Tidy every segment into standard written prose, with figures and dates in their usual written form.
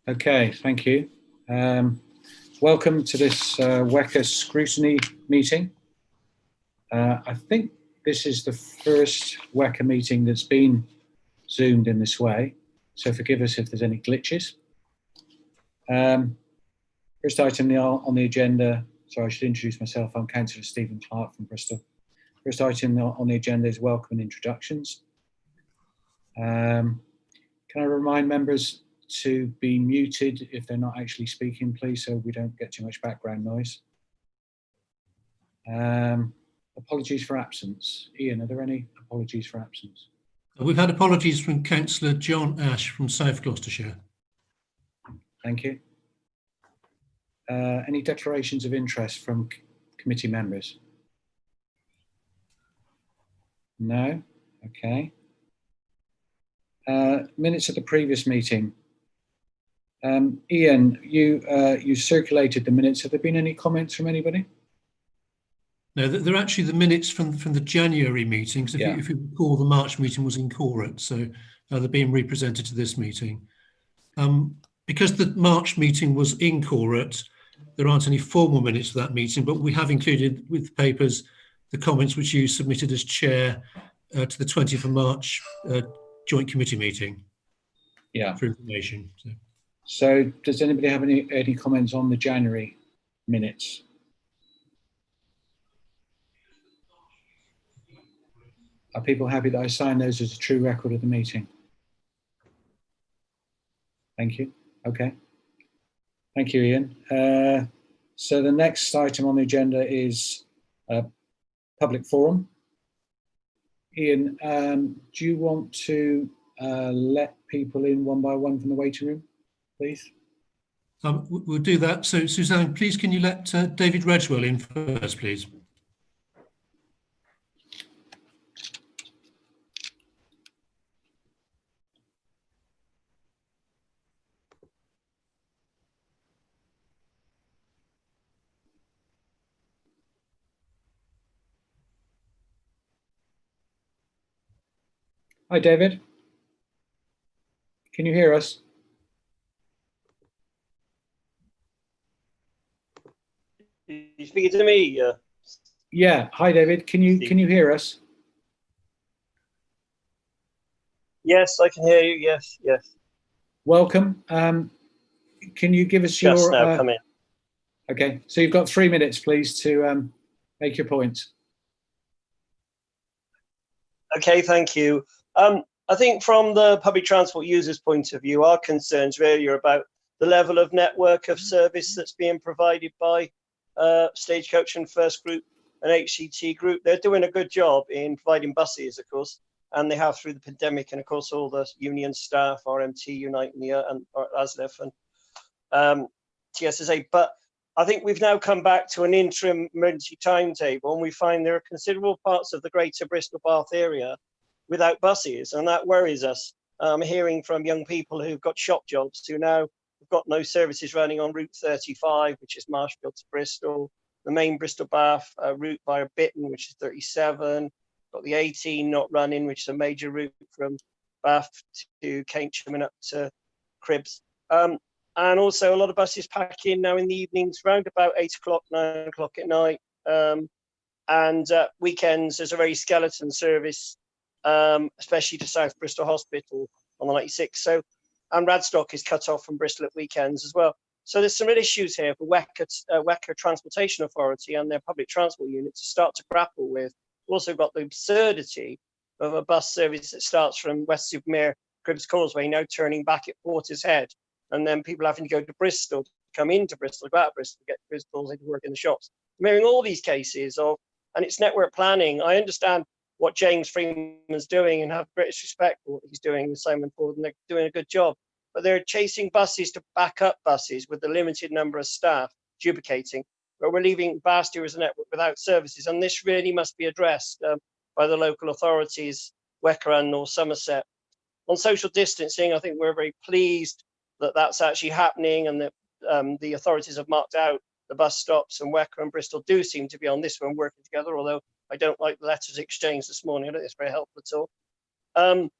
Okay, thank you. Welcome to this WECA Scrutiny meeting. I think this is the first WECA meeting that's been Zoomed in this way, so forgive us if there's any glitches. First item on the agenda, sorry, I should introduce myself. I'm Councillor Stephen Clark from Bristol. First item on the agenda is welcome and introductions. Can I remind members to be muted if they're not actually speaking, please, so we don't get too much background noise. Apologies for absence. Ian, are there any apologies for absence? We've had apologies from Councillor John Ash from South Gloucestershire. Thank you. Any declarations of interest from committee members? No? Okay. Minutes of the previous meeting. Ian, you circulated the minutes. Have there been any comments from anybody? No, they're actually the minutes from the January meetings. If you recall, the March meeting was incorrect, so they're being represented to this meeting. Because the March meeting was incorrect, there aren't any formal minutes for that meeting, but we have included with the papers the comments which you submitted as chair to the 20th of March joint committee meeting. Yeah. For information. So does anybody have any comments on the January minutes? Are people happy that I sign those as a true record of the meeting? Thank you. Okay. Thank you, Ian. So the next item on the agenda is public forum. Ian, do you want to let people in one by one from the waiting room, please? We'll do that. So Suzanne, please can you let David Redgwell in first, please? Hi, David. Can you hear us? You speaking to me? Yeah. Hi, David. Can you hear us? Yes, I can hear you. Yes, yes. Welcome. Can you give us Just now come in. Okay. So you've got 3 minutes, please, to make your points. Okay, thank you. I think from the public transport users' point of view, our concerns really are about the level of network of service that's being provided by Stagecoach and First Group and HCT Group. They're doing a good job in providing buses, of course, and they have through the pandemic, and of course all the union staff, RMT, Unite and ASLEF and TSSA. But I think we've now come back to an interim emergency timetable, and we find there are considerable parts of the greater Bristol Bath area without buses, and that worries us. I'm hearing from young people who've got shop jobs who now have got no services running on Route 35, which is Marshfield to Bristol, the main Bristol Bath route via Bitton, which is 37, got the 18 not running, which is a major route from Bath to Keynsham and up to Cribbs. And also a lot of buses pack in now in the evenings, around about 8 o'clock, 9 o'clock at night. And weekends, there's a very skeleton service, especially to South Bristol Hospital on the 96. So, and Radstock is cut off from Bristol at weekends as well. So there's some real issues here for WECA Transportation Authority and their public transport unit to start to grapple with. We've also got the absurdity of a bus service that starts from West Supermare, Cribbs Causeway, now turning back at Porter's Head. And then people having to go to Bristol, to come into Bristol, go out of Bristol, get to Bristol, they can work in the shops. I'm hearing all these cases of, and it's network planning. I understand what James Freeman's doing and have British respect for what he's doing with Simon Ford, and they're doing a good job. But they're chasing buses to back up buses with a limited number of staff, duplicating. But we're leaving vast areas of the network without services, and this really must be addressed by the local authorities, WECA and North Somerset. On social distancing, I think we're very pleased that that's actually happening, and that the authorities have marked out the bus stops, and WECA and Bristol do seem to be on this one working together, although I don't like the letters exchanged this morning. I don't think it's very helpful at all.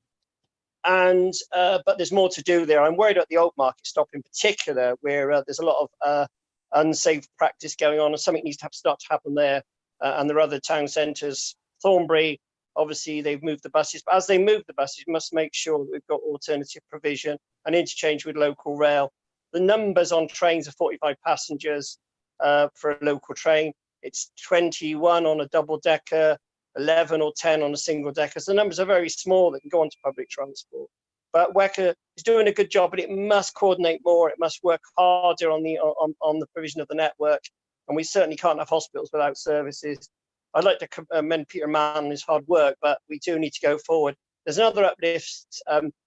But there's more to do there. I'm worried about the old market stop in particular, where there's a lot of unsafe practice going on, and something needs to start to happen there. And there are other town centres. Thornbury, obviously, they've moved the buses, but as they move the buses, we must make sure that we've got alternative provision and interchange with local rail. The numbers on trains are 45 passengers for a local train. It's 21 on a double decker, 11 or 10 on a single decker. So the numbers are very small that can go onto public transport. But WECA is doing a good job, but it must coordinate more. It must work harder on the provision of the network. And we certainly can't have hospitals without services. I'd like to commend Peter Mann on his hard work, but we do need to go forward. There's another uplift,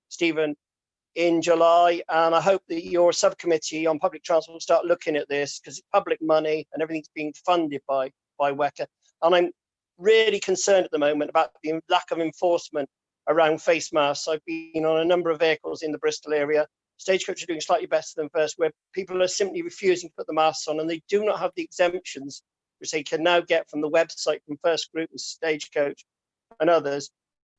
Stephen, in July, and I hope that your subcommittee on public transport will start looking at this, because it's public money and everything's being funded by WECA. And I'm really concerned at the moment about the lack of enforcement around face masks. I've been on a number of vehicles in the Bristol area. Stagecoach are doing slightly better than first, where people are simply refusing to put the masks on, and they do not have the exemptions which they can now get from the website from First Group and Stagecoach and others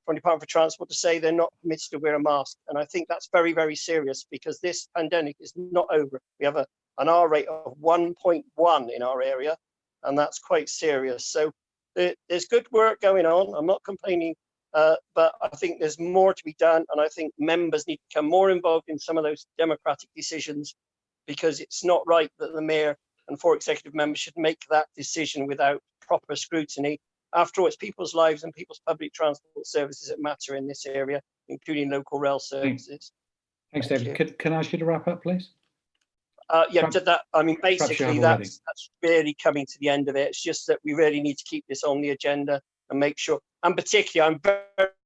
from the Department for Transport to say they're not permitted to wear a mask. And I think that's very, very serious, because this pandemic is not over. We have an R rate of 1.1 in our area, and that's quite serious. So there's good work going on. I'm not complaining, but I think there's more to be done. And I think members need to become more involved in some of those democratic decisions, because it's not right that the mayor and 4 executive members should make that decision without proper scrutiny. After all, it's people's lives and people's public transport services that matter in this area, including local rail services. Thanks, David. Can I ask you to wrap up, please? Yeah, I mean, basically, that's really coming to the end of it. It's just that we really need to keep this on the agenda and make sure, and particularly, I'm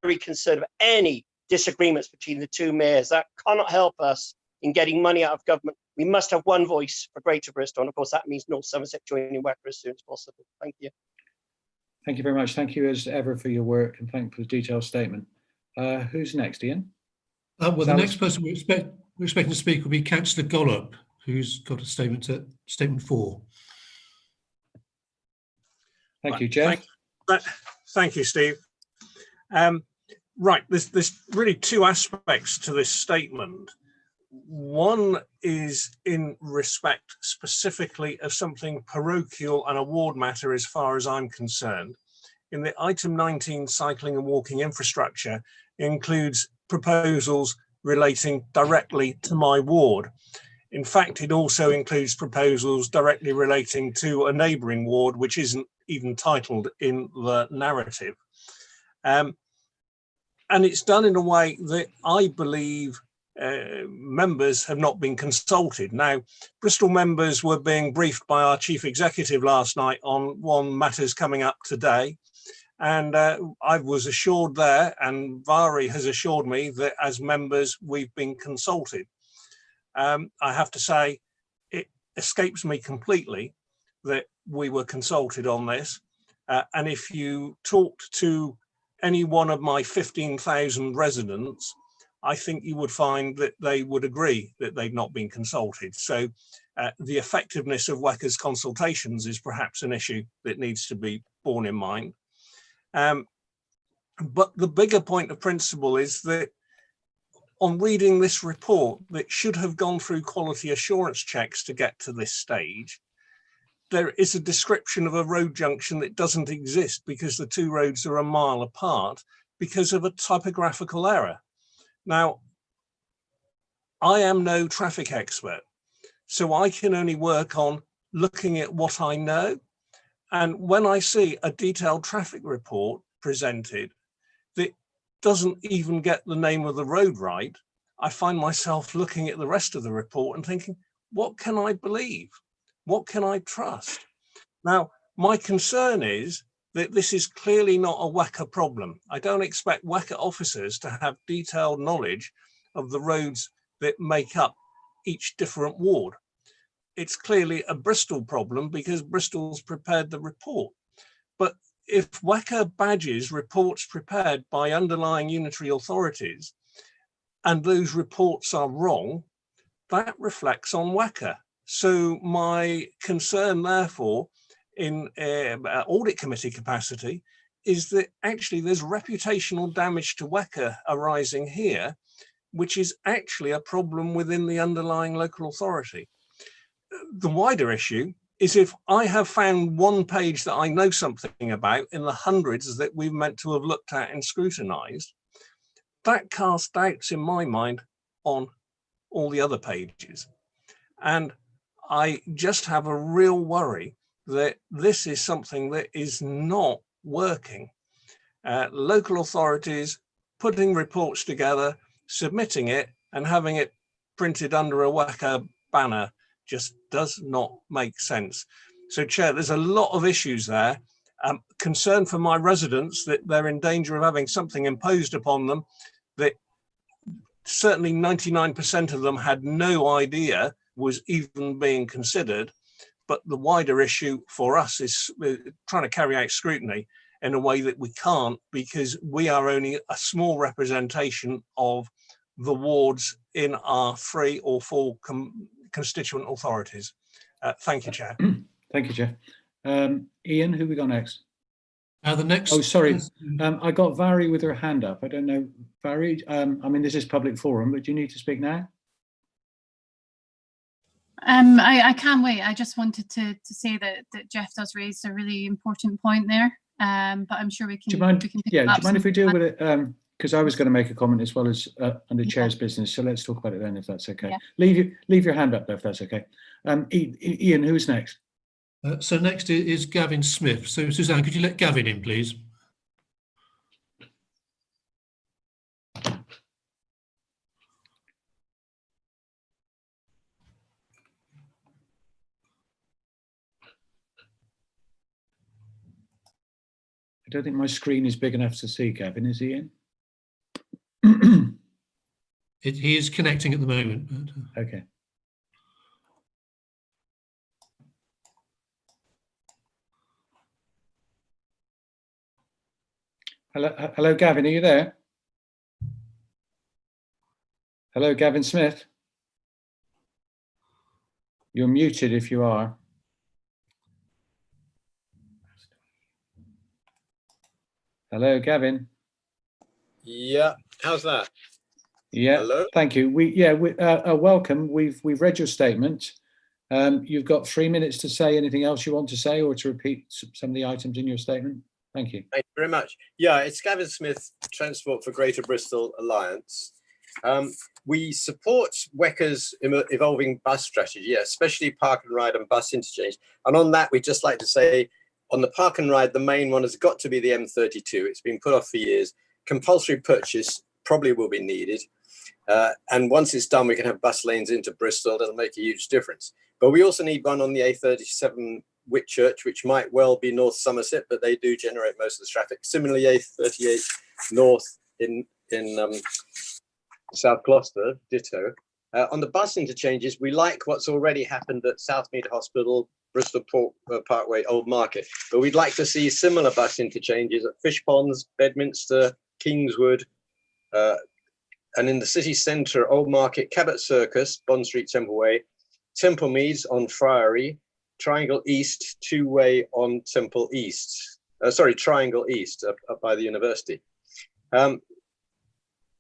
very concerned about any disagreements between the two mayors. That cannot help us in getting money out of government. We must have one voice for Greater Bristol, and of course, that means North Somerset joining WECA as soon as possible. Thank you. Thank you very much. Thank you as ever for your work, and thank you for the detailed statement. Who's next, Ian? Well, the next person we're expecting to speak will be Councillor Gollop, who's got a statement 4. Thank you, Jeff. Thank you, Steve. Right, there's really 2 aspects to this statement. One is in respect specifically of something parochial and a ward matter as far as I'm concerned. In the item 19, cycling and walking infrastructure, includes proposals relating directly to my ward. In fact, it also includes proposals directly relating to a neighbouring ward, which isn't even titled in the narrative. And it's done in a way that I believe members have not been consulted. Now, Bristol members were being briefed by our chief executive last night on matters coming up today. And I was assured there, and Vari has assured me, that as members, we've been consulted. I have to say, it escapes me completely that we were consulted on this. And if you talked to any one of my 15,000 residents, I think you would find that they would agree that they've not been consulted. So the effectiveness of WECA's consultations is perhaps an issue that needs to be borne in mind. But the bigger point of principle is that on reading this report that should have gone through quality assurance checks to get to this stage, there is a description of a road junction that doesn't exist because the 2 roads are a mile apart because of a typographical error. Now, I am no traffic expert, so I can only work on looking at what I know. And when I see a detailed traffic report presented that doesn't even get the name of the road right, I find myself looking at the rest of the report and thinking, what can I believe? What can I trust? Now, my concern is that this is clearly not a WECA problem. I don't expect WECA officers to have detailed knowledge of the roads that make up each different ward. It's clearly a Bristol problem because Bristol's prepared the report. But if WECA badges reports prepared by underlying unitary authorities and those reports are wrong, that reflects on WECA. So my concern, therefore, in audit committee capacity is that actually there's reputational damage to WECA arising here, which is actually a problem within the underlying local authority. The wider issue is if I have found one page that I know something about in the hundreds that we've meant to have looked at and scrutinised, that casts doubts in my mind on all the other pages. And I just have a real worry that this is something that is not working. Local authorities putting reports together, submitting it and having it printed under a WECA banner just does not make sense. So, Chair, there's a lot of issues there. Concern for my residents that they're in danger of having something imposed upon them that certainly 99% of them had no idea was even being considered. But the wider issue for us is trying to carry out scrutiny in a way that we can't, because we are only a small representation of the wards in our 3 or 4 constituent authorities. Thank you, Chair. Thank you, Jeff. Ian, who we got next? The next. Oh, sorry. I got Vary with her hand up. I don't know, Vary. I mean, this is public forum, but do you need to speak now? I can't wait. I just wanted to say that Jeff does raise a really important point there. But I'm sure we can. Do you mind? Yeah. Do you mind if we deal with it? Because I was going to make a comment as well as under Chair's business. So let's talk about it then, if that's okay. Yeah. Leave your hand up though, if that's okay. Ian, who's next? So next is Gavin Smith. So Suzanne, could you let Gavin in, please? I don't think my screen is big enough to see Gavin, is he in? He is connecting at the moment. Okay. Hello, Gavin, are you there? Hello, Gavin Smith. You're muted if you are. Hello, Gavin. Yeah, how's that? Yeah, hello? Thank you. Welcome. We've read your statement. You've got 3 minutes to say anything else you want to say or to repeat some of the items in your statement. Thank you. Thank you very much. Yeah, it's Gavin Smith, Transport for Greater Bristol Alliance. We support WECA's evolving bus strategy, especially park and ride and bus interchange. And on that, we'd just like to say, on the park and ride, the main one has got to be the M32. It's been put off for years. Compulsory purchase probably will be needed. And once it's done, we can have bus lanes into Bristol. That'll make a huge difference. But we also need one on the A37 Whitchurch, which might well be North Somerset, but they do generate most of the traffic. Similarly, A38 North in South Gloucester, ditto. On the bus interchanges, we like what's already happened at Southmead Hospital, Bristol Parkway, Old Market, but we'd like to see similar bus interchanges at Fish Ponds, Bedminster, Kingswood, and in the city centre, Old Market, Cabot Circus, Bond Street, Temple Way, Temple Meads on Friary, Triangle East, Two-Way on Temple East. Triangle East, up by the university.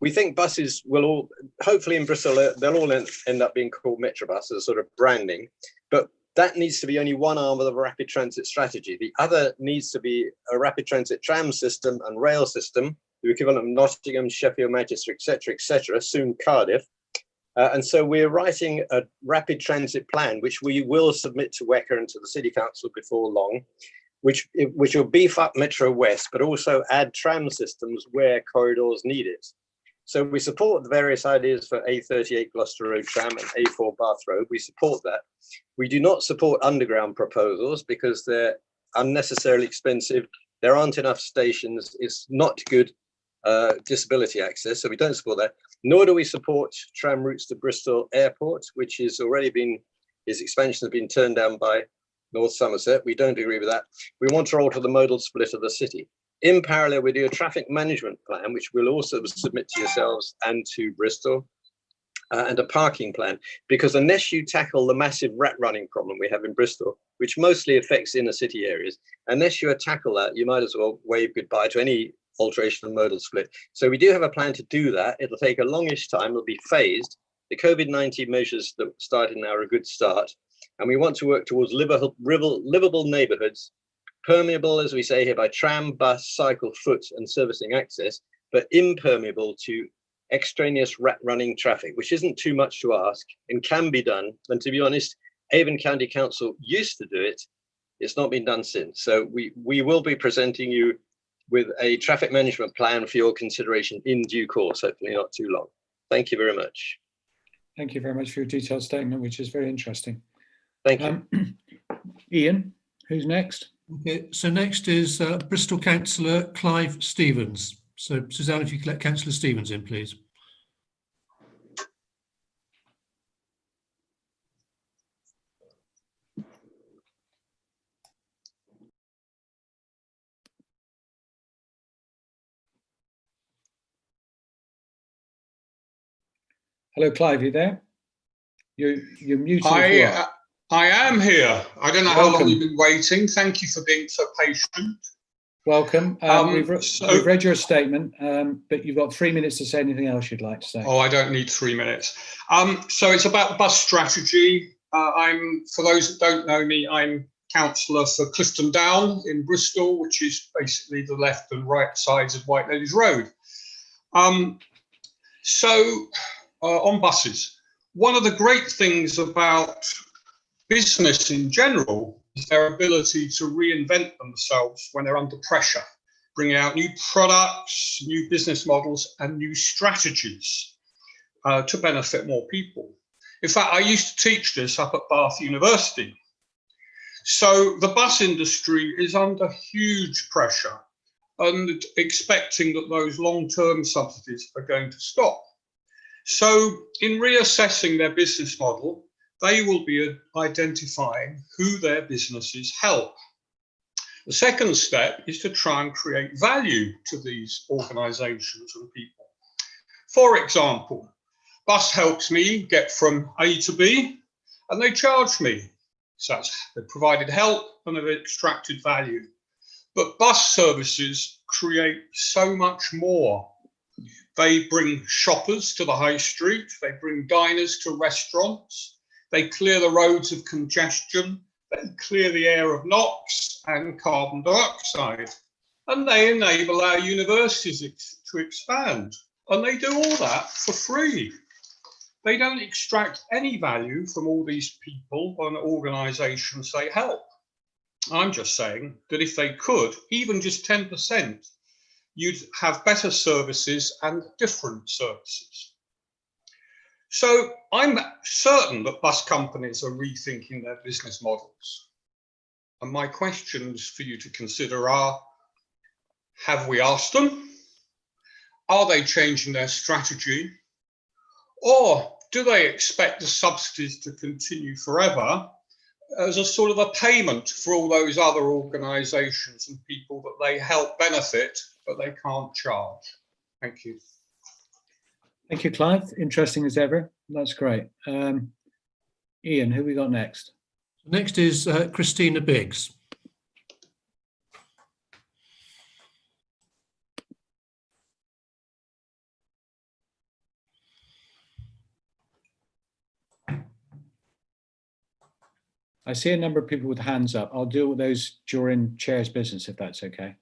We think buses will all, hopefully in Bristol, they'll all end up being called Metrobus as sort of branding, but that needs to be only one arm of the rapid transit strategy. The other needs to be a rapid transit tram system and rail system, the equivalent of Nottingham, Sheffield, Manchester, etc., soon Cardiff. And so we're writing a rapid transit plan, which we will submit to WECA and to the City Council before long, which will beef up Metro West, but also add tram systems where corridors need it. So we support the various ideas for A38 Gloucester Road tram and A4 Bath Road. We support that. We do not support underground proposals because they're unnecessarily expensive. There aren't enough stations. It's not good disability access, so we don't support that. Nor do we support tram routes to Bristol Airport, which is already been, its expansion has been turned down by North Somerset. We don't agree with that. We want to alter the modal split of the city. In parallel, we do a traffic management plan, which we'll also submit to yourselves and to Bristol. and a parking plan, because unless you tackle the massive rat running problem we have in Bristol, which mostly affects inner city areas, unless you tackle that, you might as well wave goodbye to any alteration of modal split. So we do have a plan to do that. It'll take a longish time. It'll be phased. The COVID-19 measures that started now are a good start. And we want to work towards livable neighborhoods, permeable, as we say here, by tram, bus, cycle, foot, and servicing access, but impermeable to extraneous rat running traffic, which isn't too much to ask and can be done. And to be honest, Avon County Council used to do it. It's not been done since. So we will be presenting you with a traffic management plan for your consideration in due course, hopefully not too long. Thank you very much. Thank you very much for your detailed statement, which is very interesting. Thank you. Ian, who's next? Okay, so next is Bristol Councillor Clive Stevens. So Suzanne, if you could let Councillor Stevens in, please. Hello, Clive, you there? You're muted. If you are. I am here. I don't know how long Welcome. you've been waiting. Thank you for being so patient. Welcome. We've read your statement, but you've got 3 minutes to say anything else you'd like to say. Oh, I don't need 3 minutes. So it's about bus strategy. For those that don't know me, I'm councillor for Clifton Down in Bristol, which is basically the left and right sides of White Ladies Road. On buses, one of the great things about business in general is their ability to reinvent themselves when they're under pressure, bringing out new products, new business models, and new strategies to benefit more people. In fact, I used to teach this up at Bath University. So the bus industry is under huge pressure and expecting that those long-term subsidies are going to stop. So in reassessing their business model, they will be identifying who their businesses help. The second step is to try and create value to these organisations and people. For example, bus helps me get from A to B, and they charge me. So they've provided help and they've extracted value. But bus services create so much more. They bring shoppers to the high street, they bring diners to restaurants, they clear the roads of congestion, they clear the air of NOx and carbon dioxide, and they enable our universities to expand. And they do all that for free. They don't extract any value from all these people and organisations they help. I'm just saying that if they could, even just 10%, you'd have better services and different services. So I'm certain that bus companies are rethinking their business models. And my questions for you to consider are, have we asked them? Are they changing their strategy? Or do they expect the subsidies to continue forever as a sort of a payment for all those other organisations and people that they help benefit, but they can't charge? Thank you. Thank you, Clive. Interesting as ever. That's great. Ian, who we got next? Next is Christina Biggs. I see a number of people with hands up. I'll deal with those during Chair's business, if that's okay.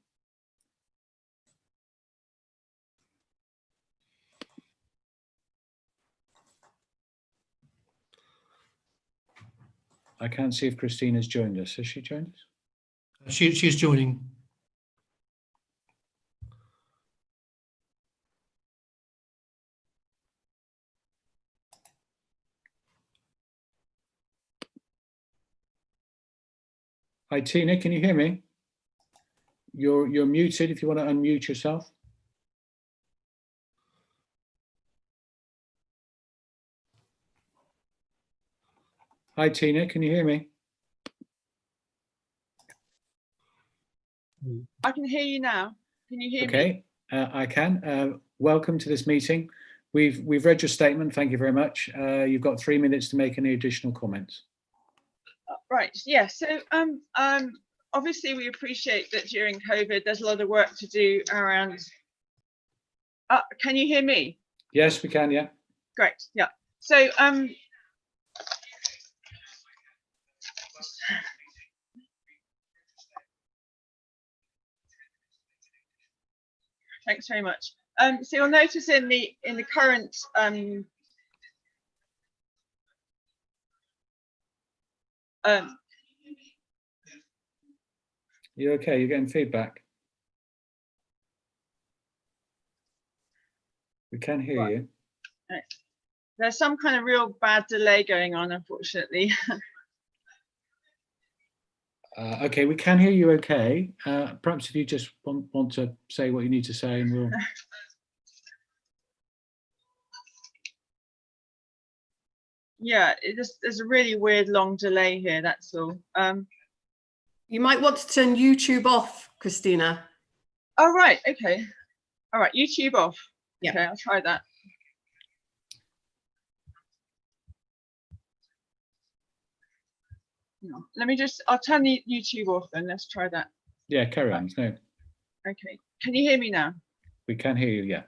I can't see if Christina's joined us. Has she joined us? She's joining. Hi, Tina, can you hear me? You're muted if you want to unmute yourself. Hi, Tina, can you hear me? I can hear you now. Can you hear me? Okay, I can. Welcome to this meeting. We've read your statement. Thank you very much. You've got 3 minutes to make any additional comments. Right. Yeah. So obviously we appreciate that during COVID there's a lot of work to do around. Can you hear me? Yes, we can. Yeah. Great. Yeah. So thanks very much. So you'll notice in the current You okay? You're getting feedback. We can hear you. There's some kind of real bad delay going on, unfortunately. Okay, we can hear you okay. Perhaps if you just want to say what you need to say, and we'll... Yeah, there's a really weird long delay here, that's all. You might want to turn YouTube off, Christina. Oh, right, okay. All right, YouTube off. Yeah. Okay, I'll try that. No, let me just, I'll turn the YouTube off then, let's try that. Yeah, carry on. No, Okay, can you hear me now? we can hear you, yeah.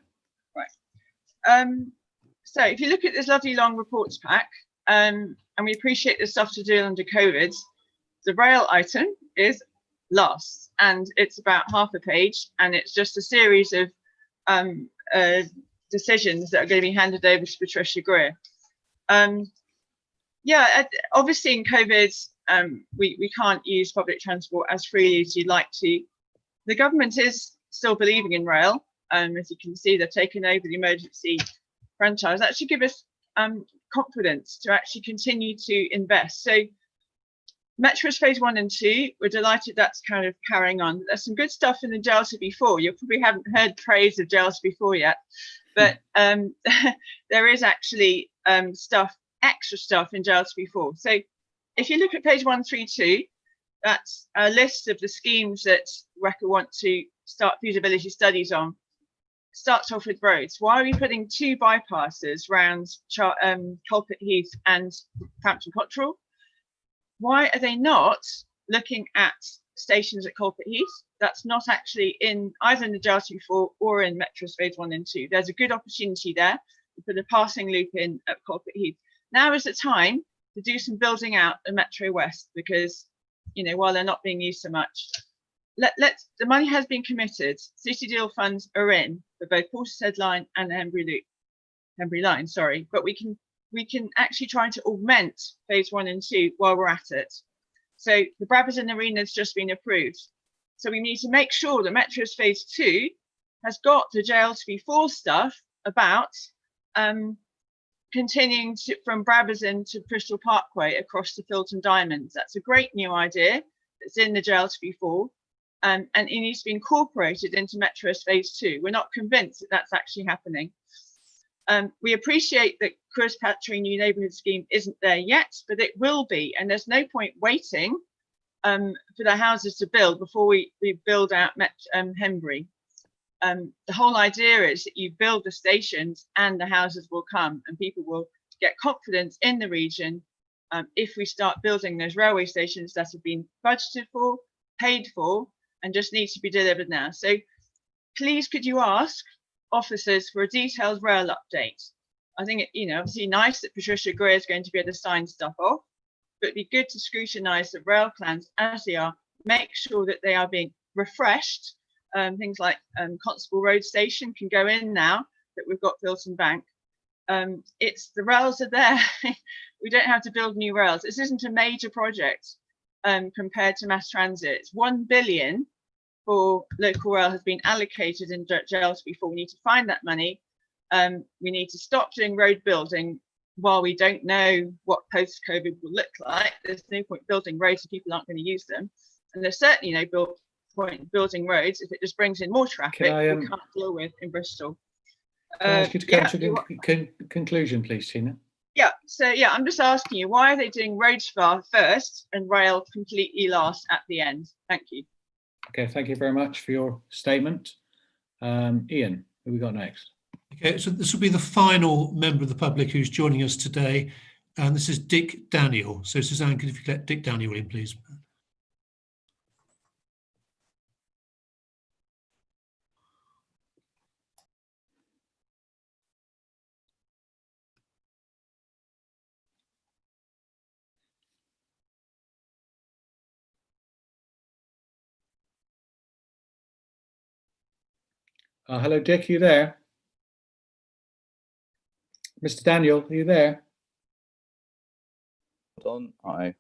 Right. So if you look at this lovely long reports pack, and we appreciate the stuff to do under COVID, the rail item is last, and it's about half a page, and it's just a series of decisions that are going to be handed over to Patricia Greer. Yeah, obviously in COVID, we can't use public transport as freely as you'd like to. The government is still believing in rail. As you can see, they've taken over the emergency franchise. That should give us confidence to actually continue to invest. So Metro's phase 1 and 2, we're delighted that's kind of carrying on. There's some good stuff in the JLTB4. You probably haven't heard praise of JLTB4 yet, but there is actually extra stuff in JLTB4. So if you look at page 132, that's a list of the schemes that WECA want to start feasibility studies on. Starts off with roads. Why are we putting 2 bypasses around Culpit Heath and Frampton Cotterell? Why are they not looking at stations at Culpit Heath? That's not actually in either in the JLTB4 or in Metro's phase 1 and 2. There's a good opportunity there to put a passing loop in at Culpit Heath. Now is the time to do some building out of Metro West, because, you know, while they're not being used so much, the money has been committed. City deal funds are in for both Portishead Line and the Henbury Line, sorry, but we can actually try to augment phase 1 and 2 while we're at it. So the Brabazon Arena has just been approved. So we need to make sure that Metro's phase 2 has got the JLTB4 stuff about continuing from Brabazon to Bristol Parkway across to Filton Diamonds. That's a great new idea. It's in the JLTB4. And it needs to be incorporated into Metro's phase 2. We're not convinced that that's actually happening. We appreciate that Cruz Patry New Neighbourhood Scheme isn't there yet, but it will be. And there's no point waiting for the houses to build before we build out Henbury. The whole idea is that you build the stations and the houses will come, and people will get confidence in the region if we start building those railway stations that have been budgeted for, paid for, and just needs to be delivered now. So please, could you ask officers for a detailed rail update? I think, obviously nice that Patricia Greer is going to be able to sign stuff off, but it'd be good to scrutinise the rail plans as they are, make sure that they are being refreshed. Things like Constable Road Station can go in now that we've got Filton Bank. The rails are there. We don't have to build new rails. This isn't a major project compared to mass transit. It's 1 billion for local rail has been allocated in JLTB4. We need to find that money. We need to stop doing road building while we don't know what post-COVID will look like. There's no point building roads if people aren't going to use them. And there's certainly no point building roads if it just brings in more traffic we can't deal with in Bristol. Can I ask you to come to conclusion, please, Tina? Yeah, so I'm just asking you, why are they doing roads first and rail completely last at the end? Thank you. Okay, thank you very much for your statement. Ian, who we got next? Okay, so this will be the final member of the public who's joining us today, and this is Dick Daniel. So Suzanne, could you let Dick Daniel in, please? Hello, Dick, are you there? Mr. Daniel, are you there? Hold on.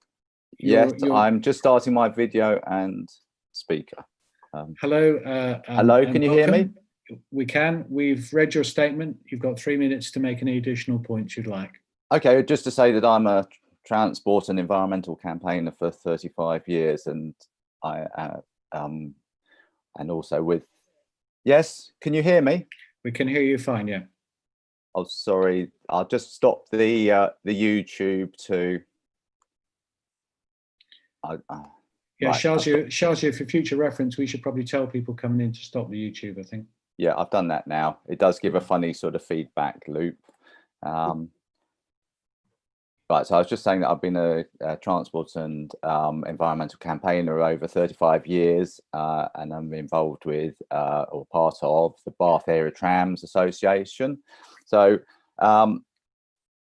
Yes, I'm just starting my video and speaker. Hello. Hello, can you hear me? We can. We've read your statement. You've got 3 minutes to make any additional points you'd like. Okay, just to say that I'm a transport and environmental campaigner for 35 years, and and also with. Yes, can you hear me? We can hear you fine. Yeah. Oh, sorry. I'll just stop the YouTube to. Yeah, right, Shazia, for future reference, we should probably tell people coming in to stop the YouTube, I think. Yeah, I've done that now. It does give a funny sort of feedback loop. Right, so I was just saying that I've been a transport and environmental campaigner over 35 years, and I'm involved with or part of the Bath Area Trams Association. So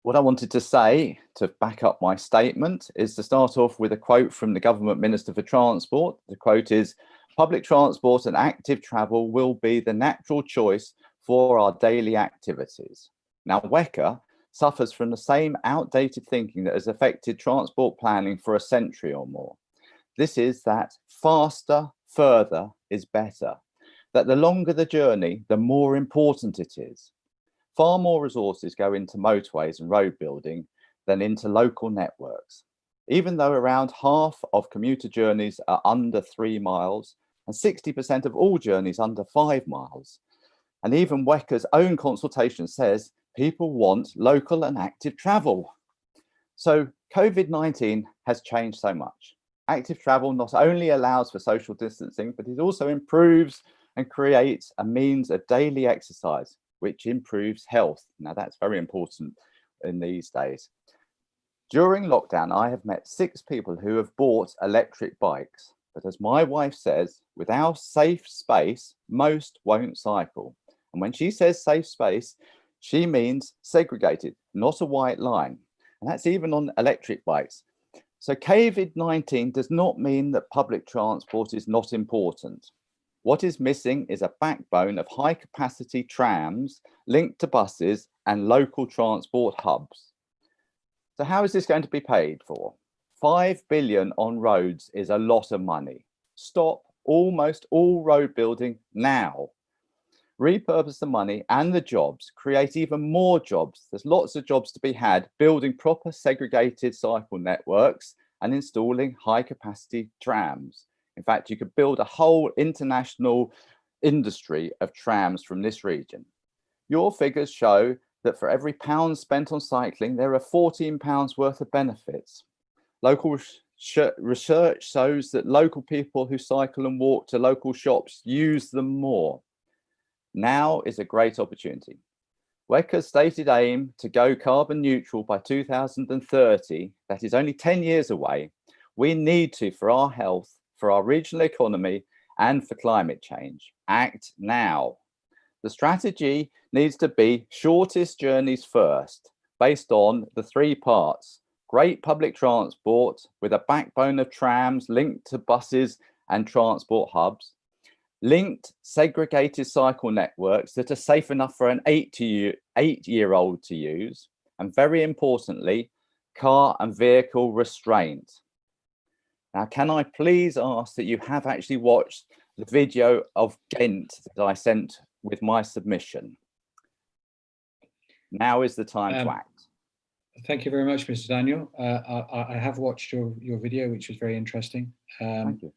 what I wanted to say to back up my statement is to start off with a quote from the Government Minister for Transport. The quote is, "Public transport and active travel will be the natural choice for our daily activities." Now, WECA suffers from the same outdated thinking that has affected transport planning for a century or more. This is that faster, further is better, that the longer the journey, the more important it is. Far more resources go into motorways and road building than into local networks. Even though around half of commuter journeys are under 3 miles and 60% of all journeys under 5 miles. And even WECA's own consultation says people want local and active travel. So COVID-19 has changed so much. Active travel not only allows for social distancing, but it also improves and creates a means of daily exercise, which improves health. Now that's very important in these days. During lockdown, I have met 6 people who have bought electric bikes. But as my wife says, without safe space, most won't cycle. And when she says safe space, she means segregated, not a white line. And that's even on electric bikes. So COVID-19 does not mean that public transport is not important. What is missing is a backbone of high capacity trams linked to buses and local transport hubs. So how is this going to be paid for? 5 billion on roads is a lot of money. Stop almost all road building now. Repurpose the money and the jobs, create even more jobs. There's lots of jobs to be had building proper segregated cycle networks and installing high capacity trams. In fact, you could build a whole international industry of trams from this region. Your figures show that for every £1 spent on cycling, there are £14 worth of benefits. Local research shows that local people who cycle and walk to local shops use them more. Now is a great opportunity. WECA's stated aim to go carbon neutral by 2030, that is only 10 years away. We need to, for our health, for our regional economy, and for climate change. Act now. The strategy needs to be shortest journeys first, based on the 3 parts. Great public transport with a backbone of trams linked to buses and transport hubs. Linked segregated cycle networks that are safe enough for an 8-year-old to use. And very importantly, car and vehicle restraint. Now, can I please ask that you have actually watched the video of Ghent that I sent with my submission? Now is the time to act. Thank you very much, Mr. Daniel. I have watched your video, which was very interesting. Thank you.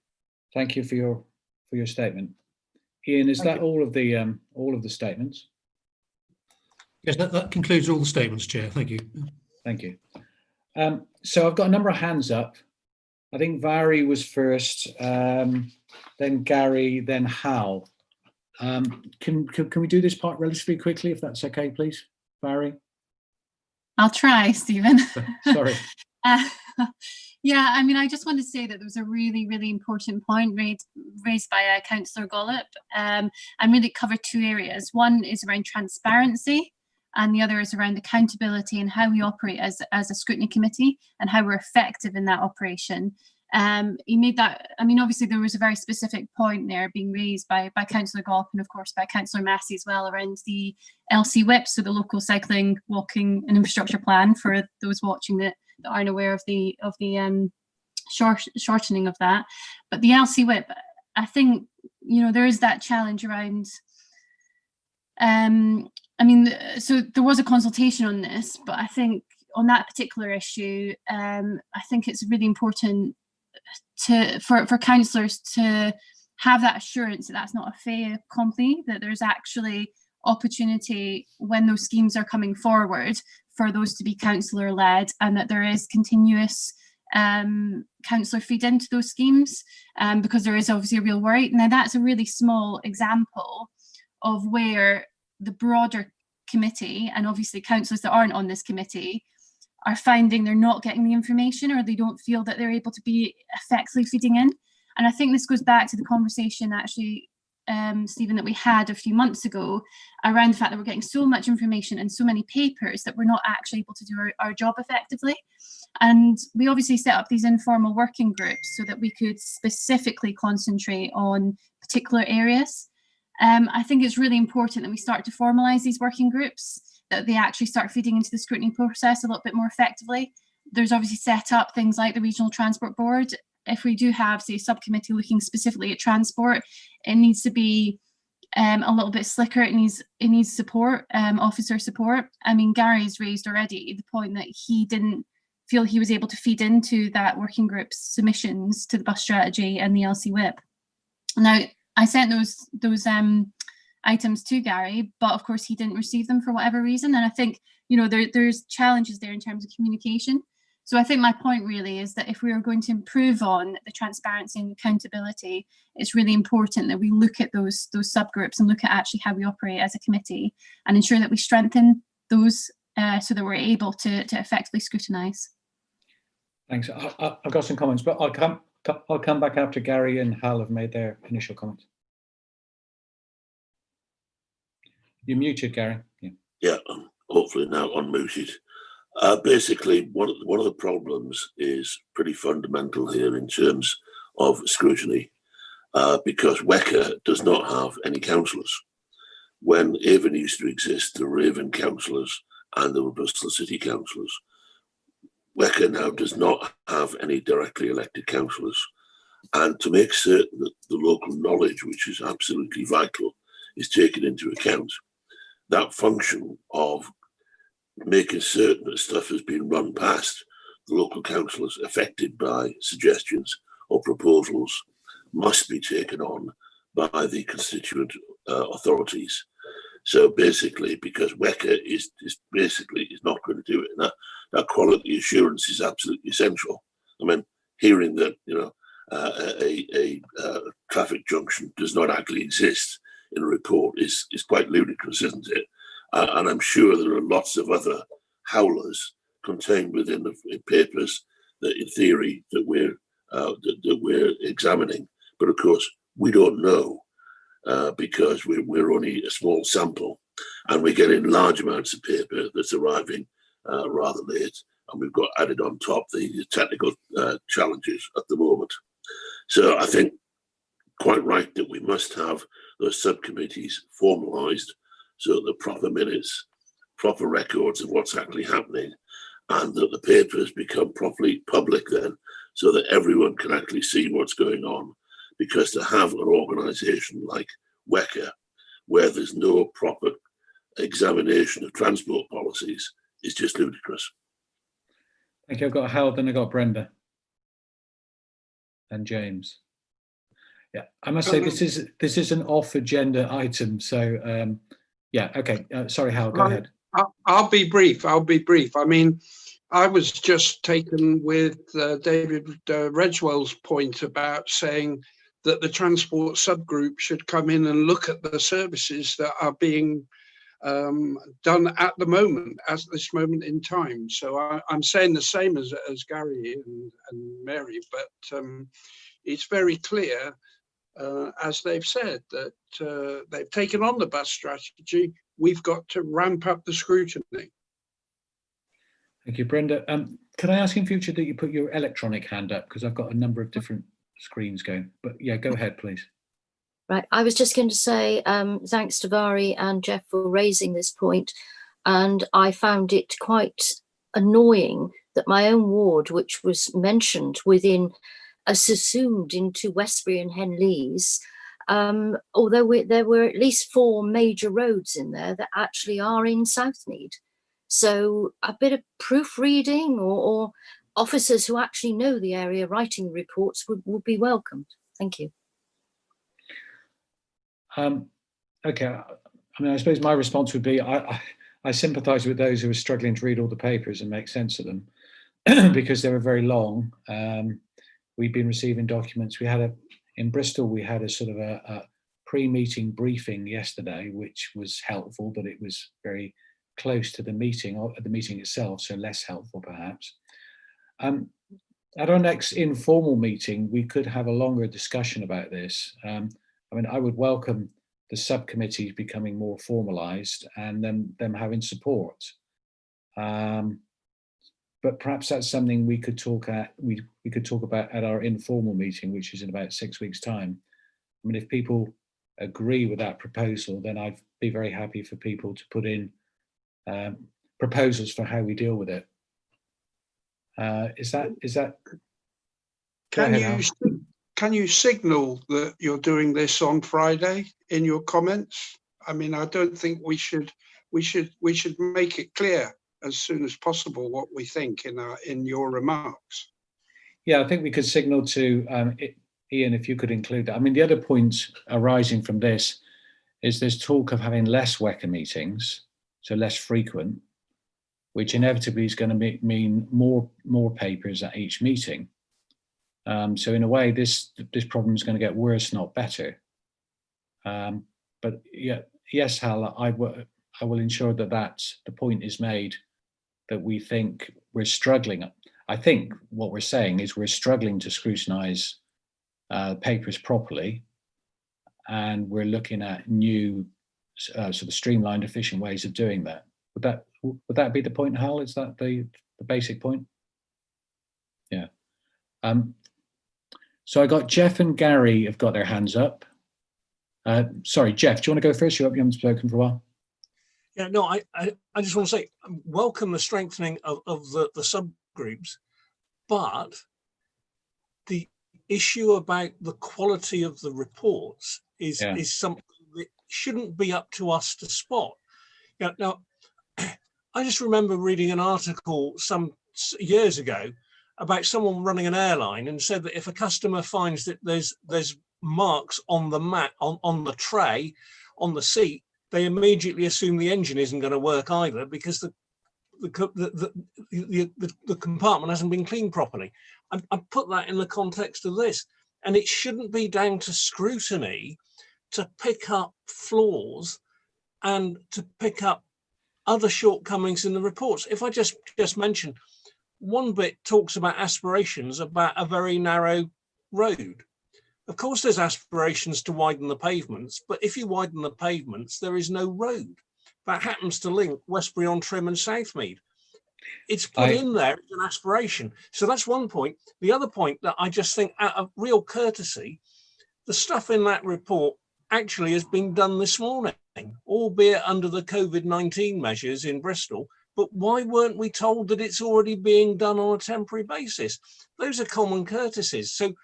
Thank you for your statement. Ian, is that all of the statements? Yes, that concludes all the statements, Chair. Thank you. Thank you. So I've got a number of hands up. I think Vary was first, then Gary, then Hal. Can we do this part relatively quickly, if that's okay, please, Barry? I'll try, Stephen. Sorry. Yeah, I mean, I just want to say that there was a really, really important point raised by Councillor Gollop, and really covered two areas. One is around transparency, and the other is around accountability and how we operate as a scrutiny committee and how we're effective in that operation. He made that, I mean, obviously there was a very specific point there being raised by Councillor Gollop and of course by Councillor Massey as well around the LC WIP, so the local cycling, walking and infrastructure plan, for those watching that aren't aware of the shortening of that. But the LC WIP, I think, you know, there is that challenge around, I mean, so there was a consultation on this, but I think on that particular issue, I think it's really important for councillors to have that assurance that that's not a fait accompli, that there's actually opportunity when those schemes are coming forward for those to be councillor led, and that there is continuous councillor feed into those schemes, because there is obviously a real worry. Now that's a really small example of where the broader committee, and obviously councillors that aren't on this committee, are finding they're not getting the information, or they don't feel that they're able to be effectively feeding in. And I think this goes back to the conversation actually, Stephen, that we had a few months ago around the fact that we're getting so much information and so many papers that we're not actually able to do our job effectively. And we obviously set up these informal working groups so that we could specifically concentrate on particular areas. I think it's really important that we start to formalise these working groups, that they actually start feeding into the scrutiny process a little bit more effectively. There's obviously set up things like the Regional Transport Board. If we do have, say, a subcommittee looking specifically at transport, it needs to be a little bit slicker. It needs support, officer support. I mean, Gary's raised already the point that he didn't feel he was able to feed into that working group's submissions to the bus strategy and the LC WIP. Now, I sent those items to Gary, but of course he didn't receive them for whatever reason. And I think, you know, there's challenges there in terms of communication. So I think my point really is that if we are going to improve on the transparency and accountability, it's really important that we look at those subgroups and look at actually how we operate as a committee and ensure that we strengthen those so that we're able to effectively scrutinise. Thanks. I've got some comments, but I'll come back after Gary and Hal have made their initial comments. You're muted, Gary. Yeah, hopefully now unmuted. Basically, one of the problems is pretty fundamental here in terms of scrutiny, because WECA does not have any councillors. When Avon used to exist, there were Avon councillors and there were Bristol City councillors. WECA now does not have any directly elected councillors. And to make certain that the local knowledge, which is absolutely vital, is taken into account, that function of making certain that stuff has been run past the local councillors affected by suggestions or proposals must be taken on by the constituent authorities. So basically, because WECA is not going to do it, and that quality assurance is absolutely essential. I mean, hearing that, you know, a traffic junction does not actually exist in a report is quite ludicrous, isn't it? And I'm sure there are lots of other howlers contained within the papers that, in theory, that we're examining. But of course, we don't know because we're only a small sample, and we're getting large amounts of paper that's arriving rather late, and we've got added on top the technical challenges at the moment. So I think quite right that we must have those subcommittees formalised, so that the proper minutes, proper records of what's actually happening, and that the papers become properly public then, so that everyone can actually see what's going on. Because to have an organisation like WECA, where there's no proper examination of transport policies, is just ludicrous. Thank you. I've got Hal, then I've got Brenda and James. Yeah, I must say this is an off-agenda item, so yeah, okay. Sorry, Hal, go ahead. I'll be brief. I mean, I was just taken with David Redswell's point about saying that the transport subgroup should come in and look at the services that are being done at the moment, at this moment in time. So I'm saying the same as Gary and Mary, but it's very clear, as they've said, that they've taken on the bus strategy. We've got to ramp up the scrutiny. Thank you, Brenda. Can I ask in future that you put your electronic hand up, because I've got a number of different screens going, but yeah, go ahead, please. Right, I was just going to say thanks to Vari and Jeff for raising this point, and I found it quite annoying that my own ward, which was mentioned within, subsumed into Westbury and Henleys, although there were at least 4 major roads in there that actually are in Southmead. So a bit of proofreading or officers who actually know the area writing reports would be welcomed. Thank you. Okay, I mean, I suppose my response would be I sympathise with those who are struggling to read all the papers and make sense of them because they were very long. We've been receiving documents. In Bristol, we had a sort of a pre-meeting briefing yesterday, which was helpful, but it was very close to the meeting itself, so less helpful perhaps. At our next informal meeting, we could have a longer discussion about this. I mean, I would welcome the subcommittees becoming more formalised and them having support. But perhaps that's something we could talk about at our informal meeting, which is in about 6 weeks' time. I mean, if people agree with that proposal, then I'd be very happy for people to put in proposals for how we deal with it. Is that? Can you signal that you're doing this on Friday in your comments? I mean, I don't think we should make it clear as soon as possible what we think in your remarks. Yeah, I think we could signal to Ian, if you could include that. I mean, the other point arising from this is there's talk of having less WECA meetings, so less frequent, which inevitably is going to mean more papers at each meeting. So in a way, this problem is going to get worse, not better. But yeah, yes, Hal, I will ensure that the point is made that we think we're struggling. I think what we're saying is we're struggling to scrutinise papers properly, and we're looking at new sort of streamlined, efficient ways of doing that. Would that be the point, Hal? Is that the basic point? Yeah. So I got Jeff and Gary have got their hands up. Sorry, Jeff, do you want to go first? You haven't spoken for a while. Yeah, no, I just want to say, welcome the strengthening of the subgroups, but the issue about the quality of the reports is something that shouldn't be up to us to spot. Now, I just remember reading an article some years ago about someone running an airline and said that if a customer finds that there's marks on the mat, on the tray, on the seat, they immediately assume the engine isn't going to work either because the compartment hasn't been cleaned properly. I put that in the context of this, and it shouldn't be down to scrutiny to pick up flaws and to pick up other shortcomings in the reports. If I just mention, one bit talks about aspirations about a very narrow road. Of course, there's aspirations to widen the pavements, but if you widen the pavements, there is no road. That happens to link Westbury-on-Trim and Southmead. It's put in there as an aspiration. So that's one point. The other point that I just think, out of real courtesy, the stuff in that report actually has been done this morning, albeit under the COVID-19 measures in Bristol. But why weren't we told that it's already being done on a temporary basis? Those are common courtesies. So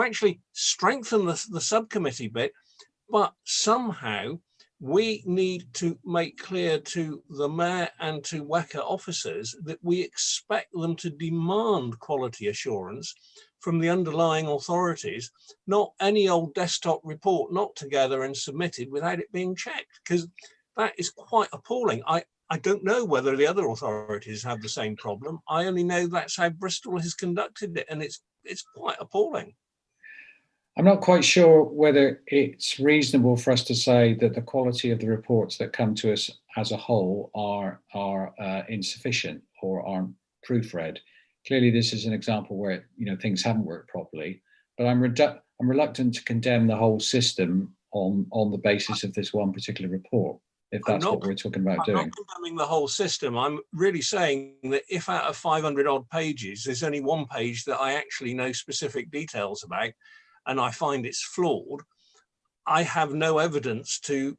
actually strengthen the subcommittee bit, but somehow we need to make clear to the mayor and to WECA officers that we expect them to demand quality assurance from the underlying authorities, not any old desktop report knocked together and submitted without it being checked, because that is quite appalling. I don't know whether the other authorities have the same problem. I only know that's how Bristol has conducted it, and it's quite appalling. I'm not quite sure whether it's reasonable for us to say that the quality of the reports that come to us as a whole are insufficient or aren't proofread. Clearly, this is an example where things haven't worked properly. But I'm reluctant to condemn the whole system on the basis of this one particular report, if that's what we're talking about doing. I'm not condemning the whole system. I'm really saying that if out of 500 odd pages, there's only one page that I actually know specific details about, and I find it's flawed, I have no evidence to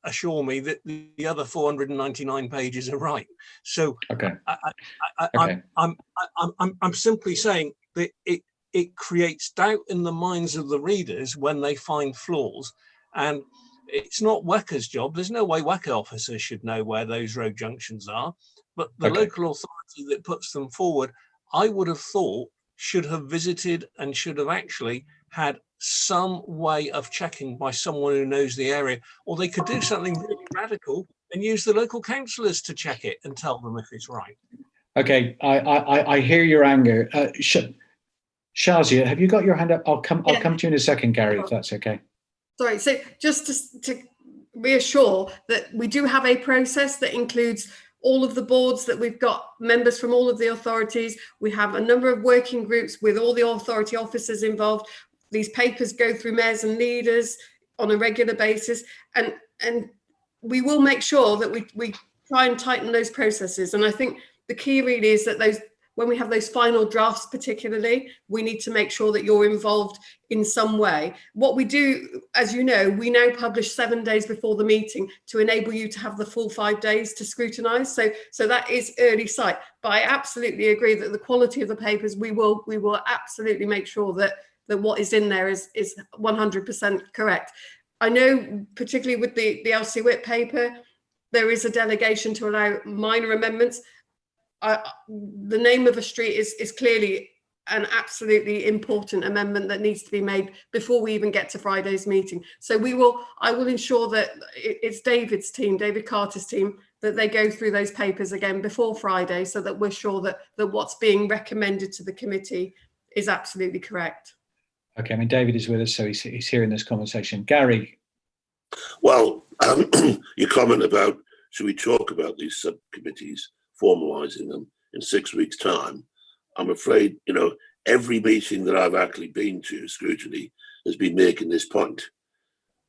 assure me that the other 499 pages are right. So okay. I'm simply saying that it creates doubt in the minds of the readers when they find flaws, and it's not WECA's job. There's no way WECA officers should know where those road junctions are, but the local authority that puts them forward, I would have thought, should have visited and should have actually had some way of checking by someone who knows the area, or they could do something really radical and use the local councillors to check it and tell them if it's right. Okay, I hear your anger. Shazia, have you got your hand up? I'll come to you in a second, Gary, if that's okay. Sorry, so just to reassure that we do have a process that includes all of the boards, that we've got members from all of the authorities. We have a number of working groups with all the authority officers involved. These papers go through mayors and leaders on a regular basis, and we will make sure that we try and tighten those processes. And I think the key really is that when we have those final drafts particularly, we need to make sure that you're involved in some way. What we do, as you know, we now publish 7 days before the meeting to enable you to have the full 5 days to scrutinise. So that is early sight. But I absolutely agree that the quality of the papers, we will absolutely make sure that what is in there is 100% correct. I know, particularly with the LC Whip paper, there is a delegation to allow minor amendments. The name of a street is clearly an absolutely important amendment that needs to be made before we even get to Friday's meeting. So I will ensure that it's David Carter's team, that they go through those papers again before Friday, so that we're sure that what's being recommended to the committee is absolutely correct. Okay, I mean, David is with us, so he's hearing this conversation. Gary. Well, your comment about, should we talk about these subcommittees, formalising them in 6 weeks' time? I'm afraid, every meeting that I've actually been to, Scrutiny, has been making this point.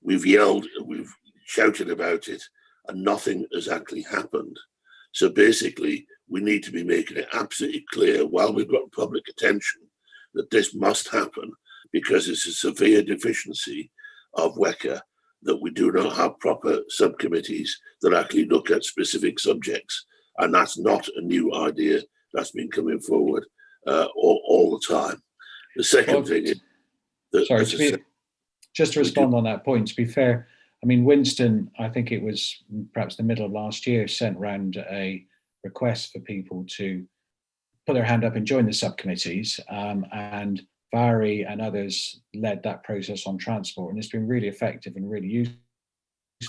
We've yelled, we've shouted about it, and nothing has actually happened. So basically, we need to be making it absolutely clear, while we've got public attention, that this must happen, because it's a severe deficiency of WECA that we do not have proper subcommittees that actually look at specific subjects. And that's not a new idea. That's been coming forward all the time. The second thing is that, just to respond on that point, to be fair, I mean, Winston, I think it was perhaps the middle of last year, sent round a request for people to put their hand up and join the subcommittees, and Barry and others led that process on transport, and it's been really effective and really useful.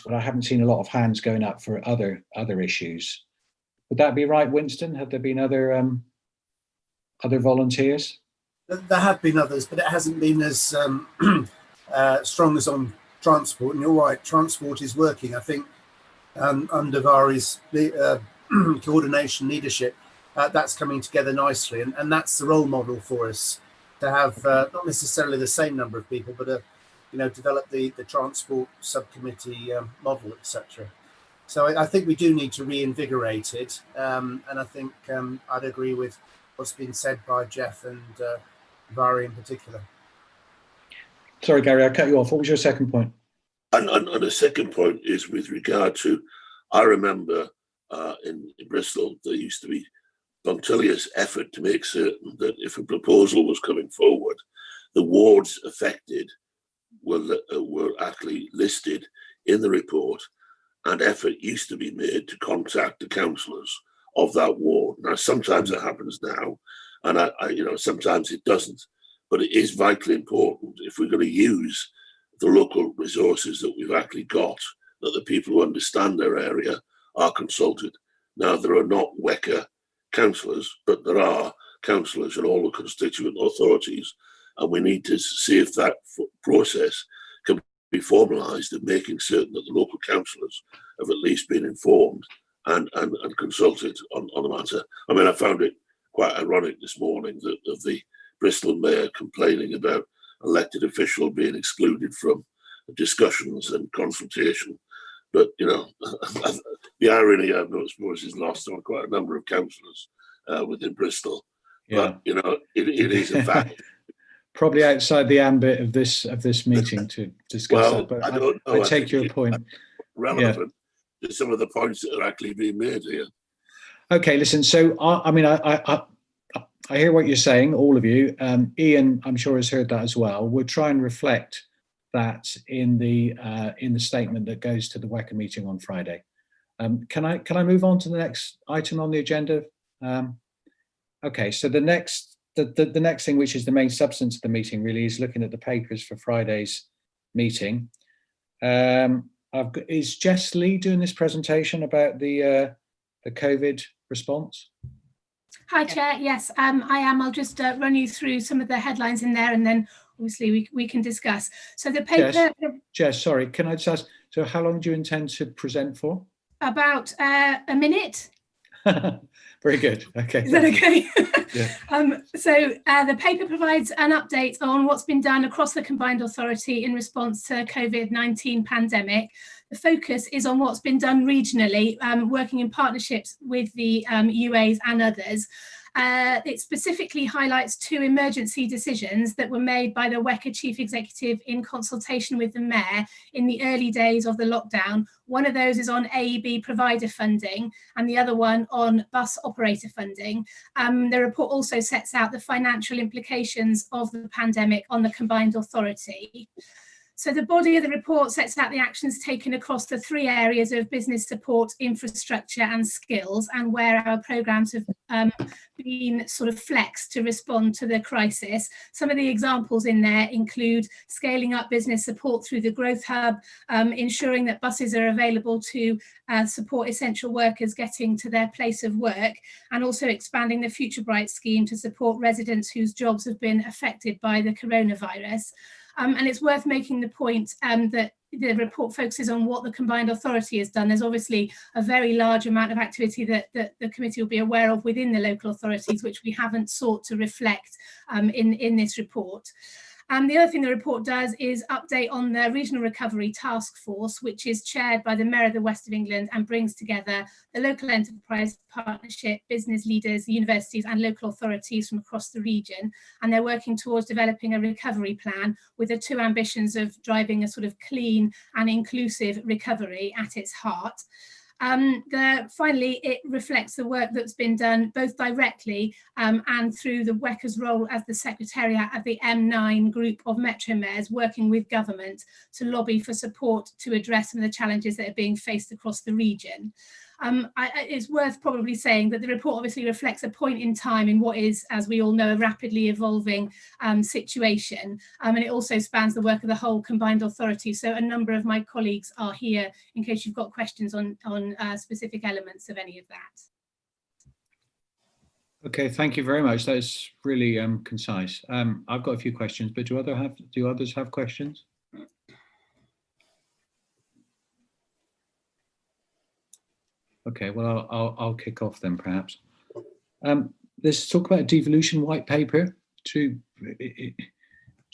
But I haven't seen a lot of hands going up for other issues. Would that be right, Winston? Have there been other volunteers? There have been others, but it hasn't been as strong as on transport. And you're right, transport is working. I think under Vari's coordination leadership, that's coming together nicely, and that's the role model for us, to have not necessarily the same number of people, but develop the transport subcommittee model, etc. So I think we do need to reinvigorate it, and I think I'd agree with what's been said by Jeff and Vari in particular. Sorry, Gary, I cut you off. What was your second point? And the second point is with regard to, I remember in Bristol, there used to be punctilious effort to make certain that if a proposal was coming forward, the wards affected were actually listed in the report, and effort used to be made to contact the councillors of that ward. Now, sometimes it happens now, and I sometimes it doesn't, but it is vitally important, if we're going to use the local resources that we've actually got, that the people who understand their area are consulted. Now, there are not WECA councillors, but there are councillors in all the constituent authorities, and we need to see if that process can be formalised and making certain that the local councillors have at least been informed and consulted on the matter. I mean, I found it quite ironic this morning that of the Bristol mayor complaining about elected official being excluded from discussions and consultation. But, you know, the irony, I suppose, is lost on quite a number of councillors within Bristol. Yeah. But, you know, it is a fact. Probably outside the ambit of this meeting to discuss that, but I don't know. I take your point. Relevant to some of the points that are actually being made here. Okay, listen. So I mean, I hear what you're saying, all of you. Ian, I'm sure, has heard that as well. We'll try and reflect that in the statement that goes to the WECA meeting on Friday. Can I move on to the next item on the agenda? Okay, so the next thing, which is the main substance of the meeting, really is looking at the papers for Friday's meeting. Is Jess Lee doing this presentation about the COVID response? Hi, Chair. Yes, I am. I'll just run you through some of the headlines in there, and then obviously we can discuss. So the paper. Jess, sorry, can I just ask? So how long do you intend to present for? About a minute. Very good. Okay. Is that okay? Yeah. So the paper provides an update on what's been done across the combined authority in response to COVID-19 pandemic. The focus is on what's been done regionally, working in partnerships with the UAs and others. It specifically highlights 2 emergency decisions that were made by the WECA Chief Executive in consultation with the Mayor in the early days of the lockdown. One of those is on AEB provider funding and the other one on bus operator funding. The report also sets out the financial implications of the pandemic on the combined authority. So the body of the report sets out the actions taken across the 3 areas of business support, infrastructure and skills, and where our programmes have been sort of flexed to respond to the crisis. Some of the examples in there include scaling up business support through the Growth Hub, ensuring that buses are available to support essential workers getting to their place of work, and also expanding the Future Bright scheme to support residents whose jobs have been affected by the coronavirus. And it's worth making the point that the report focuses on what the combined authority has done. There's obviously a very large amount of activity that the committee will be aware of within the local authorities, which we haven't sought to reflect in this report. The other thing the report does is update on the Regional Recovery Task Force, which is chaired by the Mayor of the West of England and brings together the local enterprise partnership, business leaders, universities and local authorities from across the region. And they're working towards developing a recovery plan with the 2 ambitions of driving a sort of clean and inclusive recovery at its heart. Finally, it reflects the work that's been done both directly and through the WECA's role as the Secretariat of the M9 group of Metro Mayors working with government to lobby for support to address some of the challenges that are being faced across the region. It's worth probably saying that the report obviously reflects a point in time in what is, as we all know, a rapidly evolving situation, and it also spans the work of the whole combined authority. So a number of my colleagues are here in case you've got questions on specific elements of any of that. Okay, thank you very much. That is really concise. I've got a few questions, but do others have questions? Okay, well, I'll kick off then, perhaps. Let's talk about a devolution white paper. Do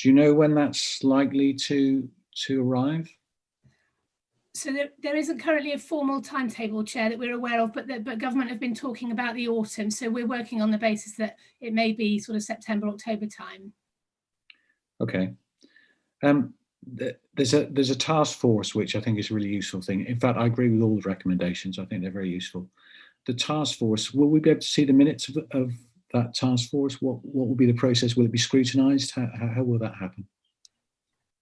you know when that's likely to arrive? So there isn't currently a formal timetable, Chair, that we're aware of, but government have been talking about the autumn. So we're working on the basis that it may be sort of September, October time. Okay. There's a task force, which I think is a really useful thing. In fact, I agree with all the recommendations. I think they're very useful. The task force, will we be able to see the minutes of that task force? What will be the process? Will it be scrutinised? How will that happen?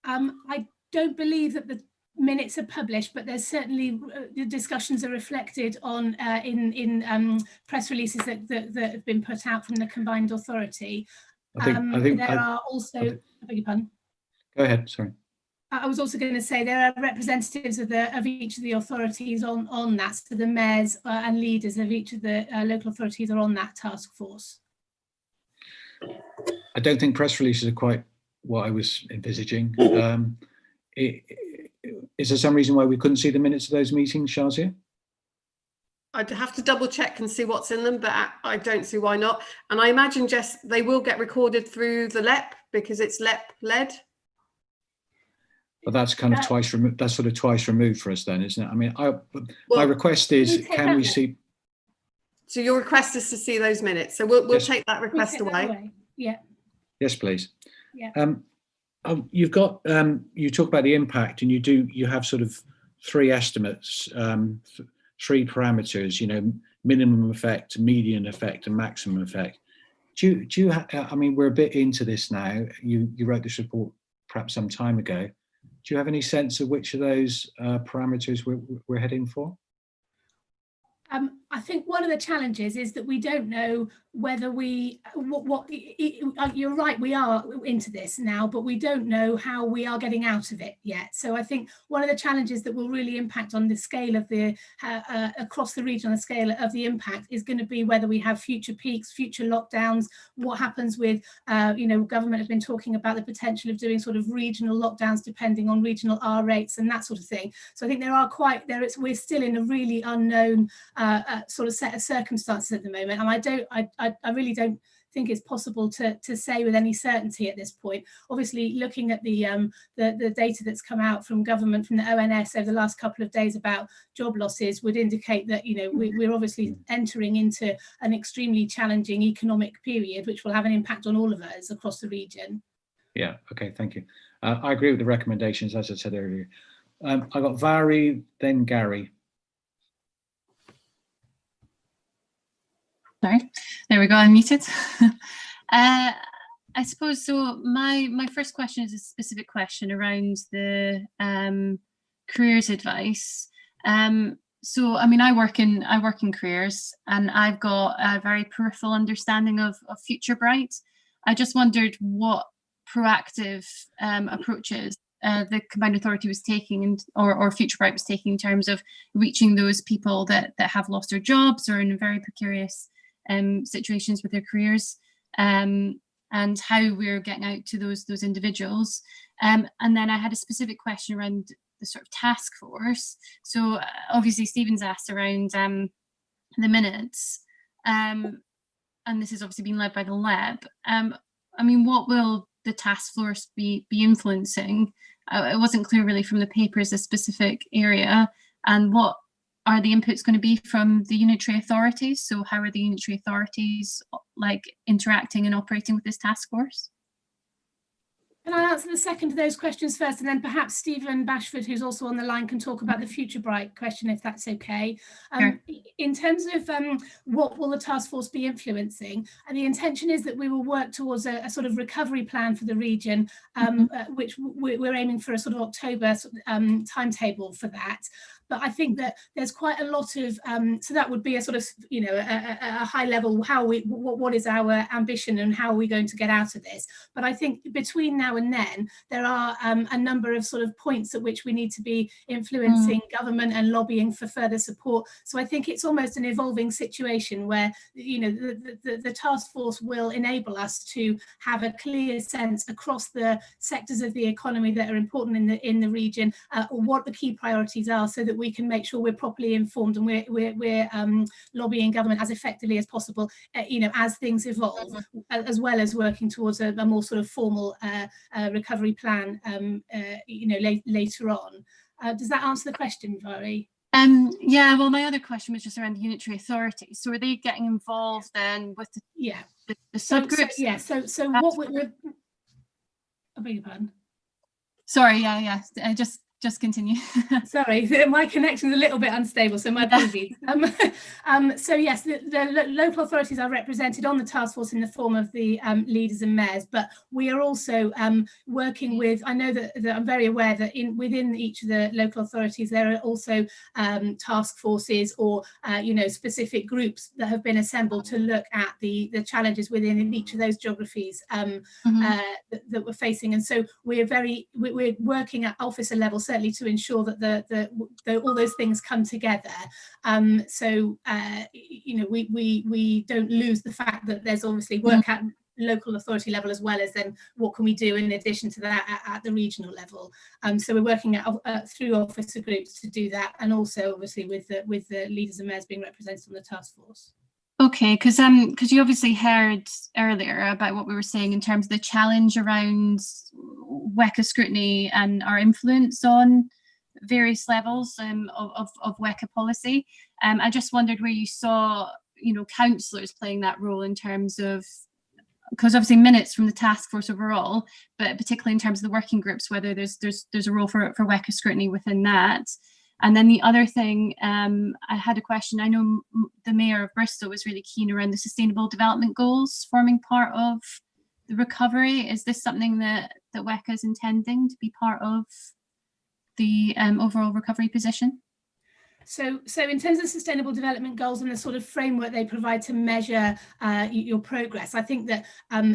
I don't believe that the minutes are published, but there's certainly the discussions are reflected on in press releases that have been put out from the combined authority. I beg your pardon. Go ahead. Sorry. I was also going to say there are representatives of each of the authorities on that. So the mayors and leaders of each of the local authorities are on that task force. I don't think press releases are quite what I was envisaging. Is there some reason why we couldn't see the minutes of those meetings, Shazia? I'd have to double check and see what's in them, but I don't see why not. And I imagine, Jess, they will get recorded through the LEP because it's LEP led. But that's kind of twice removed. That's sort of twice removed for us, then, isn't it? I mean, my request is, can we see? So your request is to see those minutes. So we'll take that request away. Yeah. Yes, please. Yeah. You've got you talk about the impact, and you have sort of three estimates, three parameters. You know, minimum effect, median effect, and maximum effect. Do you? I mean, we're a bit into this now. You wrote this report perhaps some time ago. Do you have any sense of which of those parameters we're heading for? I think one of the challenges is that we don't know whether you're right, we are into this now, but we don't know how we are getting out of it yet. So I think one of the challenges that will really impact on the scale of the across the region, on the scale of the impact, is going to be whether we have future peaks, future lockdowns, what happens with government have been talking about the potential of doing sort of regional lockdowns depending on regional R rates and that sort of thing. So I think we're still in a really unknown sort of set of circumstances at the moment, and I really don't think it's possible to say with any certainty at this point. Obviously, looking at the data that's come out from government, from the ONS over the last couple of days about job losses, would indicate that we're obviously entering into an extremely challenging economic period, which will have an impact on all of us across the region. Yeah. Okay. Thank you. I agree with the recommendations, as I said earlier. I got Vari, then Gary. Sorry, there we go, I'm muted. I suppose so. My first question is a specific question around the careers advice. So I mean, I work in careers, and I've got a very peripheral understanding of Future Bright. I just wondered what proactive approaches the Combined Authority was taking, or Future Bright was taking, in terms of reaching those people that have lost their jobs or in very precarious situations with their careers, and how we're getting out to those individuals. And then I had a specific question around the sort of task force. So obviously Stephen's asked around the minutes, and this has obviously been led by the LEB. I mean, what will the task force be influencing? It wasn't clear really from the papers, a specific area, and what are the inputs going to be from the unitary authorities? So how are the unitary authorities interacting and operating with this task force? Can I answer the second of those questions first, and then perhaps Stephen Bashford, who's also on the line, can talk about the Future Bright question, if that's okay. Sure. In terms of what will the task force be influencing, the intention is that we will work towards a sort of recovery plan for the region, which we're aiming for a sort of October timetable for that. But I think that there's quite a lot of, so that would be a sort of, a high level, what is our ambition and how are we going to get out of this? But I think between now and then, there are a number of sort of points at which we need to be influencing government and lobbying for further support. So I think it's almost an evolving situation where, the task force will enable us to have a clear sense across the sectors of the economy that are important in the region, what the key priorities are, so that we can make sure we're properly informed and we're lobbying government as effectively as possible, as things evolve, as well as working towards a more sort of formal recovery plan, later on. Does that answer the question, Vari? Yeah, well, my other question was just around the unitary authority. So are they getting involved then with the subgroups? So what we're I beg your pardon? Sorry, yeah. Just continue. Sorry, my connection's a little bit unstable, so my apologies. So yes, the local authorities are represented on the task force in the form of the leaders and mayors, but we are also working with, I know that I'm very aware that within each of the local authorities there are also task forces or specific groups that have been assembled to look at the challenges within each of those geographies that we're facing. And so we're working at officer level, certainly, to ensure that all those things come together. We don't lose the fact that there's obviously work local authority level, as well as then what can we do in addition to that at the regional level. So we're working through officer groups to do that, and also obviously with the leaders and mayors being represented on the task force. Okay, because you obviously heard earlier about what we were saying in terms of the challenge around WECA scrutiny and our influence on various levels of WECA policy. I just wondered where you saw, councillors playing that role in terms of, because obviously minutes from the task force overall, but particularly in terms of the working groups, whether there's a role for WECA scrutiny within that. And then the other thing, I had a question. I know the Mayor of Bristol was really keen around the Sustainable Development Goals forming part of the recovery. Is this something that WECA is intending to be part of the overall recovery position? So in terms of Sustainable Development Goals and the sort of framework they provide to measure your progress, I think that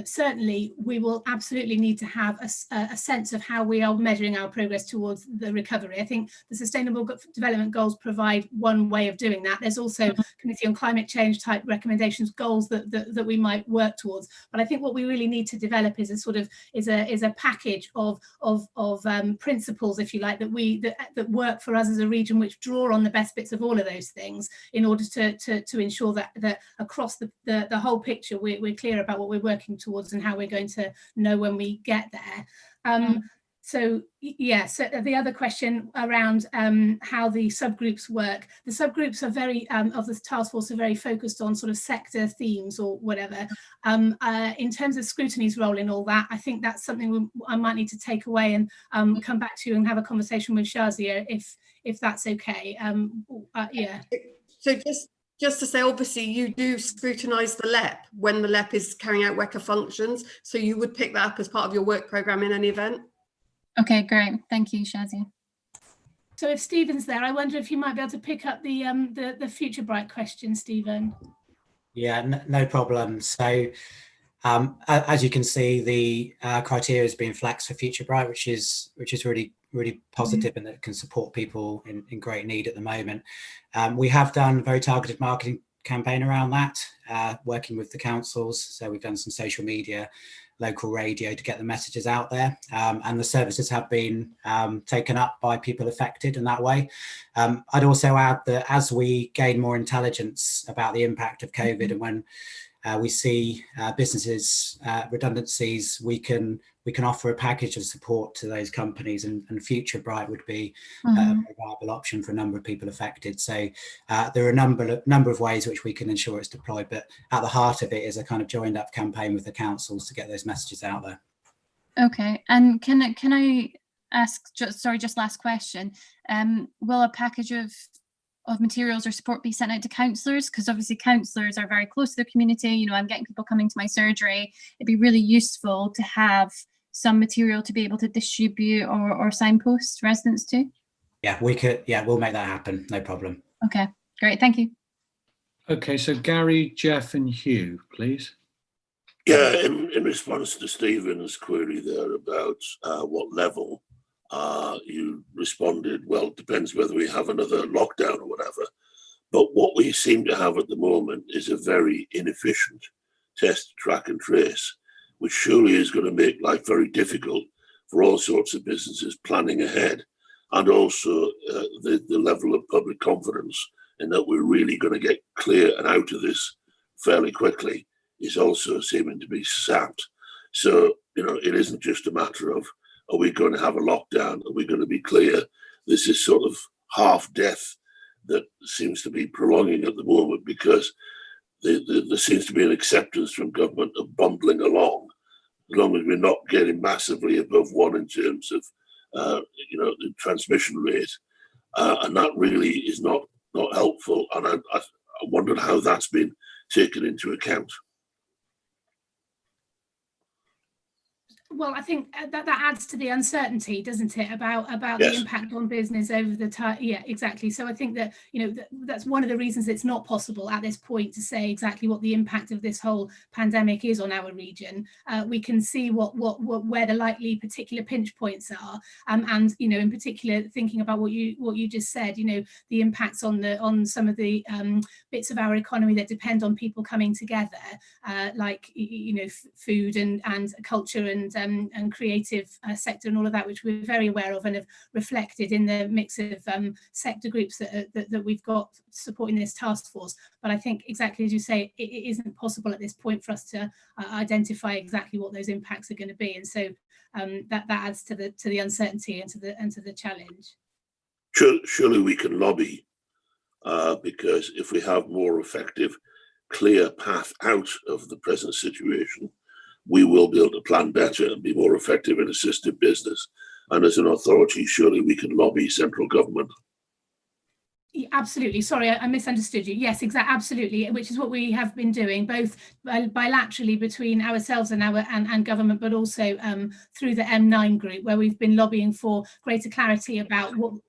certainly we will absolutely need to have a sense of how we are measuring our progress towards the recovery. I think the Sustainable Development Goals provide one way of doing that. There's also Committee on Climate Change type recommendations, goals that we might work towards. But I think what we really need to develop is a package of principles, if you like, that work for us as a region, which draw on the best bits of all of those things in order to ensure that across the whole picture we're clear about what we're working towards and how we're going to know when we get there. So the other question around how the subgroups work. The subgroups are very of the task force are very focused on sort of sector themes or whatever. In terms of scrutiny's role in all that, I think that's something I might need to take away and come back to you and have a conversation with Shazia if that's okay. So just to say, obviously you do scrutinise the LEP when the LEP is carrying out WECA functions, so you would pick that up as part of your work programme in any event? Okay, great. Thank you, Shazia. So if Stephen's there, I wonder if you might be able to pick up the Future Bright question, Stephen. Yeah, no problem. So as you can see, the criteria has been flexed for Future Bright, which is really positive and that can support people in great need at the moment. We have done a very targeted marketing campaign around that, working with the councils. So we've done some social media, local radio to get the messages out there, and the services have been taken up by people affected in that way. I'd also add that as we gain more intelligence about the impact of COVID and when we see businesses redundancies, we can offer a package of support to those companies, and Future Bright would be a viable option for a number of people affected. So there are a number of ways which we can ensure it's deployed, but at the heart of it is a kind of joined up campaign with the councils to get those messages out there. Okay, and can I ask, just last question, will a package of materials or support be sent out to councillors? Because obviously councillors are very close to their community. I'm getting people coming to my surgery. It'd be really useful to have some material to be able to distribute or signpost residents to. Yeah, we'll make that happen, no problem. Okay, great, thank you. Okay, so Gary, Jeff and Hugh, please. Yeah, in response to Stephen's query there about what level, you responded, well, it depends whether we have another lockdown or whatever. But what we seem to have at the moment is a very inefficient test, track and trace, which surely is going to make life very difficult for all sorts of businesses planning ahead. And also the level of public confidence in that we're really going to get clear and out of this fairly quickly is also seeming to be sapped. So, it isn't just a matter of, are we going to have a lockdown? Are we going to be clear? This is sort of half death that seems to be prolonging at the moment because there seems to be an acceptance from government of bumbling along, as long as we're not getting massively above 1 in terms of, the transmission rate. And that really is not helpful. And I wondered how that's been taken into account. Well, I think that adds to the uncertainty, doesn't it, about Yes. the impact on business over the time. Yeah, exactly. So I think that, you know, that's one of the reasons it's not possible at this point to say exactly what the impact of this whole pandemic is on our region. We can see where the likely particular pinch points are, and, you know, in particular thinking about what you just said, you know, the impacts on some of the bits of our economy that depend on people coming together, like, you know, food and culture and creative sector and all of that, which we're very aware of and have reflected in the mix of sector groups that we've got supporting this task force. But I think, exactly as you say, it isn't possible at this point for us to identify exactly what those impacts are going to be, and so that adds to the uncertainty and to the challenge. Surely we can lobby, because if we have more effective, clear path out of the present situation, we will be able to plan better and be more effective in assisting business. And as an authority, surely we can lobby central government. Absolutely. Sorry, I misunderstood you. Yes, exactly. Absolutely. Which is what we have been doing, both bilaterally between ourselves and government, but also through the M9 group, where we've been lobbying for greater clarity about what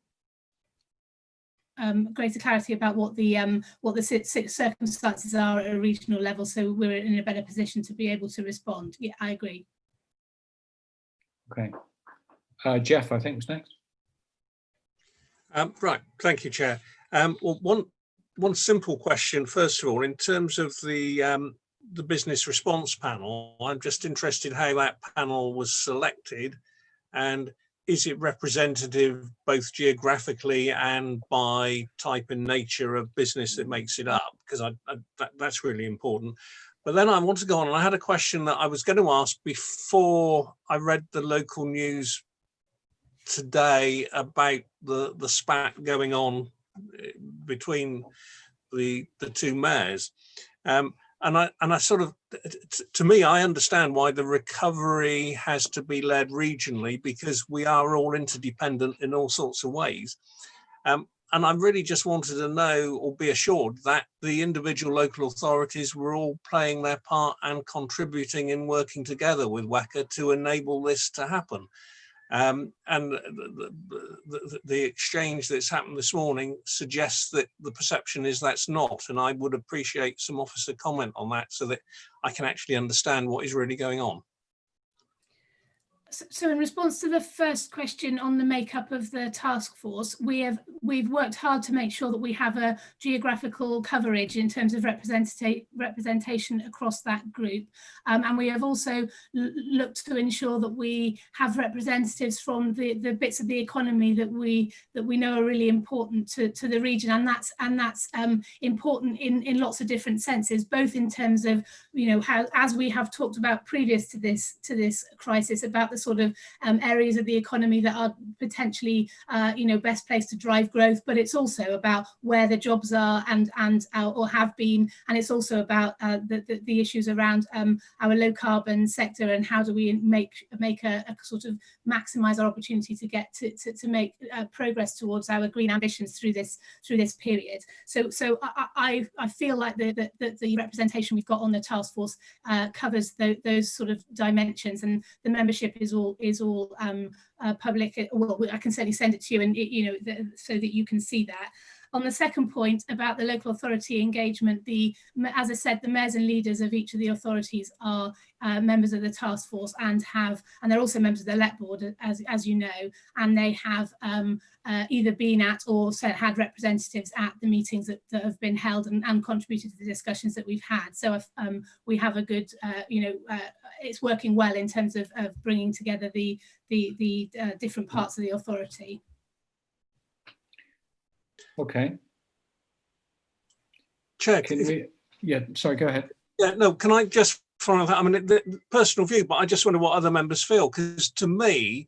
the circumstances are at a regional level, so we're in a better position to be able to respond. Yeah, I agree. Okay, Jeff, I think was next. Right, thank you, Chair. Well, one simple question first of all, in terms of the business response panel. I'm just interested how that panel was selected, and is it representative both geographically and by type and nature of business that makes it up? Because that's really important. But then I want to go on, and I had a question that I was going to ask before I read the local news today about the spat going on between the two mayors. And I sort of, to me, I understand why the recovery has to be led regionally, because we are all interdependent in all sorts of ways. And I really just wanted to know, or be assured, that the individual local authorities were all playing their part and contributing in working together with WECA to enable this to happen. And the exchange that's happened this morning suggests that the perception is that's not, and I would appreciate some officer comment on that so that I can actually understand what is really going on. So in response to the first question on the makeup of the task force, we've worked hard to make sure that we have a geographical coverage in terms of representation across that group, and we have also looked to ensure that we have representatives from the bits of the economy that we know are really important to the region, and that's important in lots of different senses, both in terms of, you know, how, as we have talked about previous to this crisis, about the sort of areas of the economy that are potentially you know, best placed to drive growth, but it's also about where the jobs are and or have been, and it's also about the issues around our low carbon sector, and how do we make a sort of maximize our opportunity to get to make progress towards our green ambitions through this period. So I feel like the representation we've got on the task force covers those sort of dimensions, and the membership is all public. Well, I can certainly send it to you, and you know, so that you can see that. On the second point about the local authority engagement, as I said, the mayors and leaders of each of the authorities are members of the task force, and they're also members of the LET board, as you know, and they have either been at or had representatives at the meetings that have been held and contributed to the discussions that we've had. So we have a good, you know, it's working well in terms of bringing together the different parts of the authority. Okay. Chair, yeah, sorry, go ahead. Yeah, no, can I just follow that? I mean, the personal view, but I just wonder what other members feel, because to me,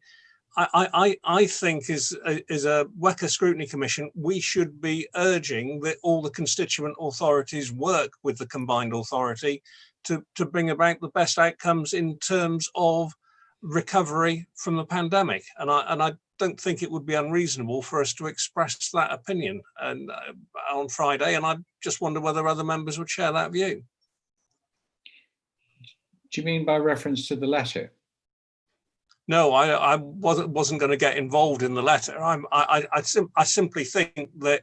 I think as a WECA Scrutiny Commission, we should be urging that all the constituent authorities work with the combined authority to bring about the best outcomes in terms of recovery from the pandemic. And I don't think it would be unreasonable for us to express that opinion on Friday, and I just wonder whether other members would share that view. Do you mean by reference to the letter? No, I wasn't going to get involved in the letter. I simply think that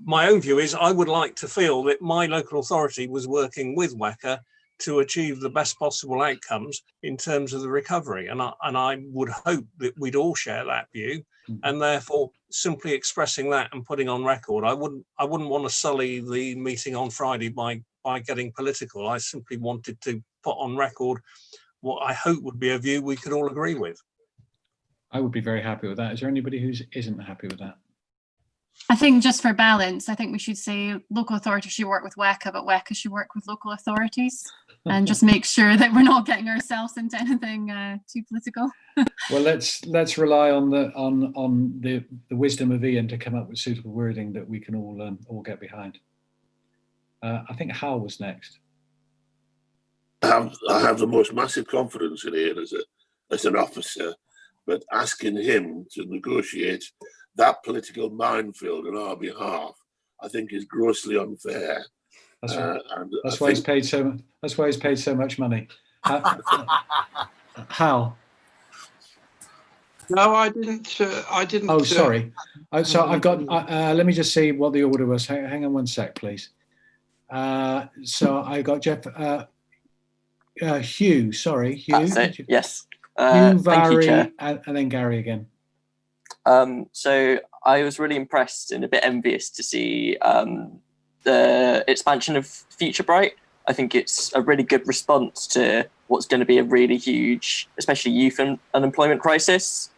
my own view is I would like to feel that my local authority was working with WECA to achieve the best possible outcomes in terms of the recovery, and I would hope that we'd all share that view, and therefore simply expressing that and putting on record. I wouldn't want to sully the meeting on Friday by getting political. I simply wanted to put on record what I hope would be a view we could all agree with. I would be very happy with that. Is there anybody who isn't happy with that? I think just for balance, I think we should say local authorities should work with WECA, but WECA should work with local authorities, and just make sure that we're not getting ourselves into anything too political. Well, let's rely on the wisdom of Ian to come up with suitable wording that we can all get behind. I think Hal was next. I have the most massive confidence in Ian as an officer, but asking him to negotiate that political minefield on our behalf, I think, is grossly unfair. That's right. That's why he's paid so. That's why he's paid so much money. Hal. No, I didn't. Oh, sorry. So I've got. Let me just see what the order was. Hang on one sec, please. So I got Jeff. Hugh. Sorry, Hugh. That's it. Yes. Hugh, Vary, thank you, Chair. And then Gary again. So I was really impressed and a bit envious to see the expansion of Future Bright. I think it's a really good response to what's going to be a really huge, especially youth unemployment crisis.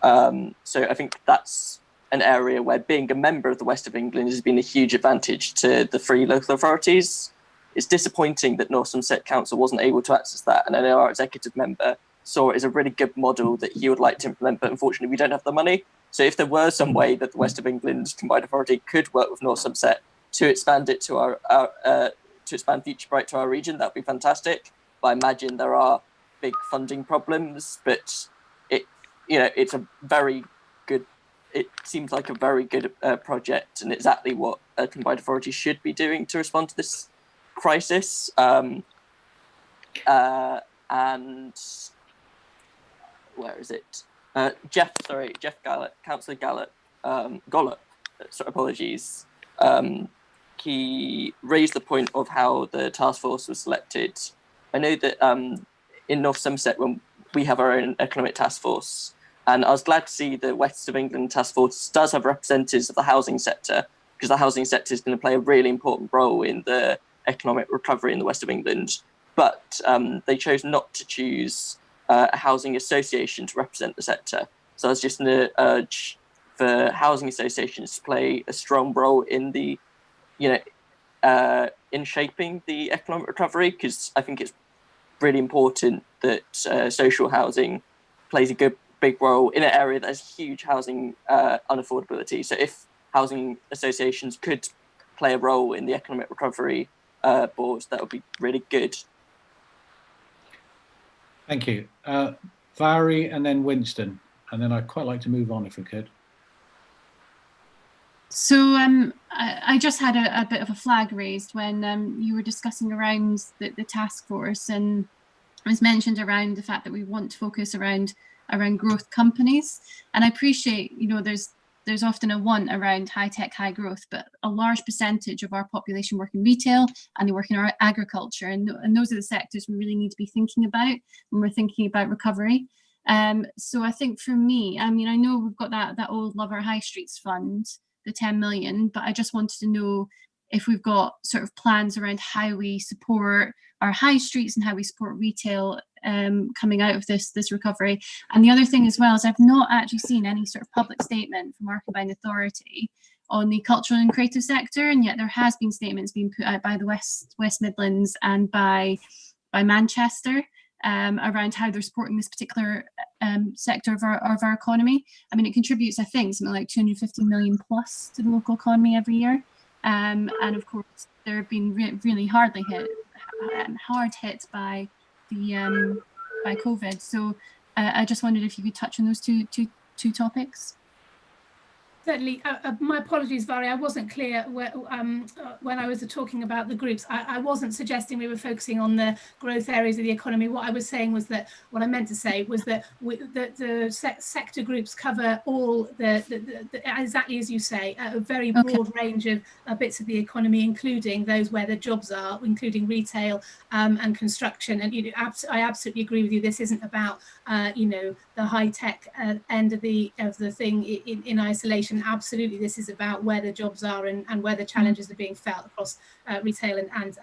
So I think that's an area where being a member of the West of England has been a huge advantage to the three local authorities. It's disappointing that North Somerset Council wasn't able to access that, and I know our executive member saw it as a really good model that he would like to implement, but unfortunately we don't have the money. So if there were some way that the West of England Combined Authority could work with North Somerset to expand it to our to expand Future Bright to our region, that'd be fantastic. But I imagine there are big funding problems, but it's a very good. It seems like a very good project, and exactly what a combined authority should be doing to respond to this crisis. And where is it? Jeff Gallop, Councillor Gollop, apologies. He raised the point of how the task force was selected. I know that in North Somerset, when we have our own economic task force, and I was glad to see the West of England task force does have representatives of the housing sector, because the housing sector is going to play a really important role in the economic recovery in the West of England. But they chose not to choose a housing association to represent the sector. So I was just going to urge for housing associations to play a strong role in the, in shaping the economic recovery, because I think it's really important that social housing plays a big role in an area that has huge housing unaffordability. So if housing associations could play a role in the economic recovery boards, that would be really good. Thank you. Vary and then Winston, and then I'd quite like to move on if we could. So I just had a bit of a flag raised when you were discussing around the task force, and it was mentioned around the fact that we want to focus around growth companies. And I appreciate, there's often a want around high tech, high growth, but a large percentage of our population work in retail and they work in our agriculture, and those are the sectors we really need to be thinking about when we're thinking about recovery. So I think for me, I know we've got that old Love Our High Streets fund, the 10 million, but I just wanted to know if we've got sort of plans around how we support our high streets and how we support retail coming out of this recovery. And the other thing as well is I've not actually seen any sort of public statement from our combined authority on the cultural and creative sector, and yet there has been statements being put out by the West Midlands and by Manchester around how they're supporting this particular sector of our economy. I mean, it contributes, I think, something like 250 million plus to the local economy every year. And of course, they're being really hard hit by the by COVID. So I just wondered if you could touch on those two topics. Certainly. My apologies, Vari. I wasn't clear when I was talking about the groups. I wasn't suggesting we were focusing on the growth areas of the economy. What I was saying was that, what I meant to say was that the sector groups cover all exactly as you say, a very broad range of bits of the economy, including those where the jobs are, including retail and construction. And I absolutely agree with you. This isn't about the high tech end of the thing in isolation. Absolutely, this is about where the jobs are and where the challenges are being felt across retail and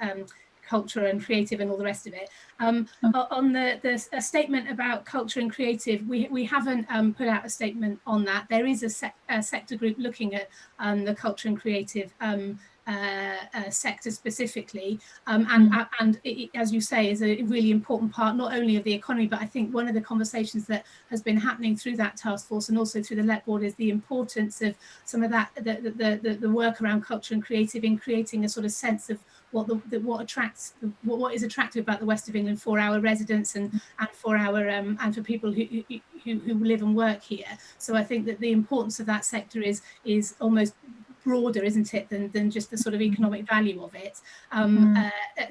culture and creative and all the rest of it. On the statement about culture and creative, we haven't put out a statement on that. There is a sector group looking at the culture and creative sector specifically, and it, as you say, is a really important part not only of the economy, but I think one of the conversations that has been happening through that task force and also through the LET board is the importance of some of that the work around culture and creative in creating a sort of sense of what what is attractive about the West of England for our residents and for our and for people who live and work here. So I think that the importance of that sector is almost broader, isn't it, than just the sort of economic value of it.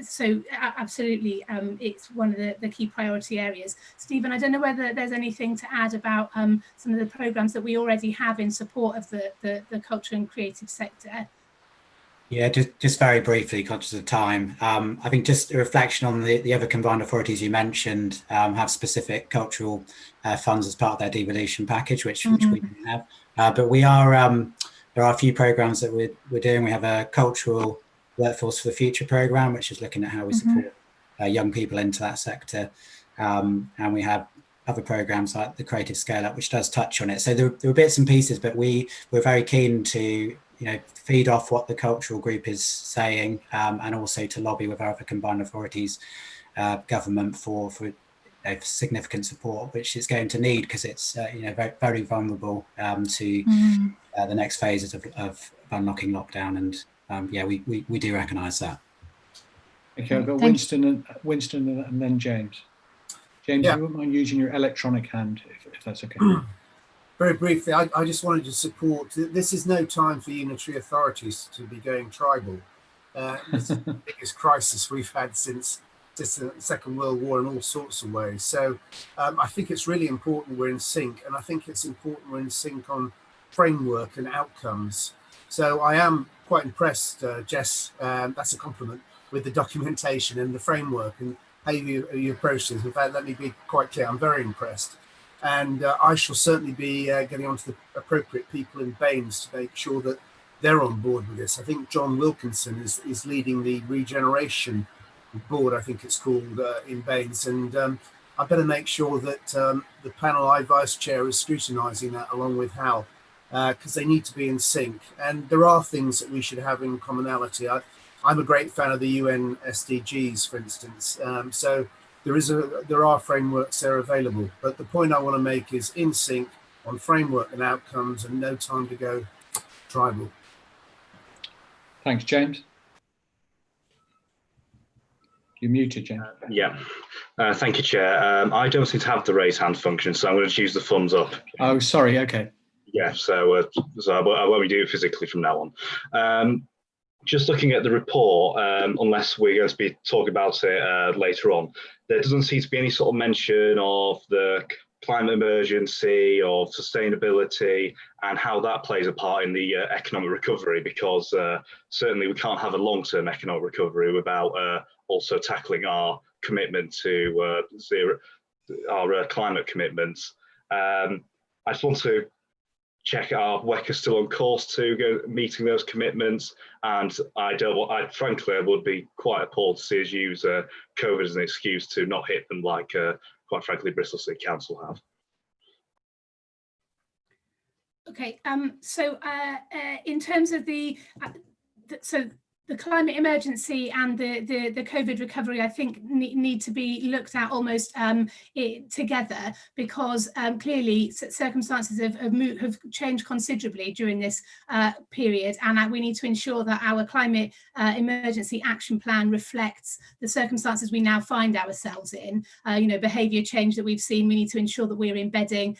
So absolutely, it's one of the key priority areas. Stephen, I don't know whether there's anything to add about some of the programmes that we already have in support of the culture and creative sector. Yeah, just very briefly, conscious of time. I think just a reflection on the other combined authorities you mentioned have specific cultural funds as part of their devolution package, which we don't have. But we are there are a few programs that we're doing. We have a cultural workforce for the future program, which is looking at how we support young people into that sector, and we have other programs like the Creative Scale Up, which does touch on it. So there are bits and pieces, but we're very keen to feed off what the cultural group is saying, and also to lobby with our other combined authorities government for significant support, which it's going to need because it's very, very vulnerable to the next phases of unlocking lockdown, and we do recognise that. Okay, I've got Winston and then James. James, you wouldn't mind using your electronic hand if that's okay. Very briefly, I just wanted to support. This is no time for unitary authorities to be going tribal. This is the biggest crisis we've had since the Second World War in all sorts of ways. So I think it's really important we're in sync, and I think it's important we're in sync on framework and outcomes. So I am quite impressed, Jess, that's a compliment, with the documentation and the framework and how you approach this. In fact, let me be quite clear, I'm very impressed. And I shall certainly be getting onto the appropriate people in Baines to make sure that they're on board with this. I think John Wilkinson is leading the regeneration board, I think it's called, in Baines. And I better make sure that the panel I vice chair is scrutinising that along with Hal, because they need to be in sync. And there are things that we should have in commonality. I'm a great fan of the UN SDGs, for instance. So there are frameworks there available, but the point I want to make is in sync on framework and outcomes, and no time to go tribal. Thanks, James. You're muted, James. Thank you, Chair. I don't seem to have the raise hand function, so I'm going to use the thumbs up. Oh, sorry. Okay. Yeah, so I won't do it physically from now on. Just looking at the report, unless we're going to be talking about it later on, there doesn't seem to be any sort of mention of the climate emergency or sustainability and how that plays a part in the economic recovery, because certainly we can't have a long-term economic recovery without also tackling our commitment to our climate commitments. I just want to check our WECA still on course to go meeting those commitments, and I frankly would be quite appalled to see us use COVID as an excuse to not hit them, like quite frankly Bristol City Council have. Okay, so in terms of the climate emergency and the COVID recovery, I think, need to be looked at almost together, because clearly circumstances have changed considerably during this period, and we need to ensure that our climate emergency action plan reflects the circumstances we now find ourselves in. Behaviour change that we've seen, we need to ensure that we're embedding,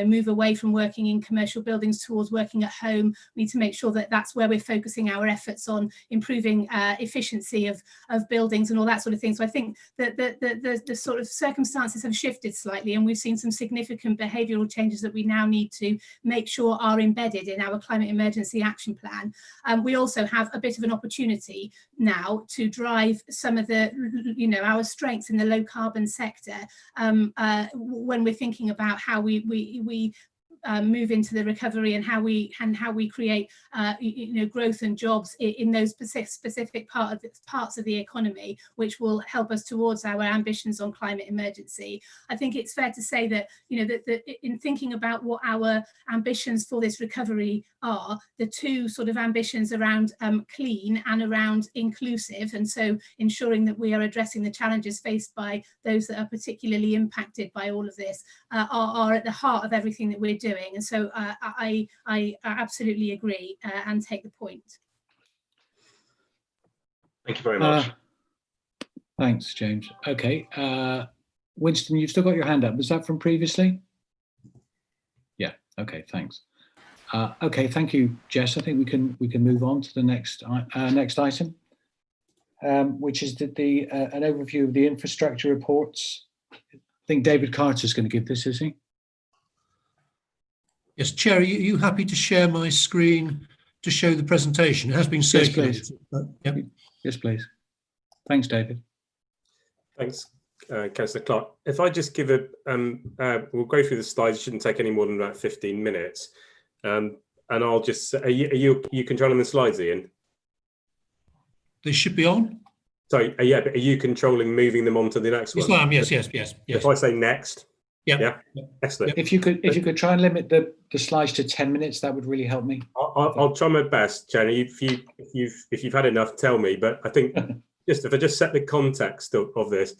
move away from working in commercial buildings towards working at home. We need to make sure that that's where we're focusing our efforts on improving efficiency of buildings and all that sort of thing. So I think that the sort of circumstances have shifted slightly, and we've seen some significant behavioural changes that we now need to make sure are embedded in our climate emergency action plan. We also have a bit of an opportunity now to drive some of the, our strengths in the low carbon sector when we're thinking about how we move into the recovery, and how we create growth and jobs in those specific parts of the economy, which will help us towards our ambitions on climate emergency. I think it's fair to say that that in thinking about what our ambitions for this recovery are, the two sort of ambitions around clean and around inclusive, and so ensuring that we are addressing the challenges faced by those that are particularly impacted by all of this are at the heart of everything that we're doing. And so I absolutely agree and take the point. Thank you very much. Thanks, James. Okay, Winston, you've still got your hand up. Was that from previously? Yeah. Okay. Thanks. Okay. Thank you, Jess. I think we can move on to the next item, which is an overview of the infrastructure reports. I think David Carter's going to give this, is he? Yes, Chair, are you happy to share my screen to show the presentation? It has been circulated. Yes, please. Yep. Yes, please. Thanks, David. Thanks, Councillor Clark. If I just give we'll go through the slides. It shouldn't take any more than about 15 minutes. And I'll just, are you controlling the slides, Ian? They should be on. Sorry, yeah, but are you controlling moving them on to the next one? Yes, I am. Yes. If I say next. Yeah. Excellent. If you could try and limit the slides to 10 minutes, that would really help me. I'll try my best, Jenny. If you've had enough, tell me. But I think if I just set the context of this,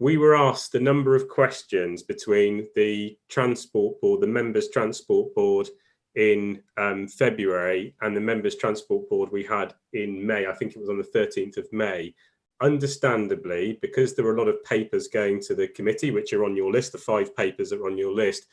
we were asked a number of questions between the Transport Board, the Members' Transport Board in February, and the Members' Transport Board we had in May. I think it was on the 13th of May. Understandably, because there were a lot of papers going to the committee, which are on your list, the 5 papers that are on your list,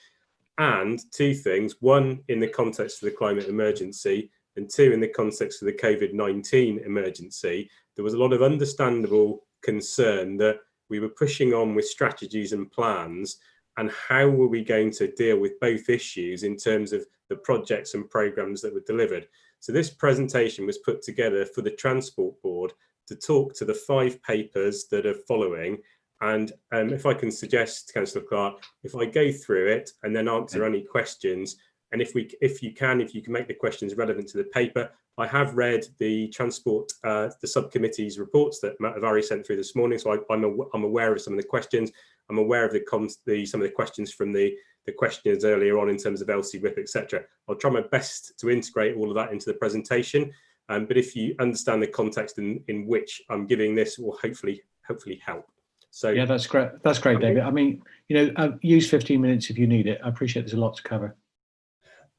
and 2 things: one, in the context of the climate emergency, and 2, in the context of the COVID-19 emergency, there was a lot of understandable concern that we were pushing on with strategies and plans, and how were we going to deal with both issues in terms of the projects and programmes that were delivered. So this presentation was put together for the Transport Board to talk to the 5 papers that are following. And if I can suggest, Councillor Clark, if I go through it and then answer any questions, and if you can make the questions relevant to the paper. I have read the transport, the subcommittee's reports that Matt Avari sent through this morning, so I'm aware of some of the questions. I'm aware of some of the questions from the questioners earlier on in terms of LC-WIP, etc. I'll try my best to integrate all of that into the presentation. But if you understand the context in which I'm giving this, it will hopefully help. So yeah, that's great. That's great, David. I mean, use 15 minutes if you need it. I appreciate there's a lot to cover.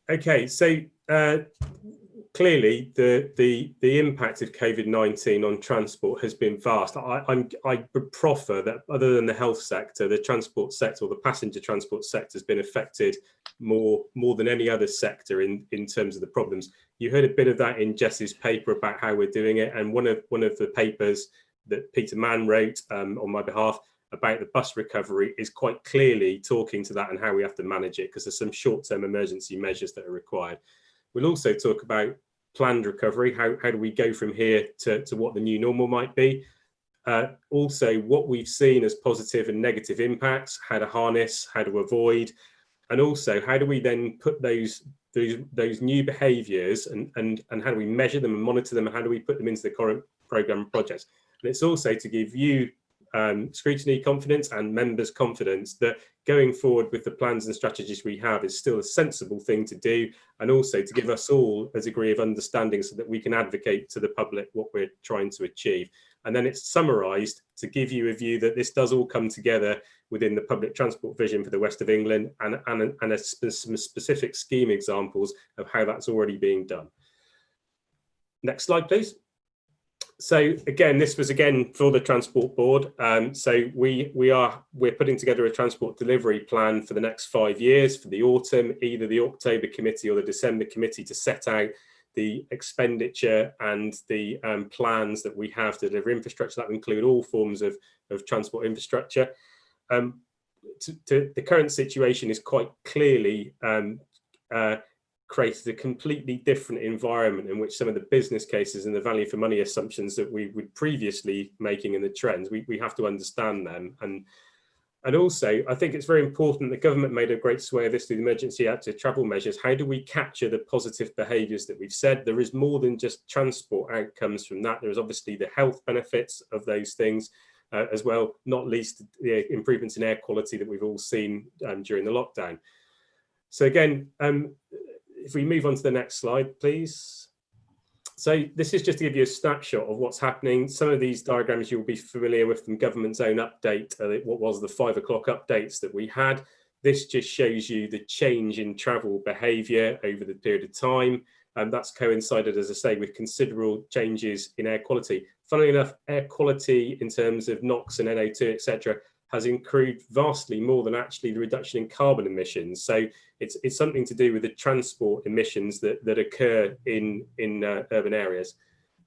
Okay, so clearly the impact of COVID-19 on transport has been vast. I would proffer that other than the health sector, the transport sector or the passenger transport sector has been affected more than any other sector in terms of the problems. You heard a bit of that in Jess's paper about how we're doing it, and one of the papers that Peter Mann wrote on my behalf about the bus recovery is quite clearly talking to that and how we have to manage it, because there's some short-term emergency measures that are required. We'll also talk about planned recovery. How do we go from here to what the new normal might be? Also, what we've seen as positive and negative impacts, how to harness, how to avoid, and also how do we then put those new behaviours and how do we measure them and monitor them, and how do we put them into the current programme and projects? And it's also to give you, Scrutiny confidence and members confidence that going forward with the plans and strategies we have is still a sensible thing to do, and also to give us all a degree of understanding so that we can advocate to the public what we're trying to achieve. And then it's summarised to give you a view that this does all come together within the public transport vision for the West of England, and some specific scheme examples of how that's already being done. Next slide, please. So again, this was again for the Transport Board. So we're putting together a transport delivery plan for the next 5 years for the autumn, either the October committee or the December committee, to set out the expenditure and the plans that we have to deliver infrastructure. That will include all forms of transport infrastructure. The current situation is quite clearly created a completely different environment in which some of the business cases and the value for money assumptions that we were previously making in the trends, we have to understand them. And also, I think it's very important the government made a great sway of this through the emergency active travel measures. How do we capture the positive behaviours that we've said? There is more than just transport outcomes from that. There is obviously the health benefits of those things as well, not least the improvements in air quality that we've all seen during the lockdown. So again, if we move on to the next slide, please. So this is just to give you a snapshot of what's happening. Some of these diagrams you'll be familiar with from government's own update, what was the 5 o'clock updates that we had. This just shows you the change in travel behaviour over the period of time. And that's coincided, as I say, with considerable changes in air quality. Funnily enough, air quality in terms of NOx and NO2, etc., has improved vastly more than actually the reduction in carbon emissions. So it's something to do with the transport emissions that occur in urban areas.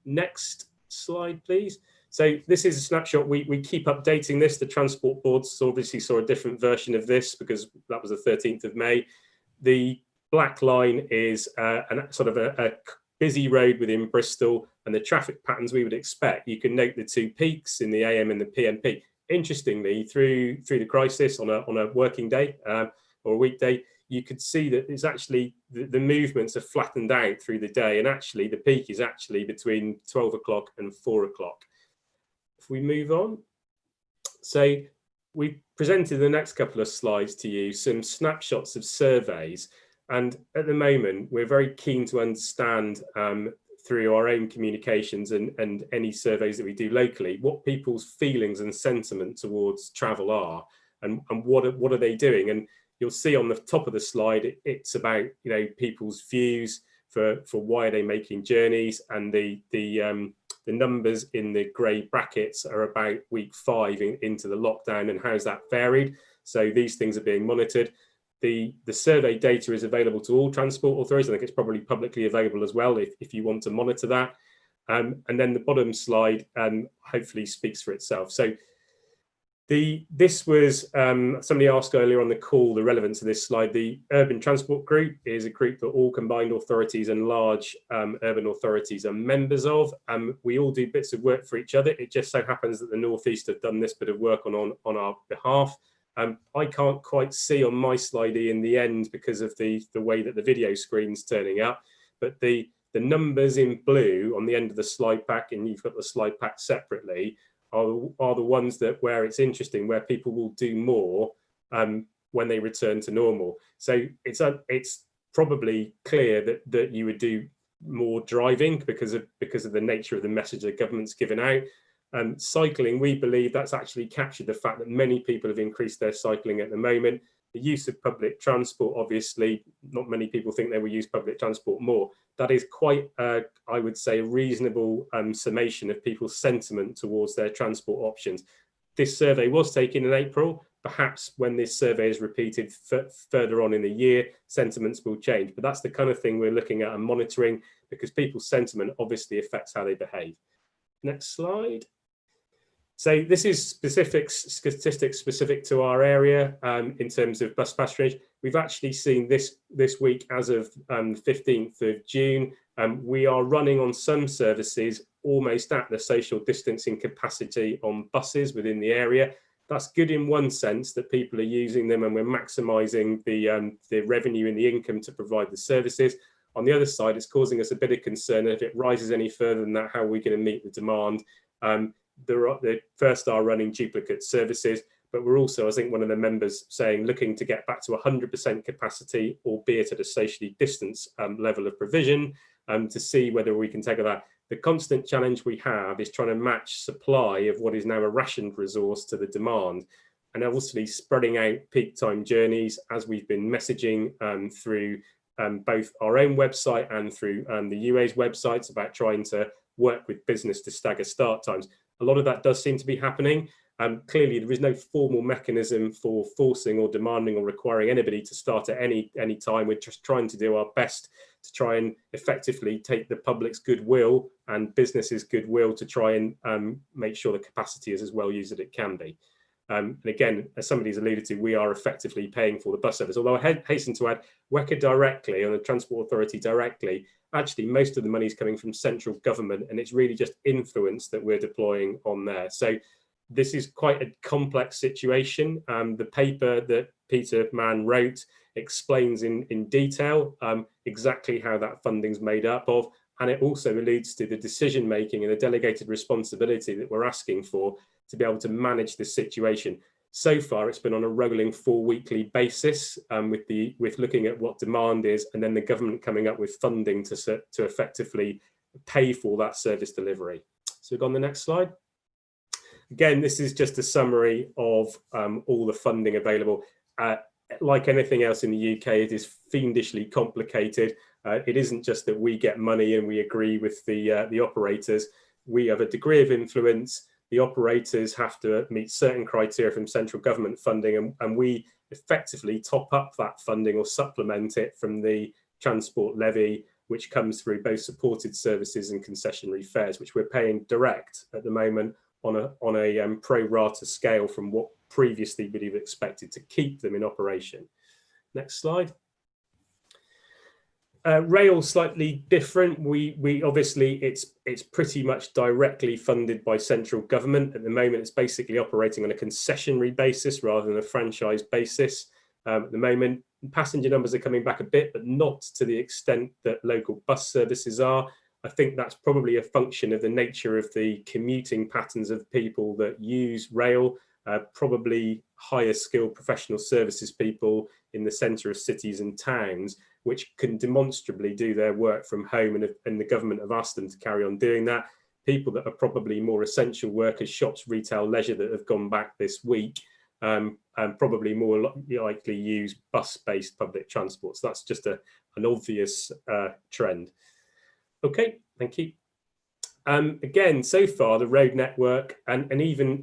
Next slide, please. So this is a snapshot. We keep updating this. The Transport Board obviously saw a different version of this because that was the 13th of May. The black line is a busy road within Bristol and the traffic patterns we would expect. You can note the 2 peaks in the AM and the PM peak. Interestingly, through the crisis on a working day or a weekday, you could see that it's actually the movements are flattened out through the day, and actually the peak is actually between 12 o'clock and 4 o'clock. If we move on, so we presented the next couple of slides to you some snapshots of surveys, and at the moment we're very keen to understand through our own communications and any surveys that we do locally, what people's feelings and sentiment towards travel are, and what are they doing. And you'll see on the top of the slide, it's about people's views for why are they making journeys, and the numbers in the grey brackets are about week 5 into the lockdown and how's that varied. So these things are being monitored. The survey data is available to all transport authorities. I think it's probably publicly available as well if you want to monitor that. And then the bottom slide hopefully speaks for itself. So this was, somebody asked earlier on the call, the relevance of this slide. The Urban Transport Group is a group that all combined authorities and large urban authorities are members of. We all do bits of work for each other. It just so happens that the North East have done this bit of work on our behalf. I can't quite see on my slide in the end because of the way that the video screen's turning up, but the numbers in blue on the end of the slide pack, and you've got the slide pack separately, are the ones where it's interesting, where people will do more when they return to normal. So it's probably clear that you would do more driving because of the nature of the message the government's given out. Cycling, we believe that's actually captured the fact that many people have increased their cycling at the moment. The use of public transport, obviously, not many people think they will use public transport more. That is quite, I would say, a reasonable summation of people's sentiment towards their transport options. This survey was taken in April. Perhaps when this survey is repeated further on in the year, sentiments will change. But that's the kind of thing we're looking at and monitoring, because people's sentiment obviously affects how they behave. Next slide. So this is statistics specific to our area in terms of bus patronage. We've actually seen this week, as of 15th of June, we are running on some services almost at the social distancing capacity on buses within the area. That's good in one sense, that people are using them and we're maximising the revenue and the income to provide the services. On the other side, it's causing us a bit of concern. If it rises any further than that, how are we going to meet the demand? they first are running duplicate services, but we're also, I think one of the members saying, looking to get back to 100% capacity, albeit at a socially distanced level of provision, to see whether we can take that. The constant challenge we have is trying to match supply of what is now a rationed resource to the demand, and obviously spreading out peak time journeys, as we've been messaging through both our own website and through the UA's websites about trying to work with business to stagger start times. A lot of that does seem to be happening. Clearly, there is no formal mechanism for forcing or demanding or requiring anybody to start at any time. We're just trying to do our best to try and effectively take the public's goodwill and businesses' goodwill to try and make sure the capacity is as well used as it can be. And again, as somebody's alluded to, we are effectively paying for the bus service. Although I hasten to add, WECA directly, or the Transport Authority directly, actually most of the money is coming from central government, and it's really just influence that we're deploying on there. So this is quite a complex situation. The paper that Peter Mann wrote explains in detail exactly how that funding's made up of, and it also alludes to the decision making and the delegated responsibility that we're asking for to be able to manage this situation. So far, it's been on a rolling 4-weekly basis with looking at what demand is, and then the government coming up with funding to effectively pay for that service delivery. So go on the next slide. Again, this is just a summary of all the funding available. Like anything else in the UK, it is fiendishly complicated. It isn't just that we get money and we agree with the operators. We have a degree of influence. The operators have to meet certain criteria from central government funding, and we effectively top up that funding or supplement it from the transport levy, which comes through both supported services and concessionary fares, which we're paying direct at the moment on a pro rata scale from what previously we'd have expected to keep them in operation. Next slide. Rail slightly different. We obviously it's pretty much directly funded by central government at the moment. It's basically operating on a concessionary basis rather than a franchise basis. At the moment, passenger numbers are coming back a bit, but not to the extent that local bus services are. I think that's probably a function of the nature of the commuting patterns of people that use rail, probably higher skilled professional services people in the centre of cities and towns, which can demonstrably do their work from home, and the government have asked them to carry on doing that. People that are probably more essential workers, shops, retail, leisure, that have gone back this week, and probably more likely use bus-based public transport. So that's just an obvious trend. Okay, thank you. Again, so far the road network, and even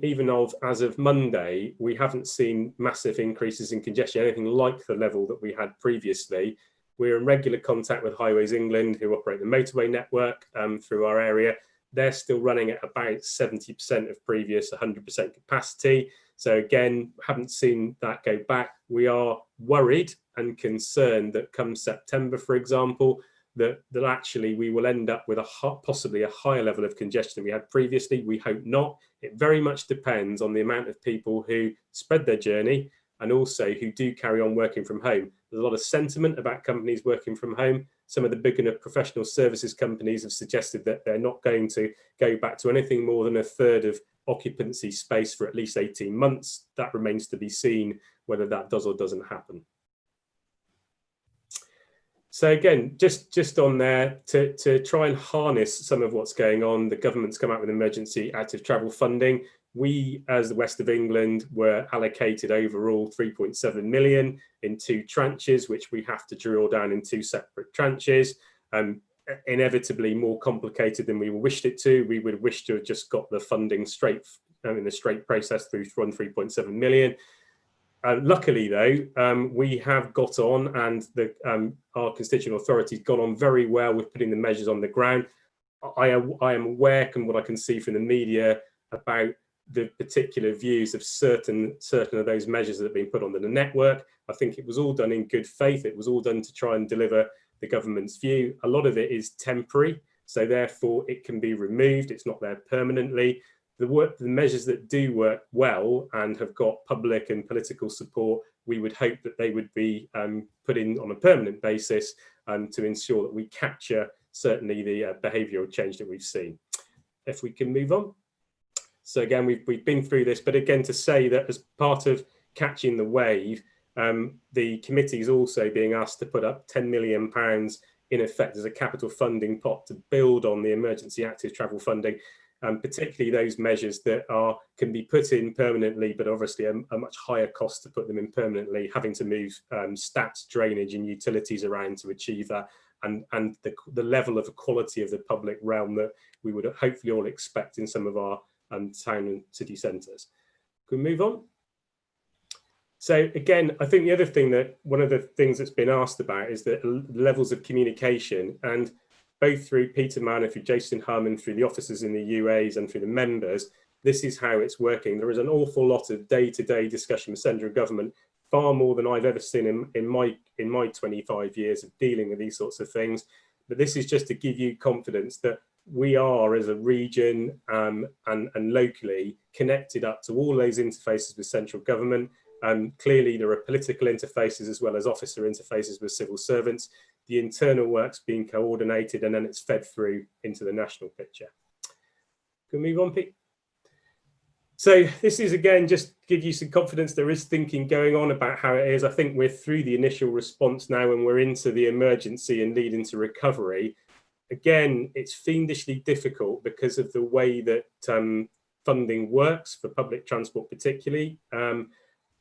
as of Monday, we haven't seen massive increases in congestion, anything like the level that we had previously. We're in regular contact with Highways England, who operate the motorway network through our area. They're still running at about 70% of previous 100% capacity. So again, haven't seen that go back. We are worried and concerned that come September, for example, that actually we will end up with possibly a higher level of congestion than we had previously. We hope not. It very much depends on the amount of people who spread their journey and also who do carry on working from home. There's a lot of sentiment about companies working from home. Some of the big enough professional services companies have suggested that they're not going to go back to anything more than a third of occupancy space for at least 18 months. That remains to be seen whether that does or doesn't happen. So again, just on there to try and harness some of what's going on, the government's come out with emergency active travel funding. We, as the West of England, were allocated overall 3.7 million in 2 tranches, which we have to draw down in 2 separate tranches. Inevitably more complicated than we wished it to. We would wish to have just got the funding straight in the straight process through 3.7 million. Luckily, though, we have got on, and our constituent authorities got on very well with putting the measures on the ground. I am aware, and what I can see from the media, about the particular views of certain of those measures that have been put on the network. I think it was all done in good faith. It was all done to try and deliver the government's view. A lot of it is temporary, so therefore it can be removed. It's not there permanently. The measures that do work well and have got public and political support, we would hope that they would be put in on a permanent basis to ensure that we capture certainly the behavioural change that we've seen. If we can move on. So again, we've been through this, but again, to say that as part of catching the wave, the committee is also being asked to put up £10 million in effect as a capital funding pot to build on the emergency active travel funding, particularly those measures that can be put in permanently, but obviously a much higher cost to put them in permanently, having to move stats, drainage and utilities around to achieve that, and the level of quality of the public realm that we would hopefully all expect in some of our town and city centres. Can we move on? So again, I think the other thing that one of the things that's been asked about is the levels of communication, and both through Peter Mann and through Jason Hum and through the officers in the UAs and through the members, this is how it's working. There is an awful lot of day-to-day discussion with central government, far more than I've ever seen in my 25 years of dealing with these sorts of things. But this is just to give you confidence that we are, as a region and locally, connected up to all those interfaces with central government. Clearly, there are political interfaces as well as officer interfaces with civil servants. The internal work's being coordinated, and then it's fed through into the national picture. Can we move on, Pete? So this is, again, just to give you some confidence. There is thinking going on about how it is. I think we're through the initial response now, and we're into the emergency and leading to recovery. Again, it's fiendishly difficult because of the way that funding works for public transport particularly.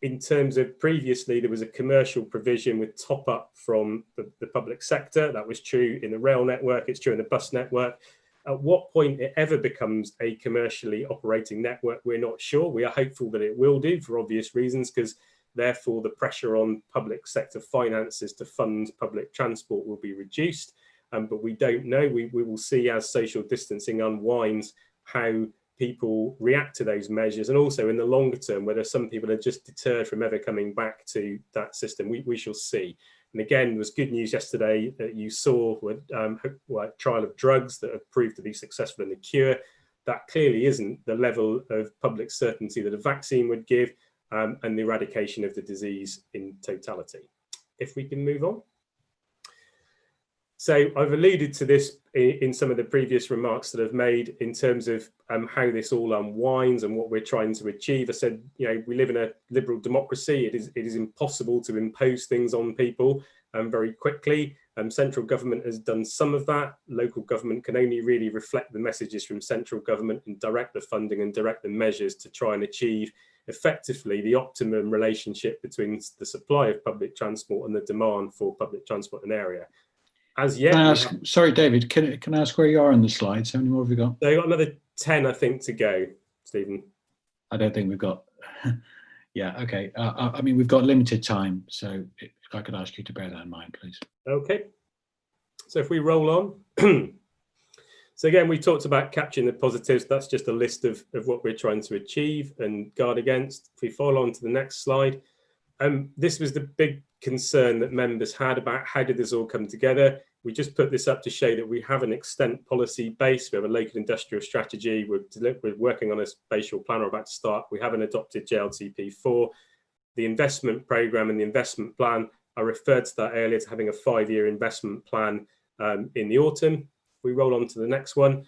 In terms of previously, there was a commercial provision with top up from the public sector. That was true in the rail network, it's true in the bus network. At what point it ever becomes a commercially operating network, we're not sure. We are hopeful that it will do for obvious reasons, because therefore the pressure on public sector finances to fund public transport will be reduced. But we don't know. We will see as social distancing unwinds how people react to those measures, and also in the longer term whether some people are just deterred from ever coming back to that system. We shall see. And again, there was good news yesterday that you saw with trial of drugs that have proved to be successful in the cure. That clearly isn't the level of public certainty that a vaccine would give, and the eradication of the disease in totality. If we can move on. So I've alluded to this in some of the previous remarks that I've made in terms of how this all unwinds and what we're trying to achieve. I said, we live in a liberal democracy. It is impossible to impose things on people very quickly. Central government has done some of that. Local government can only really reflect the messages from central government and direct the funding and direct the measures to try and achieve effectively the optimum relationship between the supply of public transport and the demand for public transport in an area. As yet, sorry, David, can I ask where you are on the slides? How many more have we got? So you've got another 10, I think, to go, Stephen. I don't think we've got. Yeah, okay. I mean, we've got limited time, so if I could ask you to bear that in mind, please. Okay. So if we roll on. So again, we talked about capturing the positives. That's just a list of what we're trying to achieve and guard against. If we follow on to the next slide. This was the big concern that members had about how did this all come together. We just put this up to show that we have an extent policy base. We have a local industrial strategy. We're working on a spatial plan, or about to start. We have an adopted JLTP4. The investment programme and the investment plan, I referred to that earlier, to having a 5-year investment plan in the autumn. We roll on to the next one.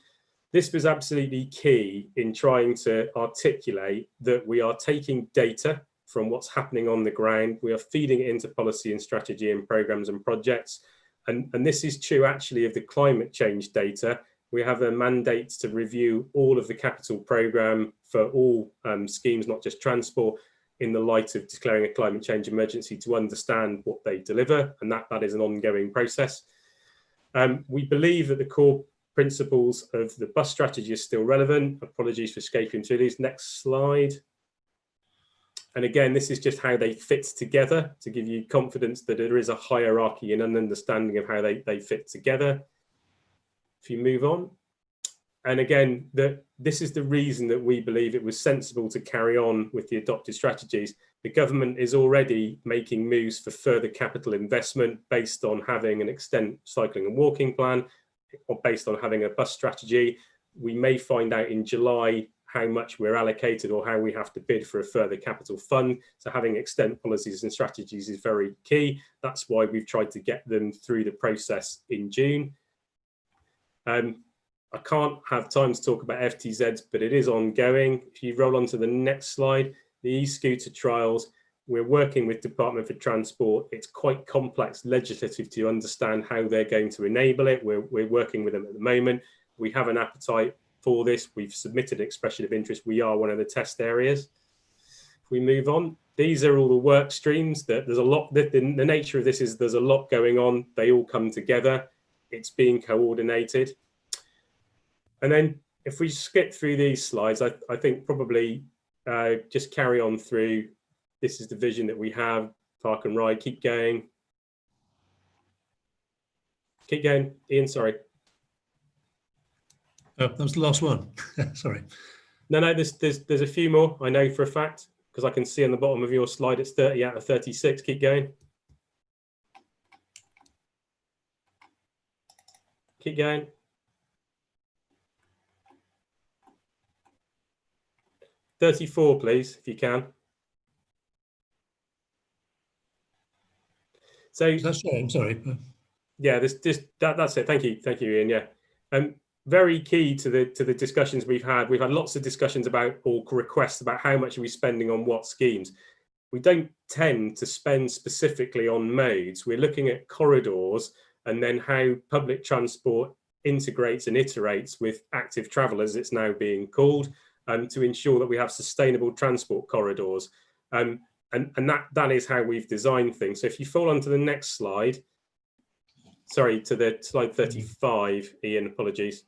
This was absolutely key in trying to articulate that we are taking data from what's happening on the ground. We are feeding it into policy and strategy and programs and projects. And this is true actually of the climate change data. We have a mandate to review all of the capital programme for all schemes, not just transport, in the light of declaring a climate change emergency, to understand what they deliver. And that is an ongoing process. We believe that the core principles of the bus strategy are still relevant. Apologies for escaping through these. Next slide. And again, this is just how they fit together to give you confidence that there is a hierarchy and an understanding of how they fit together. If you move on. And again, this is the reason that we believe it was sensible to carry on with the adopted strategies. The government is already making moves for further capital investment based on having an extent cycling and walking plan, or based on having a bus strategy. We may find out in July how much we're allocated or how we have to bid for a further capital fund. So having extent policies and strategies is very key. That's why we've tried to get them through the process in June. I can't have time to talk about FTZs, but it is ongoing. If you roll on to the next slide, the e-scooter trials, we're working with Department for Transport. It's quite complex legislative to understand how they're going to enable it. We're working with them at the moment. We have an appetite for this. We've submitted an expression of interest. We are one of the test areas. If we move on, these are all the work streams. There's a lot, the nature of this is there's a lot going on. They all come together. It's being coordinated. And then if we skip through these slides, I think probably just carry on through. This is the vision that we have, park and ride, keep going. Keep going, Ian, sorry. Oh, that was the last one, sorry. No, there's a few more, I know for a fact, because I can see on the bottom of your slide, it's 30 out of 36, keep going. Keep going. $34, please, if you can. So that's right, I'm sorry. Yeah, that's it. Thank you, Ian. Yeah, very key to the discussions we've had. We've had lots of discussions about, or requests about, how much are we spending on what schemes. We don't tend to spend specifically on modes. We're looking at corridors and then how public transport integrates and iterates with active travel, as it's now being called, to ensure that we have sustainable transport corridors. And that is how we've designed things. So if you fall onto the next slide, sorry, to the slide 35, Ian, apologies.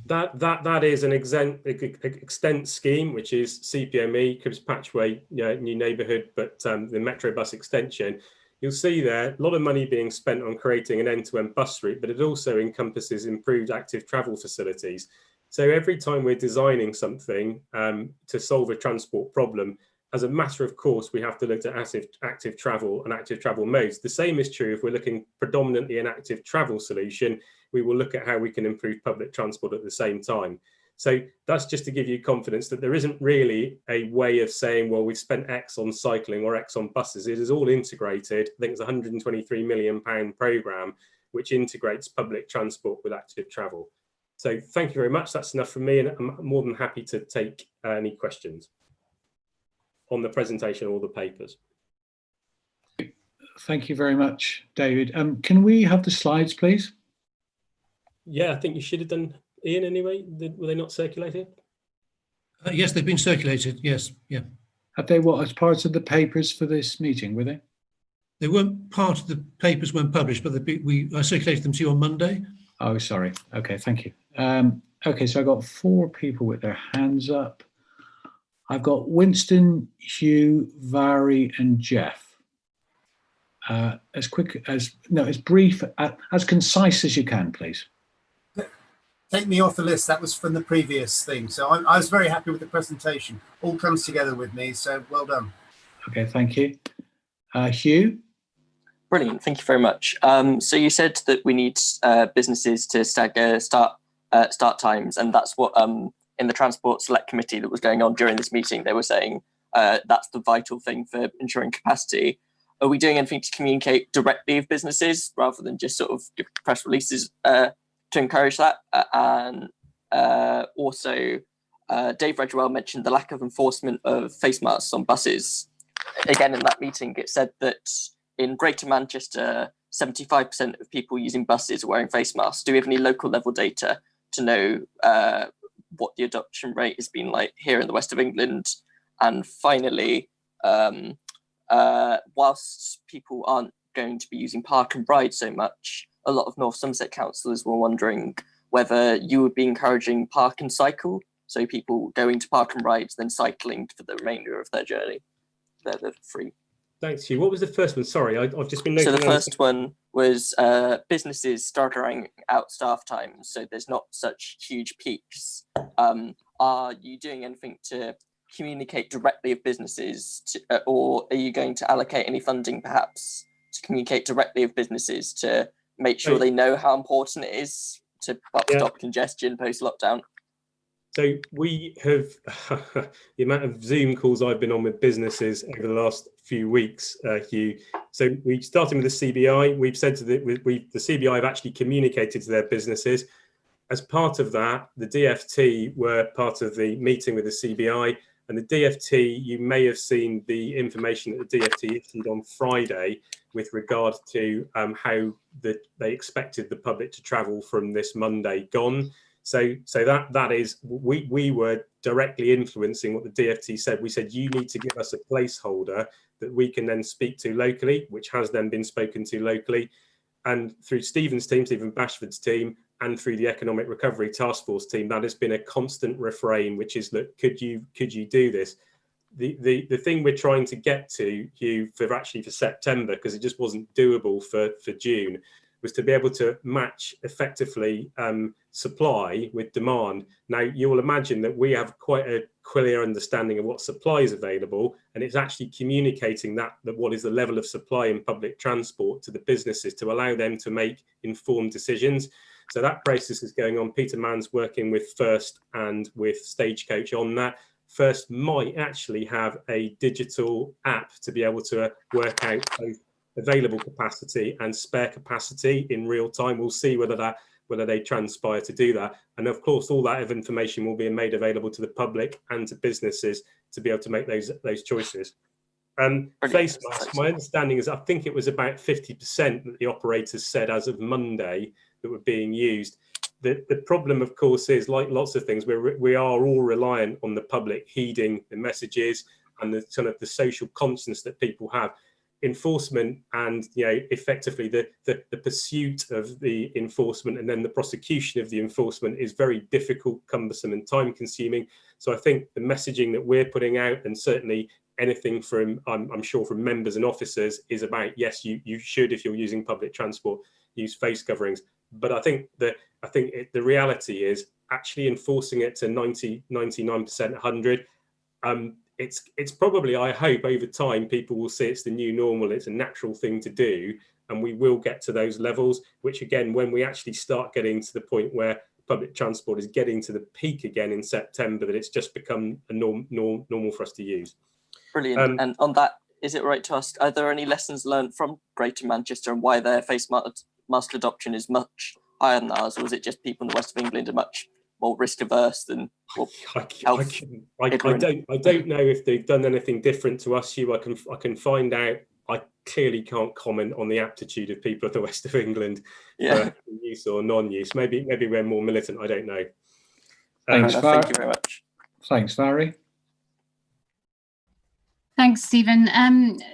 That is an extent scheme, which is CPME, Cribs Patchway, New Neighbourhood, but the Metro bus extension. You'll see there a lot of money being spent on creating an end-to-end bus route, but it also encompasses improved active travel facilities. So every time we're designing something to solve a transport problem, as a matter of course, we have to look at active travel and active travel modes. The same is true if we're looking predominantly an active travel solution. We will look at how we can improve public transport at the same time. So that's just to give you confidence that there isn't really a way of saying, well, we've spent X on cycling or X on buses. It is all integrated. I think it's a £123 million programme which integrates public transport with active travel. So thank you very much. That's enough from me, and I'm more than happy to take any questions on the presentation or the papers. Thank you very much, David. Can we have the slides, please? Yeah, I think you should have done, Ian, anyway. Were they not circulated? Yes, they've been circulated, yes, yeah. Have they, what, as part of the papers for this meeting, were they? They weren't part of the papers when published, but I circulated them to you on Monday. Oh, sorry. Okay, thank you. Okay, so I've got 4 people with their hands up. I've got Winston, Hugh, Vary, and Jeff. As brief, as concise as you can, please. Take me off the list. That was from the previous thing. So I was very happy with the presentation. All comes together with me, so well done. Okay, thank you. Hugh? Brilliant, thank you very much. So you said that we need businesses to stagger start times, and that's what in the Transport Select Committee that was going on during this meeting, they were saying that's the vital thing for ensuring capacity. Are we doing anything to communicate directly with businesses rather than just sort of give press releases to encourage that? And also, Dave Redgewell mentioned the lack of enforcement of face masks on buses. Again, in that meeting, it said that in Greater Manchester, 75% of people using buses are wearing face masks. Do we have any local level data to know what the adoption rate has been like here in the west of England? And finally, whilst people aren't going to be using park and ride so much, a lot of North Somerset councillors were wondering whether you would be encouraging park and cycle, so people going to park and rides then cycling for the remainder of their journey. They're free. Thanks, Hugh. What was the first one? Sorry, I've just been noting. So the first one was businesses staggering out staff times, so there's not such huge peaks. Are you doing anything to communicate directly with businesses, or are you going to allocate any funding perhaps to communicate directly with businesses to make sure they know how important it is to stop congestion post-lockdown? So we have the amount of Zoom calls I've been on with businesses over the last few weeks, Hugh. So we started with the CBI. We've said to the CBI have actually communicated to their businesses. As part of that, the DFT were part of the meeting with the CBI, and the DFT, you may have seen the information that the DFT issued on Friday with regard to how they expected the public to travel from this Monday gone. So that is, we were directly influencing what the DFT said. We said, you need to give us a placeholder that we can then speak to locally, which has then been spoken to locally. And through Stephen's team, Stephen Bashford's team, and through the Economic Recovery Task Force team, that has been a constant refrain, which is, look, could you do this? The thing we're trying to get to, Hugh, for September, because it just wasn't doable for June, was to be able to match effectively supply with demand. Now, you'll imagine that we have quite a clear understanding of what supply is available, and it's actually communicating that what is the level of supply in public transport to the businesses to allow them to make informed decisions. So that process is going on. Peter Mann's working with First and with Stagecoach on that. First might actually have a digital app to be able to work out both available capacity and spare capacity in real time. We'll see whether they transpire to do that. And of course, all that information will be made available to the public and to businesses to be able to make those choices. Face masks, my understanding is I think it was about 50% that the operators said as of Monday that were being used. The problem, of course, is like lots of things, we are all reliant on the public heeding the messages and the sort of the social conscience that people have. Enforcement and effectively the pursuit of the enforcement and then the prosecution of the enforcement is very difficult, cumbersome and time consuming. So I think the messaging that we're putting out, and certainly anything from I'm sure from members and officers, is about, yes, you should, if you're using public transport, use face coverings. But I think the reality is actually enforcing it to 99%, 100. It's probably, I hope, over time, people will see it's the new normal. It's a natural thing to do. And we will get to those levels, which again, when we actually start getting to the point where public transport is getting to the peak again in September, that it's just become a normal for us to use. Brilliant. And on that, is it right to ask, are there any lessons learned from Greater Manchester and why their face mask adoption is much higher than ours? Or is it just people in the west of England are much more risk averse than I don't know if they've done anything different to us, Hugh. I can find out. I clearly can't comment on the aptitude of people of the west of England for use or non-use. Maybe we're more militant. I don't know. Thank you very much. Thanks, Valerie. Thanks, Stephen.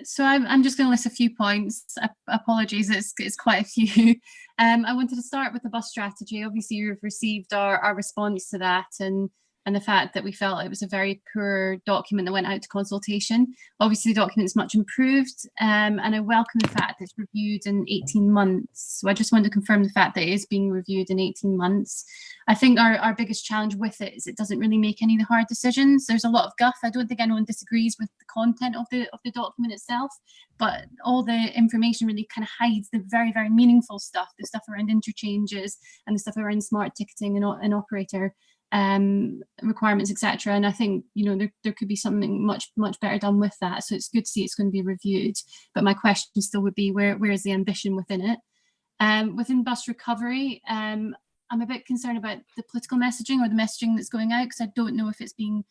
So I'm just going to list a few points. Apologies, it's quite a few. I wanted to start with the bus strategy. Obviously, you've received our response to that and the fact that we felt it was a very poor document that went out to consultation. Obviously, the document's much improved, and I welcome the fact that it's reviewed in 18 months. So I just wanted to confirm the fact that it is being reviewed in 18 months. I think our biggest challenge with it is it doesn't really make any of the hard decisions. There's a lot of guff. I don't think anyone disagrees with the content of the document itself, but all the information really kind of hides the very, very meaningful stuff, the stuff around interchanges and the stuff around smart ticketing and operator requirements, etc. And I think there could be something much better done with that. So it's good to see it's going to be reviewed. But my question still would be, where is the ambition within it? Within bus recovery, I'm a bit concerned about the political messaging or the messaging that's going out, because I don't know if it's being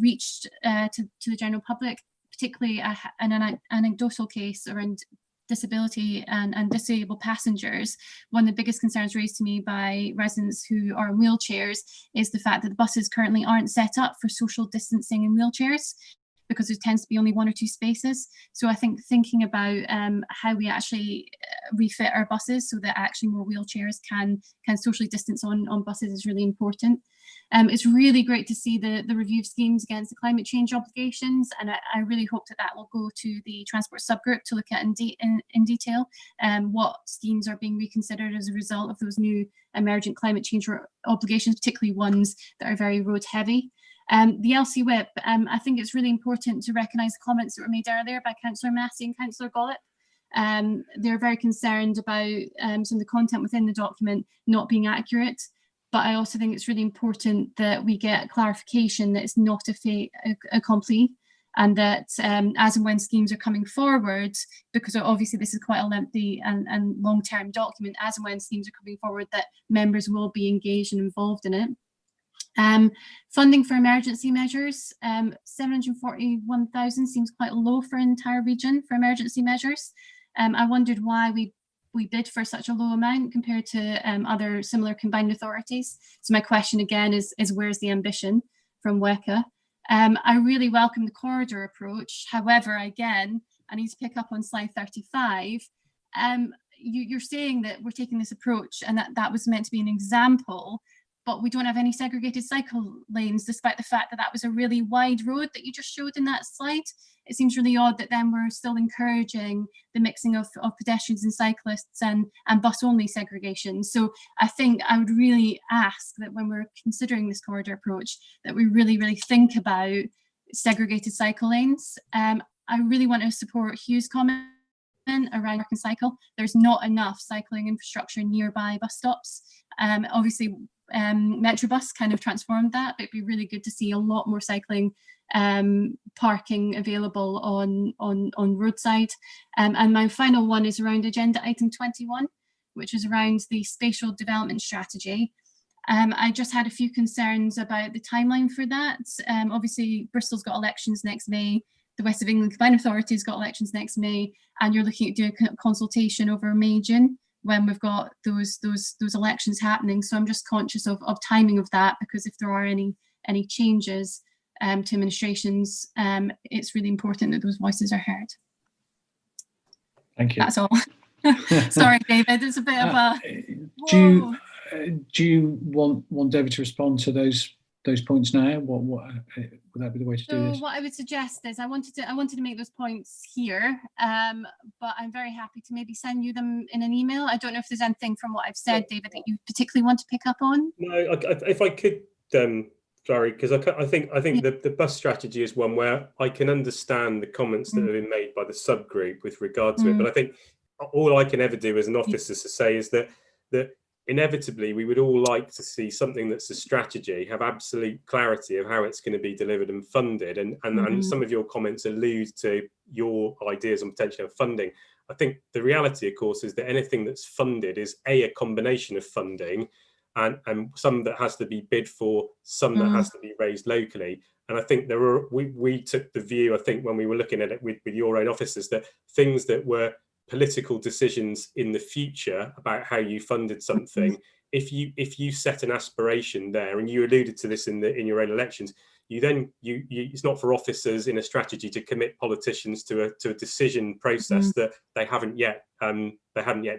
reached to the general public, particularly an anecdotal case around disability and disabled passengers. One of the biggest concerns raised to me by residents who are in wheelchairs is the fact that the buses currently aren't set up for social distancing in wheelchairs, because there tends to be only 1 or 2 spaces. So I think thinking about how we actually refit our buses so that actually more wheelchairs can socially distance on buses is really important. It's really great to see the review of schemes against the climate change obligations, and I really hope that will go to the transport subgroup to look at in detail what schemes are being reconsidered as a result of those new emergent climate change obligations, particularly ones that are very road heavy. The LC Whip, I think it's really important to recognise the comments that were made earlier by Councillor Massey and Councillor Gollop. They're very concerned about some of the content within the document not being accurate. but I also think it's really important that we get clarification that it's not a fait accompli, and that as and when schemes are coming forward, because obviously this is quite a lengthy and long-term document, as and when schemes are coming forward, that members will be engaged and involved in it. Funding for emergency measures, 741,000 seems quite low for an entire region for emergency measures. I wondered why we bid for such a low amount compared to other similar combined authorities. So my question again is where's the ambition from WECA? I really welcome the corridor approach. However, again, I need to pick up on slide 35. You're saying that we're taking this approach and that was meant to be an example, but we don't have any segregated cycle lanes, despite the fact that that was a really wide road that you just showed in that slide. It seems really odd that then we're still encouraging the mixing of pedestrians and cyclists and bus-only segregation. So I think I would really ask that when we're considering this corridor approach, that we really, really think about segregated cycle lanes. I really want to support Hugh's comment around work and cycle. There's not enough cycling infrastructure nearby bus stops. Obviously, Metrobus kind of transformed that, but it'd be really good to see a lot more cycling parking available on roadside. And my final one is around agenda item 21, which is around the spatial development strategy. I just had a few concerns about the timeline for that. Obviously, Bristol's got elections next May. The West of England Combined Authority's got elections next May, and you're looking at doing a consultation over May, June, when we've got those elections happening. So I'm just conscious of timing of that, because if there are any changes to administrations, it's really important that those voices are heard. Thank you. That's all. Sorry, David, it's a bit of a... Do you want David to respond to those points now? What would that be the way to do this? So what I would suggest is I wanted to make those points here, but I'm very happy to maybe send you them in an email. I don't know if there's anything from what I've said, David, that you particularly want to pick up on. No, if I could, Gary, because I think the bus strategy is one where I can understand the comments that have been made by the subgroup with regard to it, but I think all I can ever do as an officer to say is that inevitably we would all like to see something that's a strategy, have absolute clarity of how it's going to be delivered and funded, and some of your comments allude to your ideas on potential funding. I think the reality, of course, is that anything that's funded is a combination of funding and some that has to be bid for, some that has to be raised locally. And I think we took the view, I think, when we were looking at it with your own officers, that things that were political decisions in the future about how you funded something, if you set an aspiration there, and you alluded to this in your own elections, it's not for officers in a strategy to commit politicians to a decision process that they haven't yet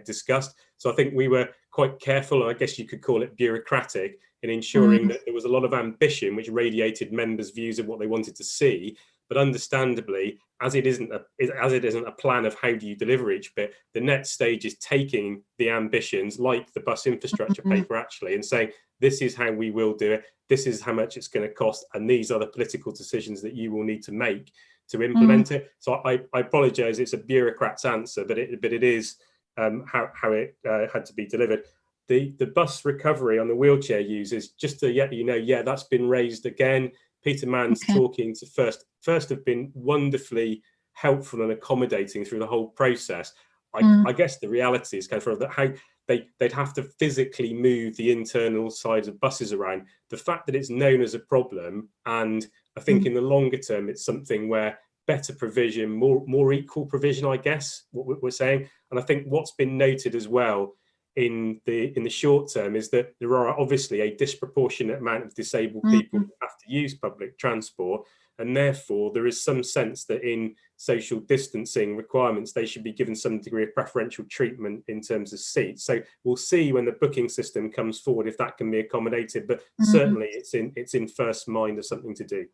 discussed. So I think we were quite careful, and I guess you could call it bureaucratic, in ensuring that there was a lot of ambition which radiated members' views of what they wanted to see. But understandably, as it isn't a plan of how do you deliver each bit, the next stage is taking the ambitions, like the bus infrastructure paper actually, and saying, this is how we will do it, this is how much it's going to cost, and these are the political decisions that you will need to make to implement it. So I apologise, it's a bureaucrat's answer, but it is how it had to be delivered. The bus recovery on the wheelchair users, just to let you know, that's been raised again. Peter Mann's talking to First have been wonderfully helpful and accommodating through the whole process. I guess the reality is kind of that how they'd have to physically move the internal sides of buses around. The fact that it's known as a problem, and I think in the longer term, it's something where better provision, more equal provision, I guess, what we're saying. And I think what's been noted as well in the short term is that there are obviously a disproportionate amount of disabled people who have to use public transport, and therefore there is some sense that in social distancing requirements they should be given some degree of preferential treatment in terms of seats. So we'll see when the booking system comes forward if that can be accommodated, but certainly it's in first mind as something to do.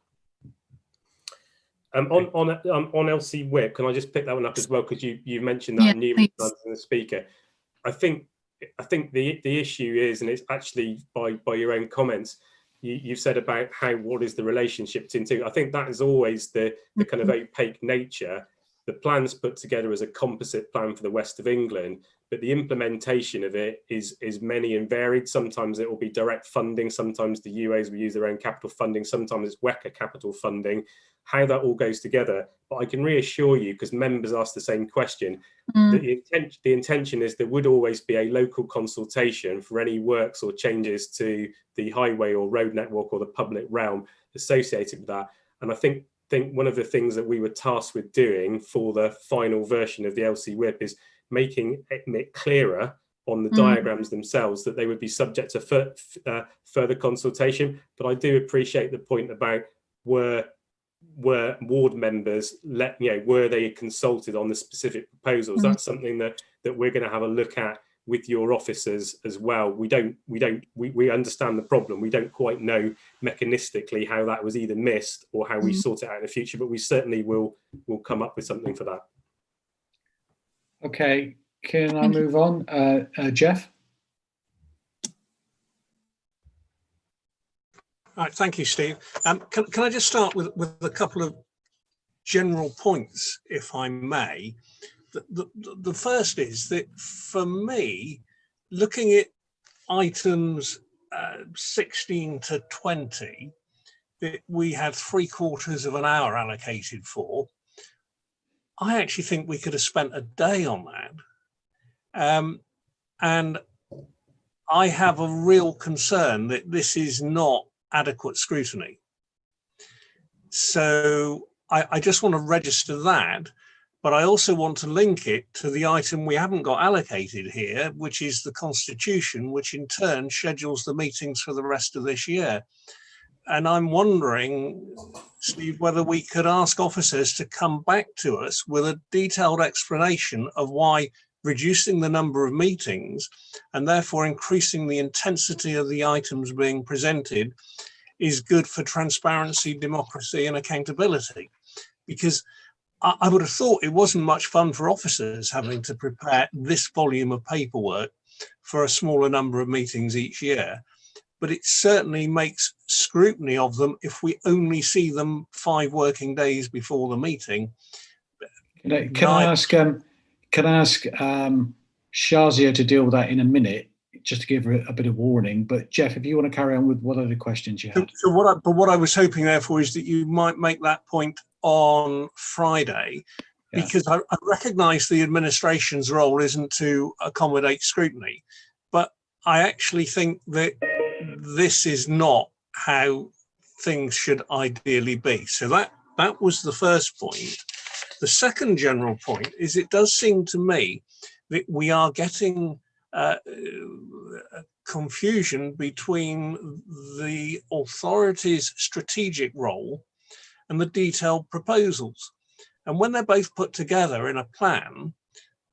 On LC WIP, can I just pick that one up as well, because you mentioned that numerous times in the speaker. I think the issue is, and it's actually by your own comments, you've said about what is the relationship between two. I think that is always the kind of opaque nature. the plan's put together as a composite plan for the west of England, but the implementation of it is many and varied. Sometimes it will be direct funding, sometimes the UAs will use their own capital funding, sometimes it's WECA capital funding, how that all goes together. But I can reassure you, because members asked the same question, that the intention is there would always be a local consultation for any works or changes to the highway or road network or the public realm associated with that. And I think one of the things that we were tasked with doing for the final version of the LC Whip is making it clearer on the diagrams themselves that they would be subject to further consultation. But I do appreciate the point about were ward members were they consulted on the specific proposals. That's something that we're going to have a look at with your officers as well. We understand the problem. We don't quite know mechanistically how that was either missed or how we sort it out in the future, but we certainly will come up with something for that. Okay, can I move on? Jeff? All right, thank you, Steve. Can I just start with a couple of general points, if I may? The first is that for me, looking at items 16 to 20, that we had 3/4 of an hour allocated for, I actually think we could have spent a day on that. And I have a real concern that this is not adequate scrutiny. So I just want to register that. But I also want to link it to the item we haven't got allocated here, which is the Constitution, which in turn schedules the meetings for the rest of this year. And I'm wondering, Steve, whether we could ask officers to come back to us with a detailed explanation of why reducing the number of meetings and therefore increasing the intensity of the items being presented is good for transparency, democracy, and accountability. Because I would have thought it wasn't much fun for officers having to prepare this volume of paperwork for a smaller number of meetings each year, but it certainly makes scrutiny of them if we only see them 5 working days before the meeting. Can I ask Shazia to deal with that in a minute, just to give her a bit of warning. But Jeff, if you want to carry on with what other questions you had. So what I was hoping therefore is that you might make that point on Friday, because I recognise the administration's role isn't to accommodate scrutiny, but I actually think that this is not how things should ideally be. So that was the first point. The second general point is it does seem to me that we are getting confusion between the authority's strategic role and the detailed proposals. And when they're both put together in a plan,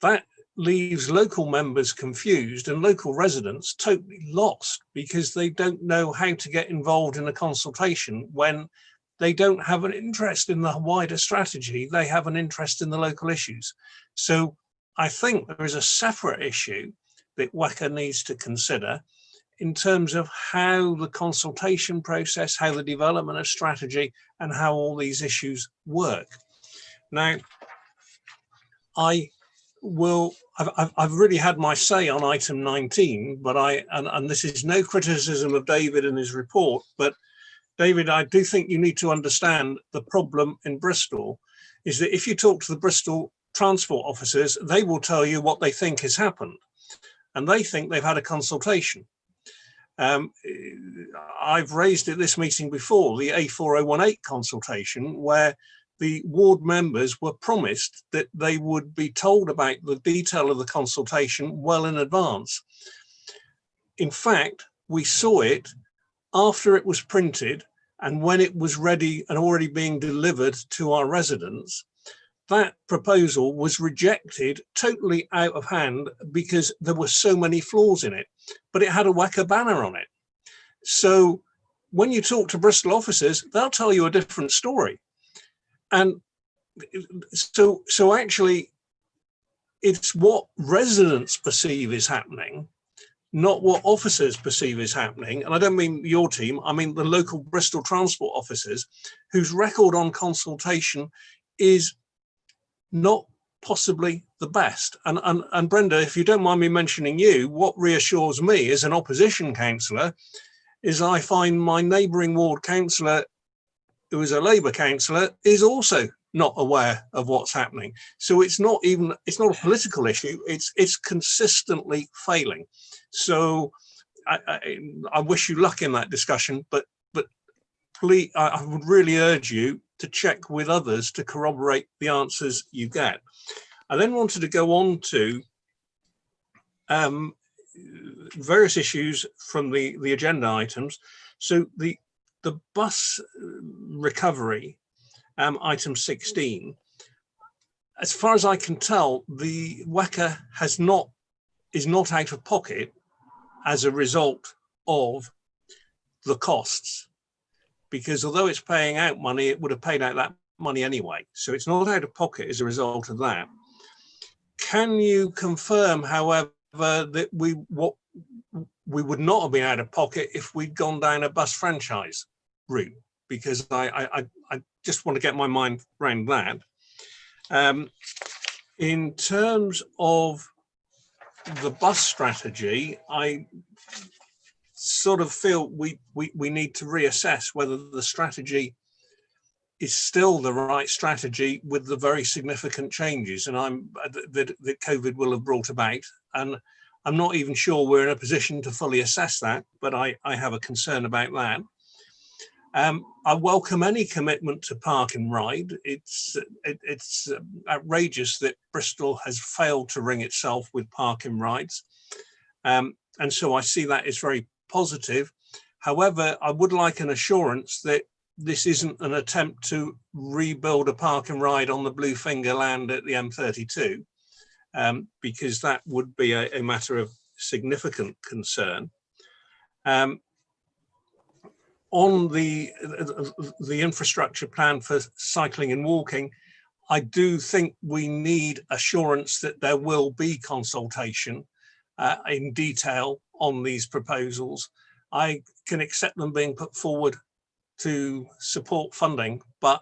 that leaves local members confused and local residents totally lost because they don't know how to get involved in a consultation when they don't have an interest in the wider strategy, they have an interest in the local issues. So I think there is a separate issue that WECA needs to consider in terms of how the consultation process, how the development of strategy, and how all these issues work. Now, I've really had my say on item 19, but and this is no criticism of David and his report, but David, I do think you need to understand the problem in Bristol is that if you talk to the Bristol transport officers, they will tell you what they think has happened. And they think they've had a consultation. I've raised at this meeting before the A4018 consultation, where the ward members were promised that they would be told about the detail of the consultation well in advance. In fact, we saw it after it was printed and when it was ready and already being delivered to our residents. That proposal was rejected totally out of hand because there were so many flaws in it, but it had a WECA banner on it. So when you talk to Bristol officers, they'll tell you a different story. And so actually, it's what residents perceive is happening, not what officers perceive is happening. And I don't mean your team, I mean the local Bristol transport officers whose record on consultation is not possibly the best. And Brenda, if you don't mind me mentioning you, what reassures me as an opposition councillor is I find my neighbouring ward councillor, who is a Labour councillor, is also not aware of what's happening. So it's not a political issue, it's consistently failing. So I wish you luck in that discussion, but please, I would really urge you to check with others to corroborate the answers you get. I then wanted to go on to various issues from the agenda items. So the bus recovery, item 16, as far as I can tell, the WECA is not out of pocket as a result of the costs, because although it's paying out money, it would have paid out that money anyway. So it's not out of pocket as a result of that. Can you confirm, however, that we would not have been out of pocket if we'd gone down a bus franchise route? Because I just want to get my mind around that. In terms of the bus strategy, I sort of feel we need to reassess whether the strategy is still the right strategy with the very significant changes that COVID will have brought about. And I'm not even sure we're in a position to fully assess that, but I have a concern about that. I welcome any commitment to park and ride. It's outrageous that Bristol has failed to ring itself with park and rides. And so I see that as very positive. However, I would like an assurance that this isn't an attempt to rebuild a park and ride on the Blue Finger land at the M32, because that would be a matter of significant concern. On the infrastructure plan for cycling and walking, I do think we need assurance that there will be consultation in detail on these proposals. I can accept them being put forward to support funding, but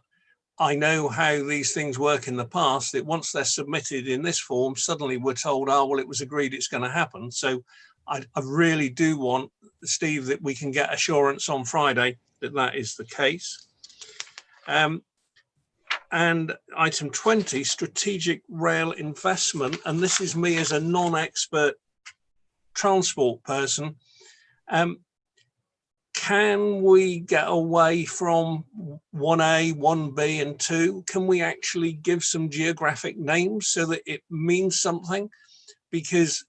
I know how these things work in the past, that once they're submitted in this form, suddenly we're told, oh, well, it was agreed it's going to happen. So I really do want, Steve, that we can get assurance on Friday that that is the case. And item 20, strategic rail investment. And this is me as a non-expert transport person. Can we get away from 1A, 1B and 2? Can we actually give some geographic names so that it means something? Because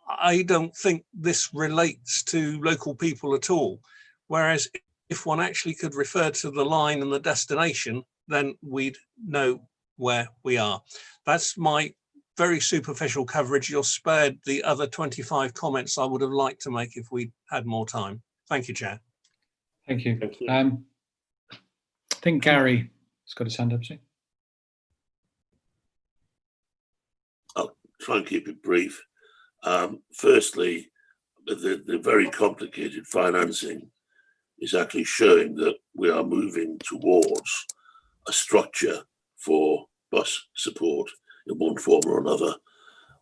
I don't think this relates to local people at all. Whereas if one actually could refer to the line and the destination, then we'd know where we are. That's my very superficial coverage. You're spared the other 25 comments I would have liked to make if we had more time. Thank you, Chair. Thank you. Thank you. I think Gary has got his hand up, see? I'll try and keep it brief. Firstly, the very complicated financing is actually showing that we are moving towards a structure for bus support in one form or another.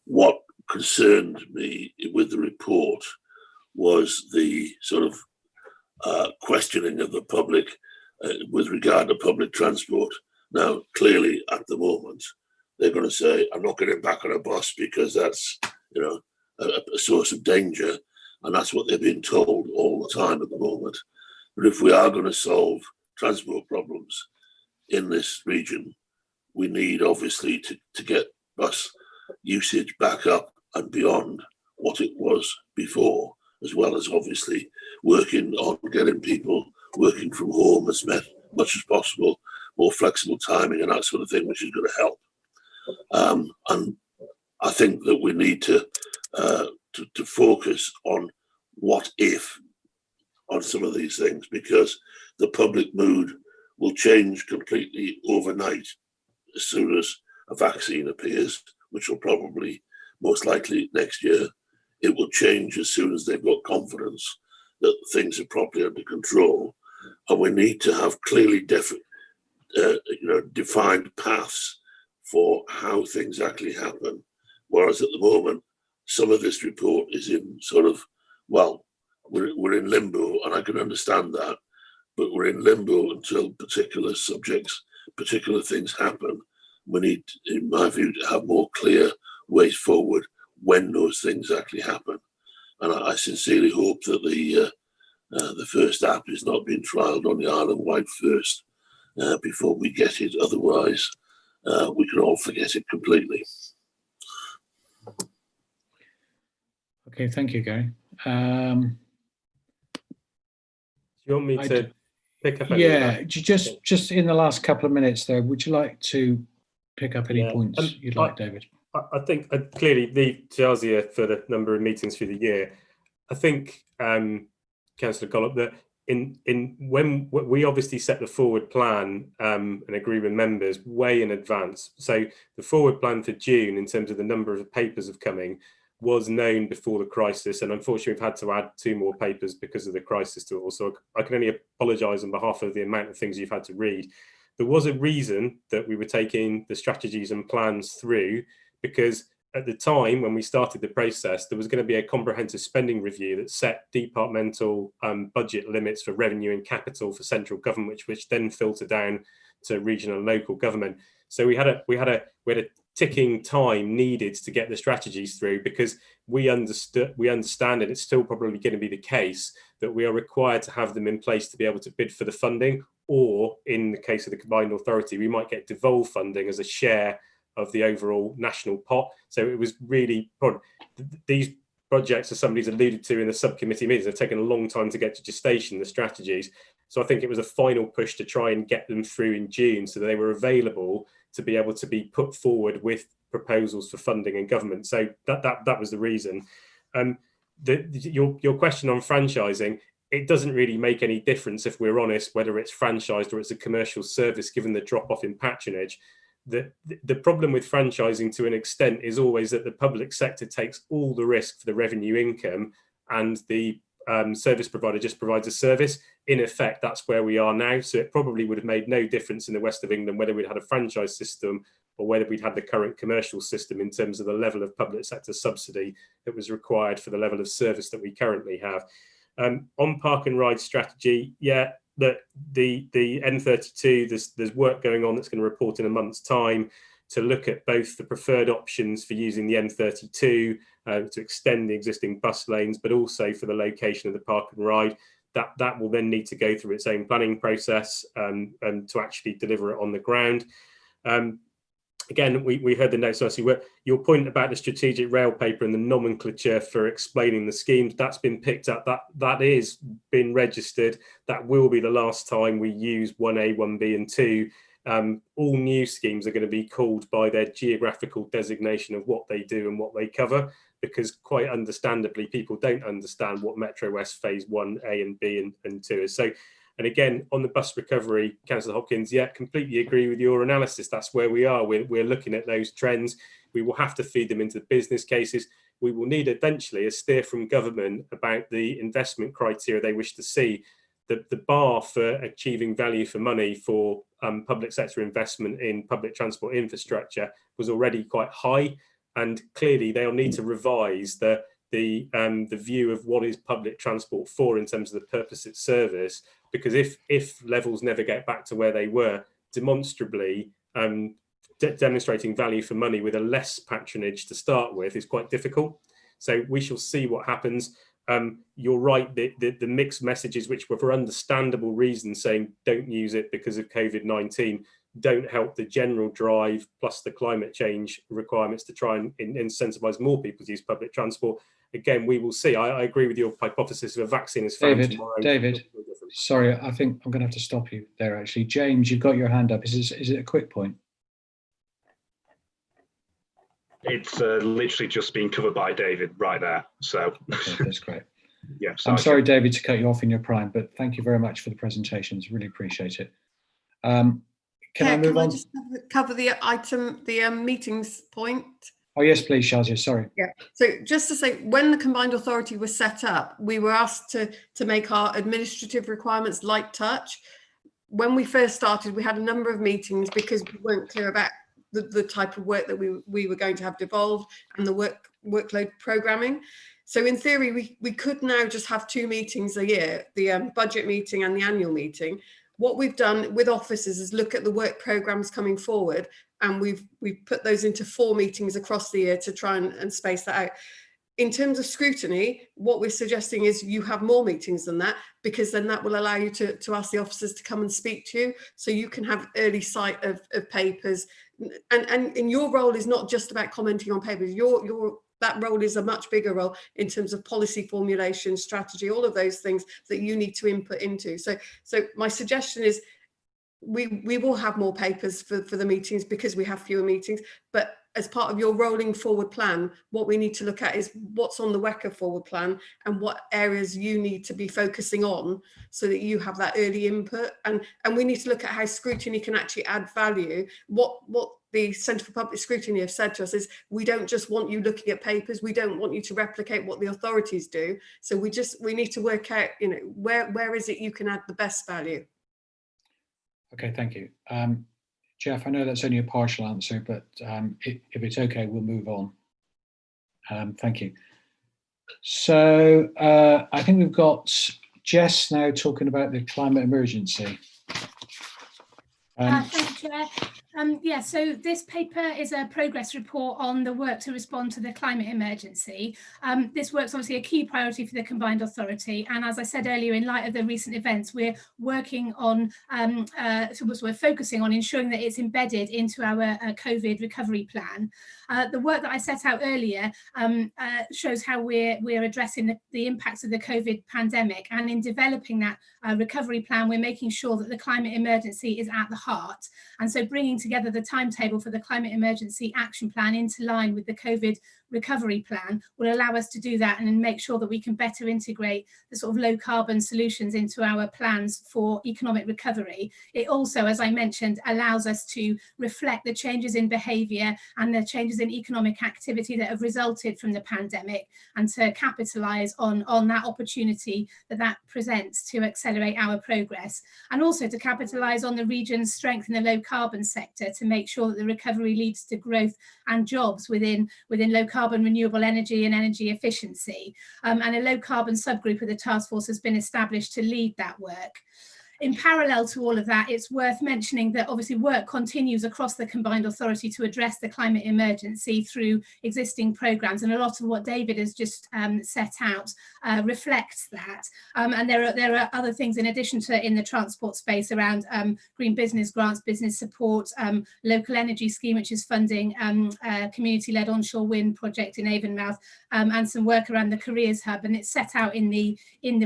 What concerned me with the report was the sort of questioning of the public with regard to public transport. Now, clearly, at the moment, they're going to say, I'm not getting back on a bus because that's, you know, a source of danger. And that's what they're being told all the time at the moment. But if we are going to solve transport problems in this region, we need obviously to get bus usage back up and beyond what it was before, as well as obviously working on getting people working from home as much as possible, more flexible timing and that sort of thing, which is going to help. And I think that we need to focus on what if on some of these things, because the public mood will change completely overnight as soon as a vaccine appears, which will probably most likely next year. It will change as soon as they've got confidence that things are properly under control. And we need to have clearly defined paths for how things actually happen. Whereas at the moment, some of this report is in sort of, well, we're in limbo, and I can understand that, but we're in limbo until particular subjects, particular things happen. We need, in my view, to have more clear ways forward when those things actually happen. And I sincerely hope that the first app is not being trialled on the Isle of Wight first before we get it. Otherwise, we can all forget it completely. Okay, thank you, Gary. Do you want me to pick up any of Yeah, that? just in the last couple of minutes there, would you like to pick up any points you'd like, David? I think clearly the Jazia for the number of meetings through the year. I think, Councillor Gollop, that when we obviously set the forward plan and agree with members way in advance. So the forward plan for June in terms of the number of papers of coming was known before the crisis, and unfortunately we've had to add 2 more papers because of the crisis to it all. So I can only apologise on behalf of the amount of things you've had to read. There was a reason that we were taking the strategies and plans through, because at the time when we started the process, there was going to be a comprehensive spending review that set departmental budget limits for revenue and capital for central government, which then filtered down to regional and local government. So we had a ticking time needed to get the strategies through, because we understand, and it's still probably going to be the case, that we are required to have them in place to be able to bid for the funding, or in the case of the combined authority, we might get devolved funding as a share of the overall national pot. So it was really, these projects, as somebody's alluded to in the subcommittee meetings, have taken a long time to get to gestation, the strategies. So I think it was a final push to try and get them through in June so that they were available to be able to be put forward with proposals for funding and government. So that was the reason. Your question on franchising, it doesn't really make any difference, if we're honest, whether it's franchised or it's a commercial service, given the drop off in patronage. The problem with franchising to an extent is always that the public sector takes all the risk for the revenue income, and the service provider just provides a service. In effect, that's where we are now. So it probably would have made no difference in the west of England whether we'd had a franchise system or whether we'd had the current commercial system, in terms of the level of public sector subsidy that was required for the level of service that we currently have. On park and ride strategy, yeah, the N32, there's work going on that's going to report in a month's time to look at both the preferred options for using the N32 to extend the existing bus lanes, but also for the location of the park and ride. That will then need to go through its own planning process and to actually deliver it on the ground. Again, we heard the notes. Your point about the strategic rail paper and the nomenclature for explaining the schemes, that's been picked up. That is been registered. That will be the last time we use 1A, 1B and 2. All new schemes are going to be called by their geographical designation of what they do and what they cover, because quite understandably, people don't understand what Metro West Phase 1A and B and 2 is. So, and again, on the bus recovery, Councillor Hopkins, yeah, completely agree with your analysis. That's where we are. We're looking at those trends. We will have to feed them into the business cases. We will need eventually a steer from government about the investment criteria they wish to see. The bar for achieving value for money for public sector investment in public transport infrastructure was already quite high, and clearly they'll need to revise the view of what is public transport for in terms of the purpose it serves. Because if levels never get back to where they were, demonstrably demonstrating value for money with a less patronage to start with is quite difficult. So we shall see what happens. You're right, the mixed messages, which were for understandable reasons, saying don't use it because of COVID-19, don't help the general drive, plus the climate change requirements to try and incentivize more people to use public transport. Again, we will see. I agree with your hypothesis of a vaccine is found tomorrow. David, sorry, I think I'm going to have to stop you there, actually. James, you've got your hand up. Is it a quick point? It's literally just being covered by David right there. So okay, that's great. Yeah, I'm sorry, David, to cut you off in your prime, but thank you very much for the presentations. Really appreciate it. Can I move on? Just cover the item, the meetings point? Oh, yes, please, Shazia, sorry. Yeah, so just to say, when the combined authority was set up, we were asked to make our administrative requirements light touch. When we first started, we had a number of meetings because we weren't clear about the type of work that we were going to have devolved, and the workload programming. So in theory, we could now just have 2 meetings a year, the budget meeting and the annual meeting. What we've done with officers is look at the work programs coming forward, and we've put those into 4 meetings across the year to try and space that out. In terms of scrutiny, what we're suggesting is you have more meetings than that, because then that will allow you to ask the officers to come and speak to you, so you can have early sight of papers. And your role is not just about commenting on papers. That role is a much bigger role in terms of policy formulation, strategy, all of those things that you need to input into. So my suggestion is we will have more papers for the meetings because we have fewer meetings, but as part of your rolling forward plan, what we need to look at is what's on the WECA forward plan and what areas you need to be focusing on so that you have that early input. And we need to look at how scrutiny can actually add value. What the Centre for Public Scrutiny have said to us is, we don't just want you looking at papers, we don't want you to replicate what the authorities do. So we need to work out, where is it you can add the best value. Okay, thank you. Jeff, I know that's only a partial answer, but if it's okay, we'll move on. Thank you. So I think we've got Jess now talking about the climate emergency. Thank you, Chair. Yeah, so this paper is a progress report on the work to respond to the climate emergency. This work's obviously a key priority for the Combined Authority, and as I said earlier, in light of the recent events, we're working on, we're focusing on ensuring that it's embedded into our COVID recovery plan. The work that I set out earlier shows how we're addressing the impacts of the COVID pandemic, and in developing that recovery plan, we're making sure that the climate emergency is at the heart. And so bringing together the timetable for the climate emergency action plan into line with the COVID recovery plan will allow us to do that and make sure that we can better integrate the sort of low carbon solutions into our plans for economic recovery. It also, as I mentioned, allows us to reflect the changes in behaviour and the changes in economic activity that have resulted from the pandemic, and to capitalise on that opportunity that presents to accelerate our progress, and also to capitalise on the region's strength in the low carbon sector to make sure that the recovery leads to growth and jobs within low carbon renewable energy and energy efficiency. And a low carbon subgroup of the task force has been established to lead that work. In parallel to all of that, it's worth mentioning that obviously work continues across the Combined Authority to address the climate emergency through existing programmes, and a lot of what David has just set out reflects that. And there are other things in addition to in the transport space around green business grants, business support, local energy scheme, which is funding a community-led onshore wind project in Avonmouth, and some work around the careers hub, and it's set out in the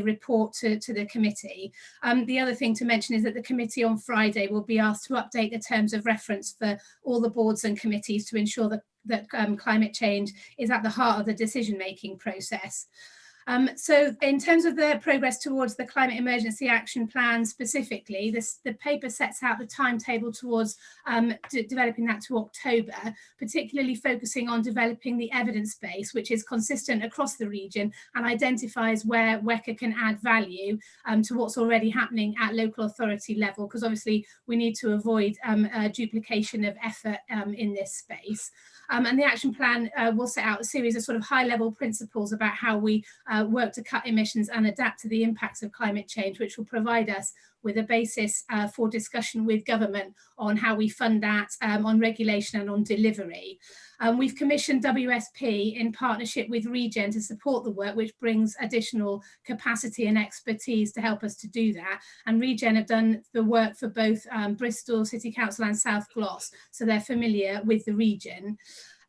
report to the committee. The other thing to mention is that the committee on Friday will be asked to update the terms of reference for all the boards and committees to ensure that climate change is at the heart of the decision-making process. So in terms of the progress towards the climate emergency action plan specifically, the paper sets out the timetable towards developing that to October, particularly focusing on developing the evidence base, which is consistent across the region and identifies where WECA can add value to what's already happening at local authority level, because obviously we need to avoid duplication of effort in this space. And the action plan will set out a series of sort of high-level principles about how we work to cut emissions and adapt to the impacts of climate change, which will provide us with a basis for discussion with government on how we fund that, on regulation and on delivery. We've commissioned WSP in partnership with Regen to support the work, which brings additional capacity and expertise to help us to do that. And Regen have done the work for both Bristol City Council and South Gloss, so they're familiar with the region.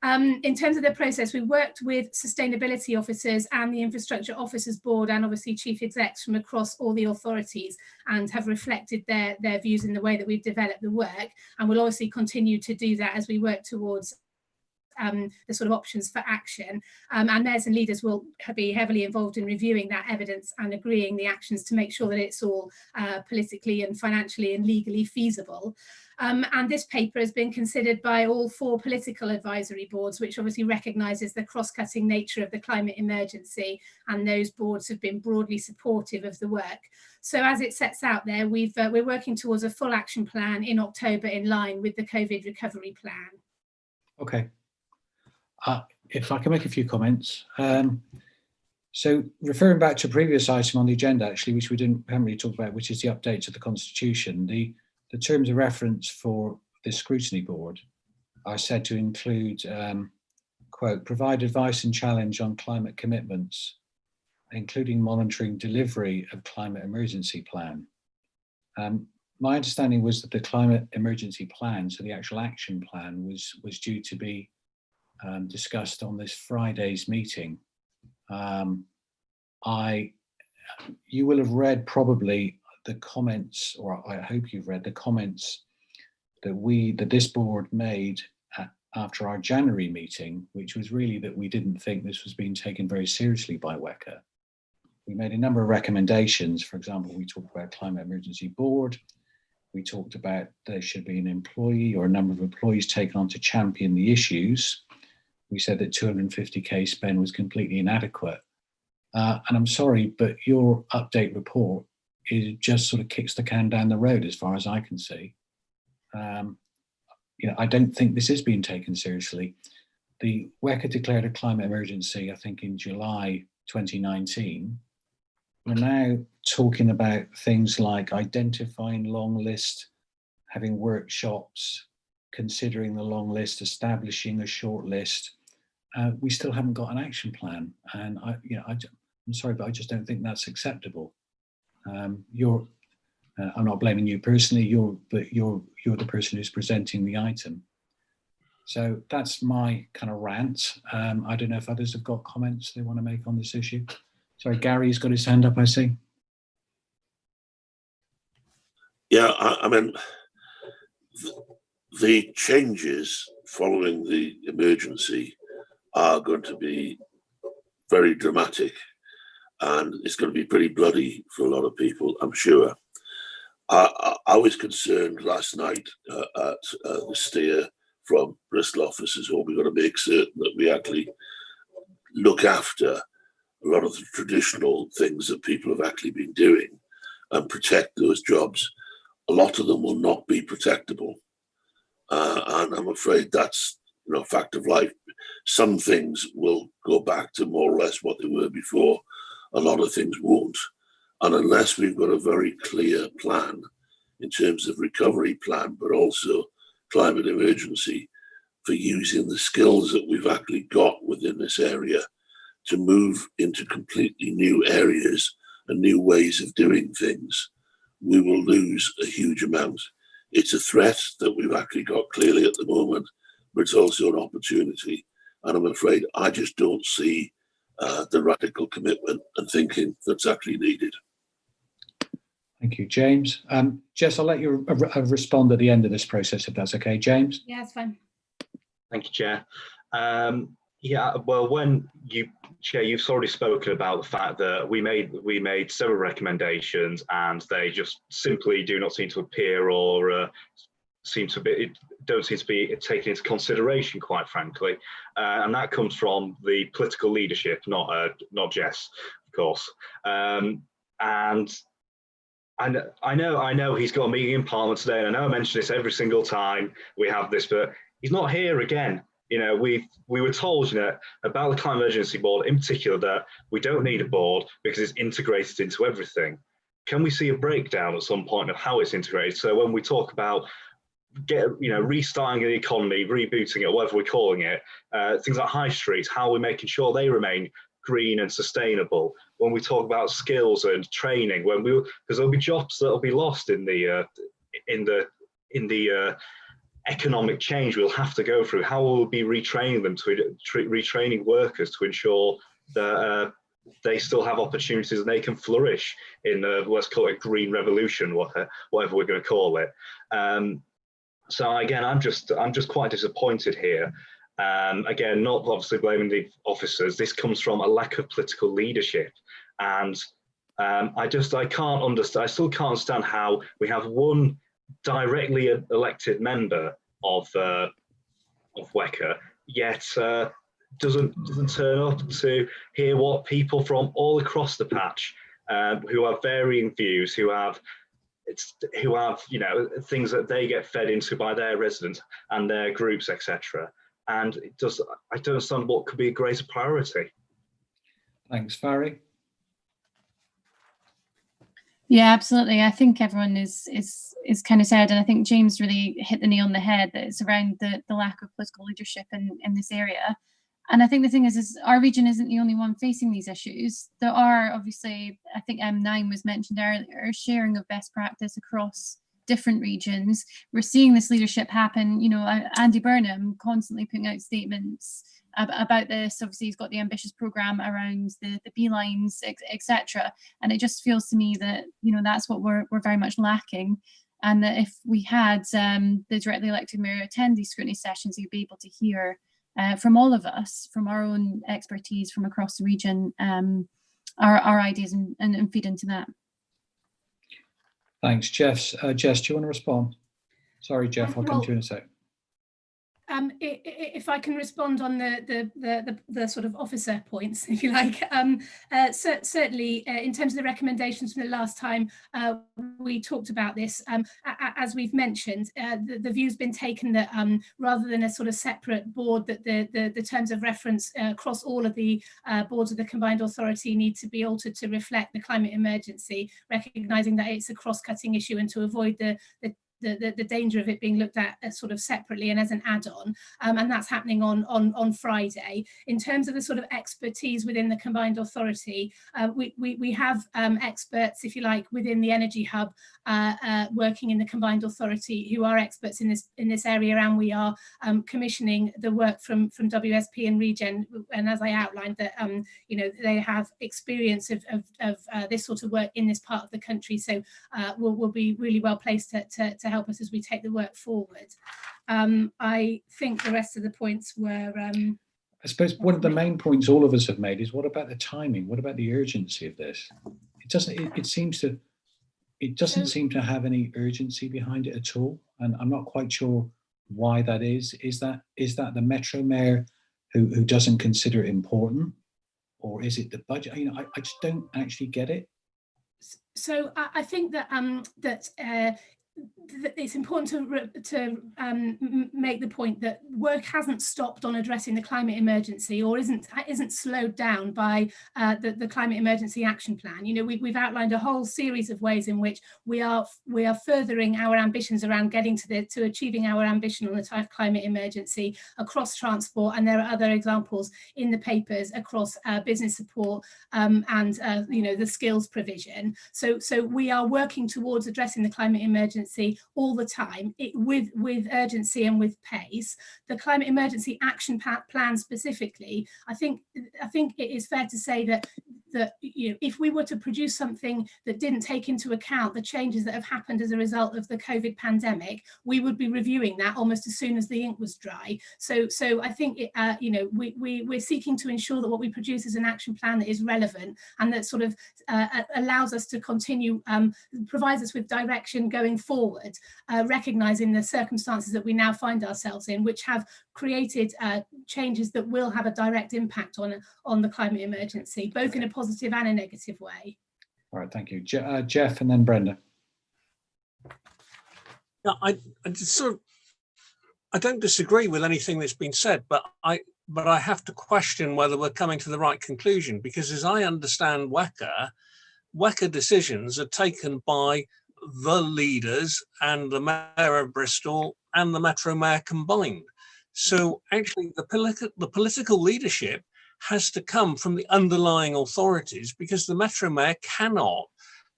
In terms of the process, we worked with sustainability officers and the infrastructure officers board, and obviously chief execs from across all the authorities, and have reflected their views in the way that we've developed the work, and we'll obviously continue to do that as we work towards the sort of options for action. And mayors and leaders will be heavily involved in reviewing that evidence and agreeing the actions to make sure that it's all politically and financially and legally feasible. And this paper has been considered by all 4 political advisory boards, which obviously recognises the cross-cutting nature of the climate emergency, and those boards have been broadly supportive of the work. So as it sets out there, we're working towards a full action plan in October in line with the COVID recovery plan. Okay. If I can make a few comments. So referring back to a previous item on the agenda, actually, which we haven't really talked about, which is the update to the Constitution, the terms of reference for the Scrutiny Board are said to include, quote, provide advice and challenge on climate commitments, including monitoring delivery of climate emergency plan. My understanding was that the climate emergency plan, so the actual action plan, was due to be discussed on this Friday's meeting. You will have read probably the comments, or I hope you've read the comments that this board made after our January meeting, which was really that we didn't think this was being taken very seriously by WECA. We made a number of recommendations. For example, we talked about climate emergency board. We talked about there should be an employee or a number of employees taken on to champion the issues. We said that 250k spend was completely inadequate. And I'm sorry, but your update report just sort of kicks the can down the road as far as I can see. I don't think this is being taken seriously. The WECA declared a climate emergency, I think, in July 2019. We're now talking about things like identifying long list, having workshops, considering the long list, establishing a short list. We still haven't got an action plan, and I'm sorry, but I just don't think that's acceptable. I'm not blaming you personally. You're the person who's presenting the item. So that's my kind of rant. I don't know if others have got comments they want to make on this issue. Sorry, Gary's got his hand up, I see. Yeah, I mean, the changes following the emergency are going to be very dramatic, and it's going to be pretty bloody for a lot of people, I'm sure. I was concerned last night at the steer from Bristol officers, or we've got to make certain that we actually look after a lot of the traditional things that people have actually been doing and protect those jobs. A lot of them will not be protectable. And I'm afraid that's a fact of life. Some things will go back to more or less what they were before. A lot of things won't. And unless we've got a very clear plan in terms of recovery plan, but also climate emergency for using the skills that we've actually got within this area to move into completely new areas and new ways of doing things, we will lose a huge amount. It's a threat that we've actually got clearly at the moment, but it's also an opportunity. And I'm afraid I just don't see the radical commitment and thinking that's actually needed. Thank you, James. Jess, I'll let you respond at the end of this process, if that's okay. James? Yeah, it's fine. Thank you, Chair. Yeah, well, Chair, you've already spoken about the fact that we made several recommendations and they just simply do not seem to appear or don't seem to be taken into consideration, quite frankly, and that comes from the political leadership, not Jess, of course. And I know he's got a meeting in Parliament today, and I know I mention this every single time we have this, but he's not here again. We were told, about the Climate Emergency Board in particular, that we don't need a board because it's integrated into everything. Can we see a breakdown at some point of how it's integrated? So when we talk about restarting the economy, rebooting it, whatever we're calling it, things like high streets, how are we making sure they remain green and sustainable? When we talk about skills and training, because there'll be jobs that'll be lost in the economic change we'll have to go through. How will we be retraining them retraining workers to ensure that they still have opportunities and they can flourish in let's call it green revolution, whatever we're going to call it. So again, I'm just quite disappointed here. Again, not obviously blaming the officers. This comes from a lack of political leadership, and I can't understand. I still can't understand how we have one directly elected member of WECA, yet doesn't turn up to hear what people from all across the patch, who have varying views, who have things that they get fed into by their residents and their groups, etc. and I don't understand what could be a greater priority. Thanks, Farry. Yeah, absolutely. I think everyone is kind of said, and I think James really hit the nail on the head, that it's around the lack of political leadership in this area. And I think the thing is our region isn't the only one facing these issues. There are obviously, I think M9 was mentioned earlier, sharing of best practice across different regions. We're seeing this leadership happen. You know, Andy Burnham constantly putting out statements about this. Obviously, he's got the ambitious programme around the beelines, etc. And it just feels to me that, you know, that's what we're very much lacking. And that if we had the directly elected mayor attend these scrutiny sessions, you'd be able to hear from all of us, from our own expertise from across the region, our ideas and feed into that. Thanks, Jess. Jess, do you want to respond? Sorry, Jeff, I'll come to you in a sec. If I can respond on the sort of officer points, if you like, certainly in terms of the recommendations from the last time we talked about this, as we've mentioned, the view's been taken that rather than a sort of separate board, that the terms of reference across all of the boards of the combined authority need to be altered to reflect the climate emergency, recognising that it's a cross-cutting issue and to avoid the danger of it being looked at sort of separately and as an add-on, and that's happening on Friday. In terms of the sort of expertise within the combined authority, we have experts, if you like, within the Energy Hub working in the combined authority who are experts in this area, and we are commissioning the work from WSP and Regen, and as I outlined that you know, they have experience of this sort of work in this part of the country, so we'll be really well placed to help us as we take the work forward. I think the rest of the points were I suppose one of the main points all of us have made is, what about the timing? What about the urgency of this? It doesn't seem to have any urgency behind it at all, and I'm not quite sure why that is. Is that the Metro Mayor who doesn't consider it important, or is it the budget? You know, I just don't actually get it. So I think that it's important to make the point that work hasn't stopped on addressing the climate emergency, or isn't slowed down by the climate emergency action plan. You know, we've outlined a whole series of ways in which we are furthering our ambitions around getting to achieving our ambition on the climate emergency across transport, and there are other examples in the papers across business support and you know, the skills provision. So we are working towards addressing the climate emergency all the time, with urgency and with pace. The climate emergency action plan specifically, I think it is fair to say that you know, if we were to produce something that didn't take into account the changes that have happened as a result of the COVID pandemic, we would be reviewing that almost as soon as the ink was dry. So I think you know, we're seeking to ensure that what we produce is an action plan that is relevant and that sort of allows us to continue, provides us with direction going forward, recognising the circumstances that we now find ourselves in, which have created changes that will have a direct impact on the climate emergency, both in a positive and a negative way. All right, thank you. Jeff, and then Brenda. Yeah, I don't disagree with anything that's been said, but I have to question whether we're coming to the right conclusion, because as I understand WECA decisions are taken by the leaders and the Mayor of Bristol and the Metro Mayor combined. So actually the political leadership has to come from the underlying authorities, because the Metro Mayor cannot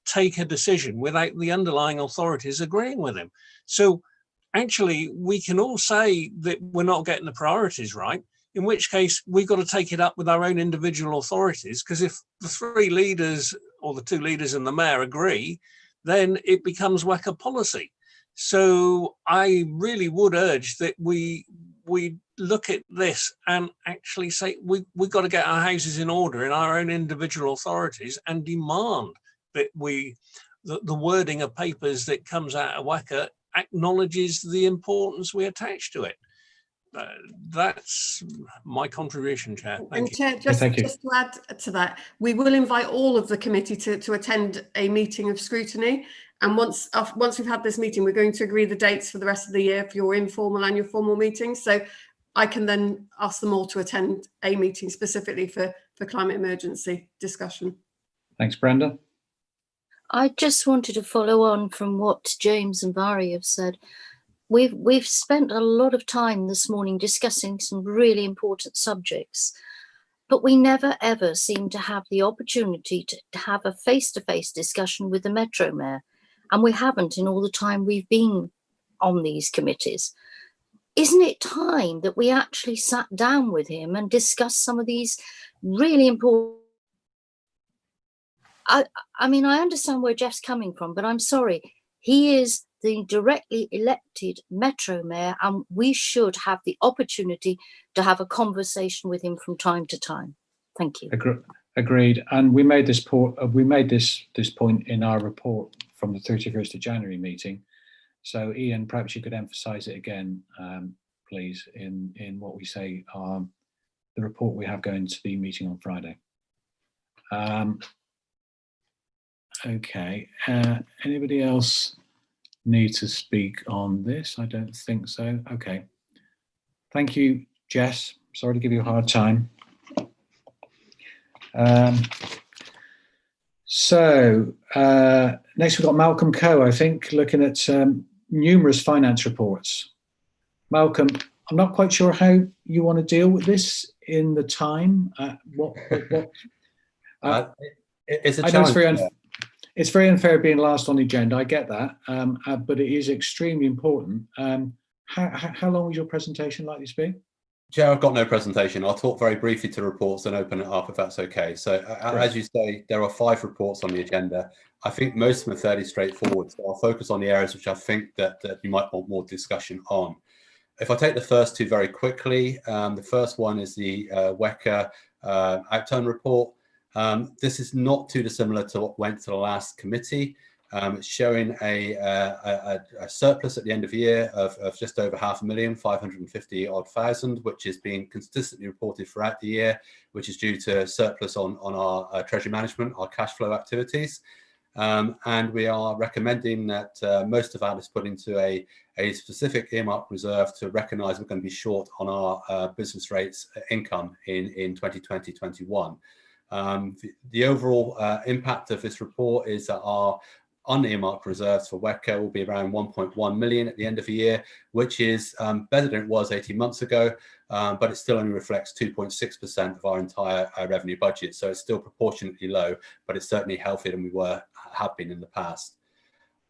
take a decision without the underlying authorities agreeing with him. So actually we can all say that we're not getting the priorities right, in which case we've got to take it up with our own individual authorities, because if the three leaders or the two leaders and the mayor agree, then it becomes WECA policy. So I really would urge that we look at this and actually say we've got to get our houses in order in our own individual authorities and demand that the wording of papers that comes out of WECA acknowledges the importance we attach to it. That's my contribution, Chair. Thank you. Chair, just to add to that, we will invite all of the committee to attend a meeting of scrutiny. And once we've had this meeting, we're going to agree the dates for the rest of the year for your informal and your formal meetings. So I can then ask them all to attend a meeting specifically for climate emergency discussion. Thanks, Brenda. I just wanted to follow on from what James and Barry have said. We've spent a lot of time this morning discussing some really important subjects, but we never ever seem to have the opportunity to have a face-to-face discussion with the Metro Mayor, and we haven't in all the time we've been on these committees. Isn't it time that we actually sat down with him and discussed some of these really important? I mean, I understand where Jeff's coming from, but I'm sorry, he is the directly elected Metro Mayor, and we should have the opportunity to have a conversation with him from time to time. Thank you. Agreed. And we made this point in our report from the 31st of January meeting. So Ian, perhaps you could emphasise it again, please, in what we say, the report we have going to the meeting on Friday. Okay, anybody else need to speak on this? I don't think so. Okay, thank you, Jess. Sorry to give you a hard time. Next we've got Malcolm Coe, I think, looking at numerous finance reports. Malcolm, I'm not quite sure how you want to deal with this in the time. It's a I know challenge. it's very unfair being last on the agenda. I get that, but it is extremely important. How long was your presentation likely to be? Chair, I've got no presentation. I'll talk very briefly to reports and open it up if that's okay. So as you say, there are 5 reports on the agenda. I think most of them are fairly straightforward. So I'll focus on the areas which I think that you might want more discussion on. If I take the first 2 very quickly, the first one is the WECA outturn report. This is not too dissimilar to what went to the last committee. It's showing a surplus at the end of the year of just over 550,000, 550,000, which is being consistently reported throughout the year, which is due to surplus on our treasury management, our cash flow activities. And we are recommending that most of that is put into a specific earmark reserve to recognise we're going to be short on our business rates income in 2020-21. The overall impact of this report is that our unearmarked reserves for WECA will be around 1.1 million at the end of the year, which is better than it was 18 months ago, but it still only reflects 2.6% of our entire revenue budget. So it's still proportionately low, but it's certainly healthier than we have been in the past.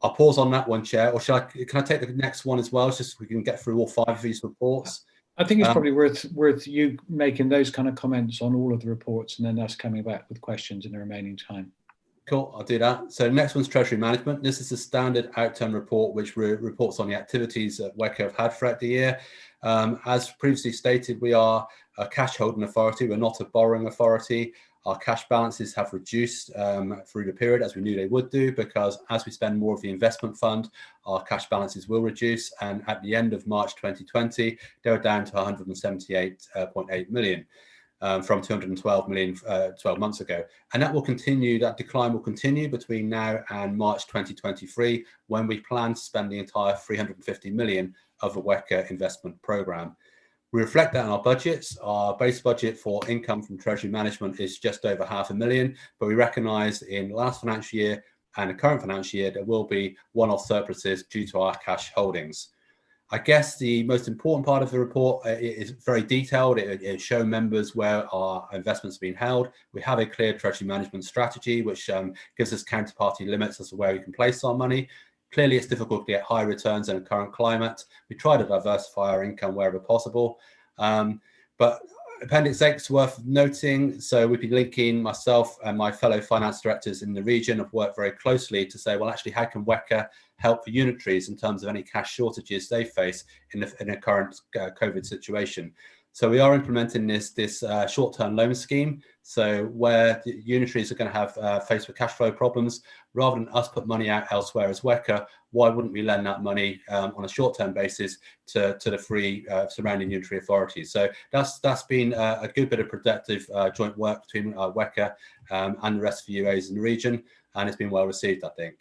I'll pause on that one, Chair, or can I take the next one as well, just so we can get through all 5 of these reports? I think it's probably worth you making those kind of comments on all of the reports and then us coming back with questions in the remaining time. Cool, I'll do that. So next one's Treasury Management. This is a standard outturn report which reports on the activities that WECA have had throughout the year. As previously stated, we are a cash holding authority. We're not a borrowing authority. Our cash balances have reduced through the period, as we knew they would do, because as we spend more of the investment fund, our cash balances will reduce. And at the end of March 2020, they were down to 178.8 million. From 212 million 12 months ago. And that will continue, that decline will continue between now and March 2023, when we plan to spend the entire 350 million of the WECA investment programme. We reflect that in our budgets. Our base budget for income from Treasury Management is just over 500,000, but we recognise in last financial year and the current financial year, there will be one-off surpluses due to our cash holdings. I guess the most important part of the report is very detailed. It shows members where our investments are being held. We have a clear treasury management strategy, which gives us counterparty limits as to where we can place our money. Clearly, it's difficult to get high returns in the current climate. We try to diversify our income wherever possible. But Appendix 8 is worth noting. So we've been linking, myself and my fellow finance directors in the region have worked very closely to say, well, actually, how can WECA help the unitaries in terms of any cash shortages they face in the current COVID situation? So we are implementing this short-term loan scheme. So where the unitaries are going to have faced with cash flow problems, rather than us put money out elsewhere as WECA, why wouldn't we lend that money on a short-term basis to the 3 surrounding unitary authorities? So that's been a good bit of productive joint work between WECA and the rest of the UAs in the region, and it's been well received, I think.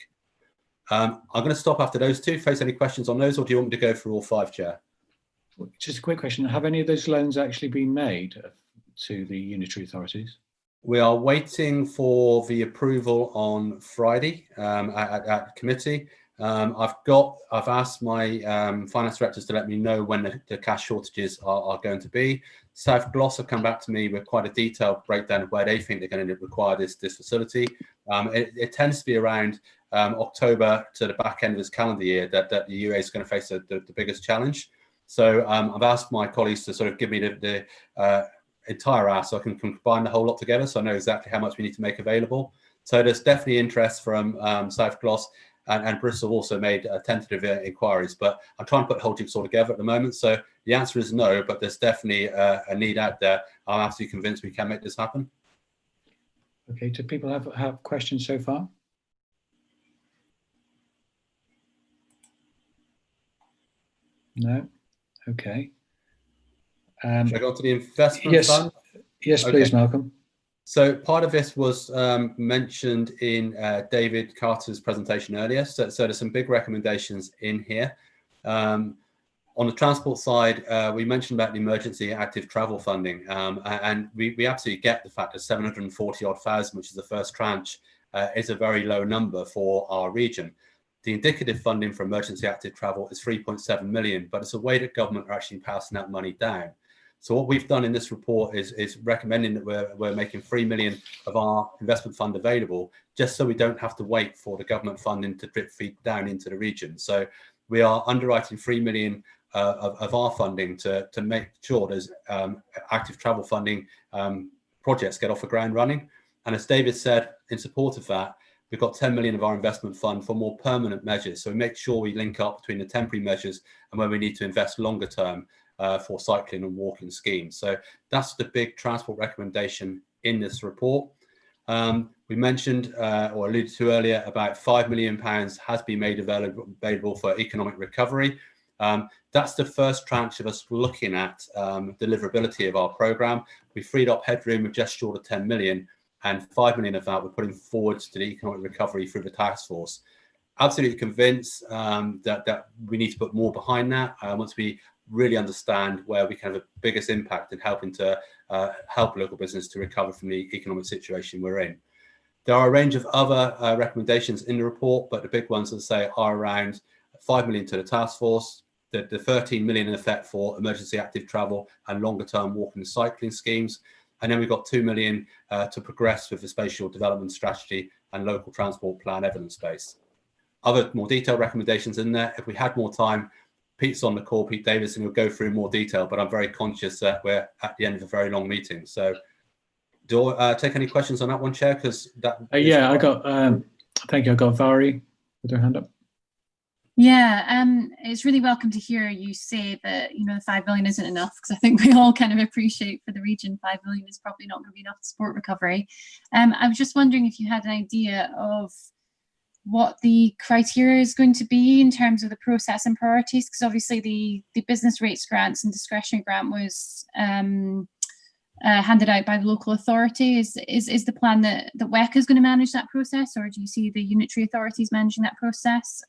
I'm going to stop after those 2. Face any questions on those, or do you want me to go through all 5, Chair? Just a quick question. Have any of those loans actually been made to the unitary authorities? We are waiting for the approval on Friday at committee. I've asked my finance directors to let me know when the cash shortages are going to be. South Gloss have come back to me with quite a detailed breakdown of where they think they're going to require this facility. It tends to be around October to the back end of this calendar year that the UA is going to face the biggest challenge. So I've asked my colleagues to sort of give me the entire ask so I can combine the whole lot together, so I know exactly how much we need to make available. So there's definitely interest from South Gloss, and Bristol also made tentative inquiries, but I'm trying to put the whole jigsaw together at the moment. So the answer is no, but there's definitely a need out there. I'm absolutely convinced we can make this happen. Okay, do people have questions so far? No? Okay. Should I go to the investment fund? Yes, please, okay. Malcolm. So part of this was mentioned in David Carter's presentation earlier. So there's some big recommendations in here. On the transport side, we mentioned about the emergency active travel funding, and we absolutely get the fact that 740,000, which is the first tranche, is a very low number for our region. The indicative funding for emergency active travel is 3.7 million, but it's a way that government are actually passing that money down. So what we've done in this report is recommending that we're making 3 million of our investment fund available, just so we don't have to wait for the government funding to drip feed down into the region. So we are underwriting 3 million of our funding to make sure there's active travel funding projects get off the ground running. And as David said, in support of that, we've got 10 million of our investment fund for more permanent measures. So we make sure we link up between the temporary measures and where we need to invest longer term for cycling and walking schemes. So that's the big transport recommendation in this report. We mentioned or alluded to earlier about £5 million has been made available for economic recovery. That's the first tranche of us looking at deliverability of our programme. We freed up headroom of just short of 10 million, and 5 million of that we're putting forward to the economic recovery through the task force. Absolutely convinced that we need to put more behind that once we really understand where we can have the biggest impact in helping to help local business to recover from the economic situation we're in. There are a range of other recommendations in the report, but the big ones, as I say, are around 5 million to the task force, the 13 million in effect for emergency active travel and longer term walking and cycling schemes. And then we've got 2 million to progress with the spatial development strategy and local transport plan evidence base. Other more detailed recommendations in there. If we had more time, Pete's on the call, Pete Davidson, will go through more detail, but I'm very conscious that we're at the end of a very long meeting. So do I take any questions on that one, Chair? Because that yeah, I got, thank you. I got Vari with her hand up. Yeah, it's really welcome to hear you say that, the 5 million isn't enough, because I think we all kind of appreciate for the region 5 million is probably not going to be enough to support recovery. I was just wondering if you had an idea of what the criteria is going to be in terms of the process and priorities, because obviously the business rates grants and discretionary grant was handed out by the local authority. Is the plan that WECA is going to manage that process, or do you see the unitary authorities managing that process?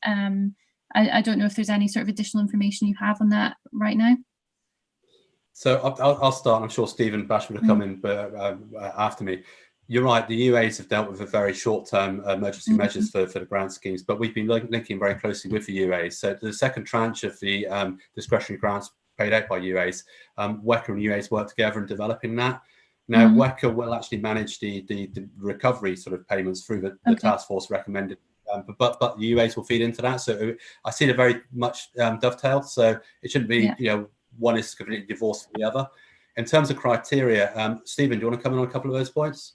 I don't know if there's any sort of additional information you have on that right now. So I'll start. I'm sure Stephen Bashwood will come in after me. You're right, the UAs have dealt with a very short-term emergency measures for the grant schemes, but we've been linking very closely with the UAs. So the second tranche of the discretionary grants paid out by UAs, WECA and UAs work together in developing that. Now, WECA will actually manage the recovery sort of payments through the task force recommended, but the UAs will feed into that. So I see it very much dovetailed, so it shouldn't be, one is completely divorced from the other. In terms of criteria, Stephen, do you want to come in on a couple of those points?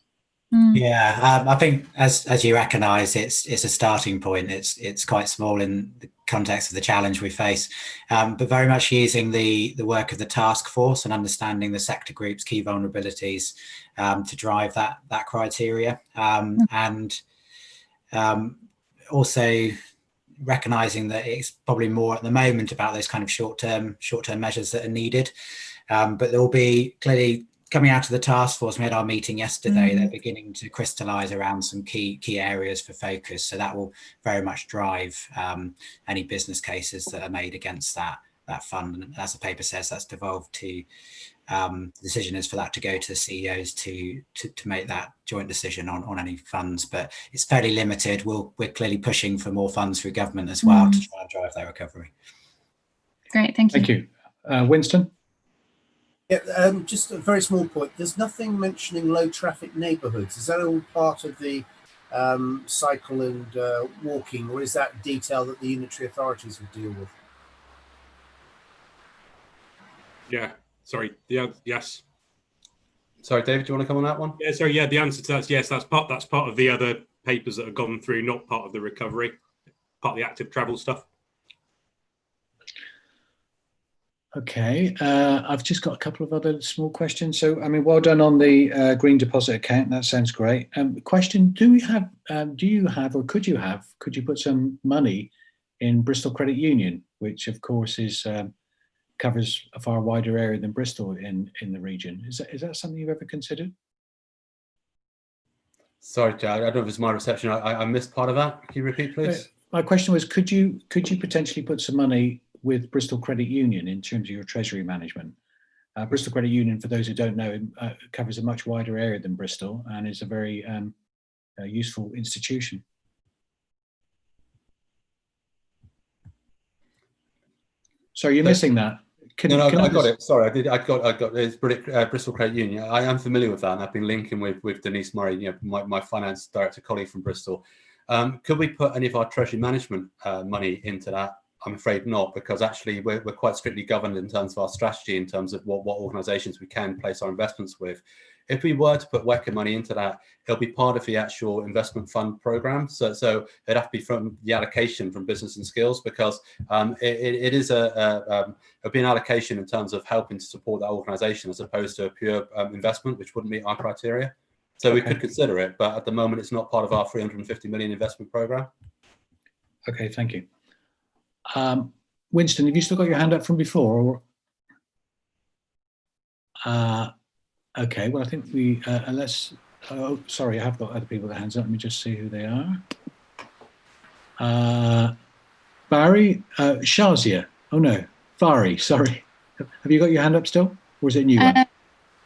Yeah, I think as you recognise, it's a starting point. It's quite small in the context of the challenge we face, but very much using the work of the task force and understanding the sector group's key vulnerabilities to drive that criteria, and also recognising that it's probably more at the moment about those kind of short-term measures that are needed, but there will be clearly. Coming out of the task force, we had our meeting yesterday. They're beginning to crystallise around some key areas for focus. So that will very much drive any business cases that are made against that. fund. And as the paper says, that's devolved to the decision is for that to go to the CEOs to make that joint decision on any funds, but it's fairly limited. We're clearly pushing for more funds through government as well to try and drive their recovery. Great, thank you. Thank you. Winston? Yeah, just a very small point. There's nothing mentioning low traffic neighbourhoods. Is that all part of the cycle and walking, or is that detail that the unitary authorities would deal with? Yeah, sorry. Yeah, yes. Sorry, David, do you want to come on that one? Yeah, sorry. Yeah, the answer to that's yes. That's part of the other papers that have gone through, not part of the recovery, part of the active travel stuff. Okay, I've just got a couple of other small questions. So, I mean, well done on the green deposit account. That sounds great. Question: do you have, or could you put some money in Bristol Credit Union, which of course is covers a far wider area than Bristol in the region? Is that something you've ever considered? Sorry, Joe, I don't know if it's my reception. I missed part of that. Can you repeat, please? My question was: could you potentially put some money with Bristol Credit Union in terms of your treasury management? Bristol Credit Union, for those who don't know, covers a much wider area than Bristol and is a very useful institution. So you're missing that. No, I got it. Sorry, I got it's Bristol Credit Union. I am familiar with that, and I've been linking with Denise Murray, my finance director colleague from Bristol. Could we put any of our treasury management money into that? I'm afraid not, because actually we're quite strictly governed in terms of our strategy, in terms of what organisations we can place our investments with. If we were to put WECA money into that, it'll be part of the actual investment fund programme. So it'd have to be from the allocation from business and skills, because it is it'll be an allocation in terms of helping to support that organisation, as opposed to a pure investment, which wouldn't meet our criteria. So we could consider it, but at the moment it's not part of our 350 million investment programme. Okay, thank you. Winston, have you still got your hand up from before? Or, okay, well, I think we, unless, oh, sorry, I have got other people with their hands up. Let me just see who they are. Barry, Shazia. Oh no, Fari, sorry. Have you got your hand up still? Or is it a new one?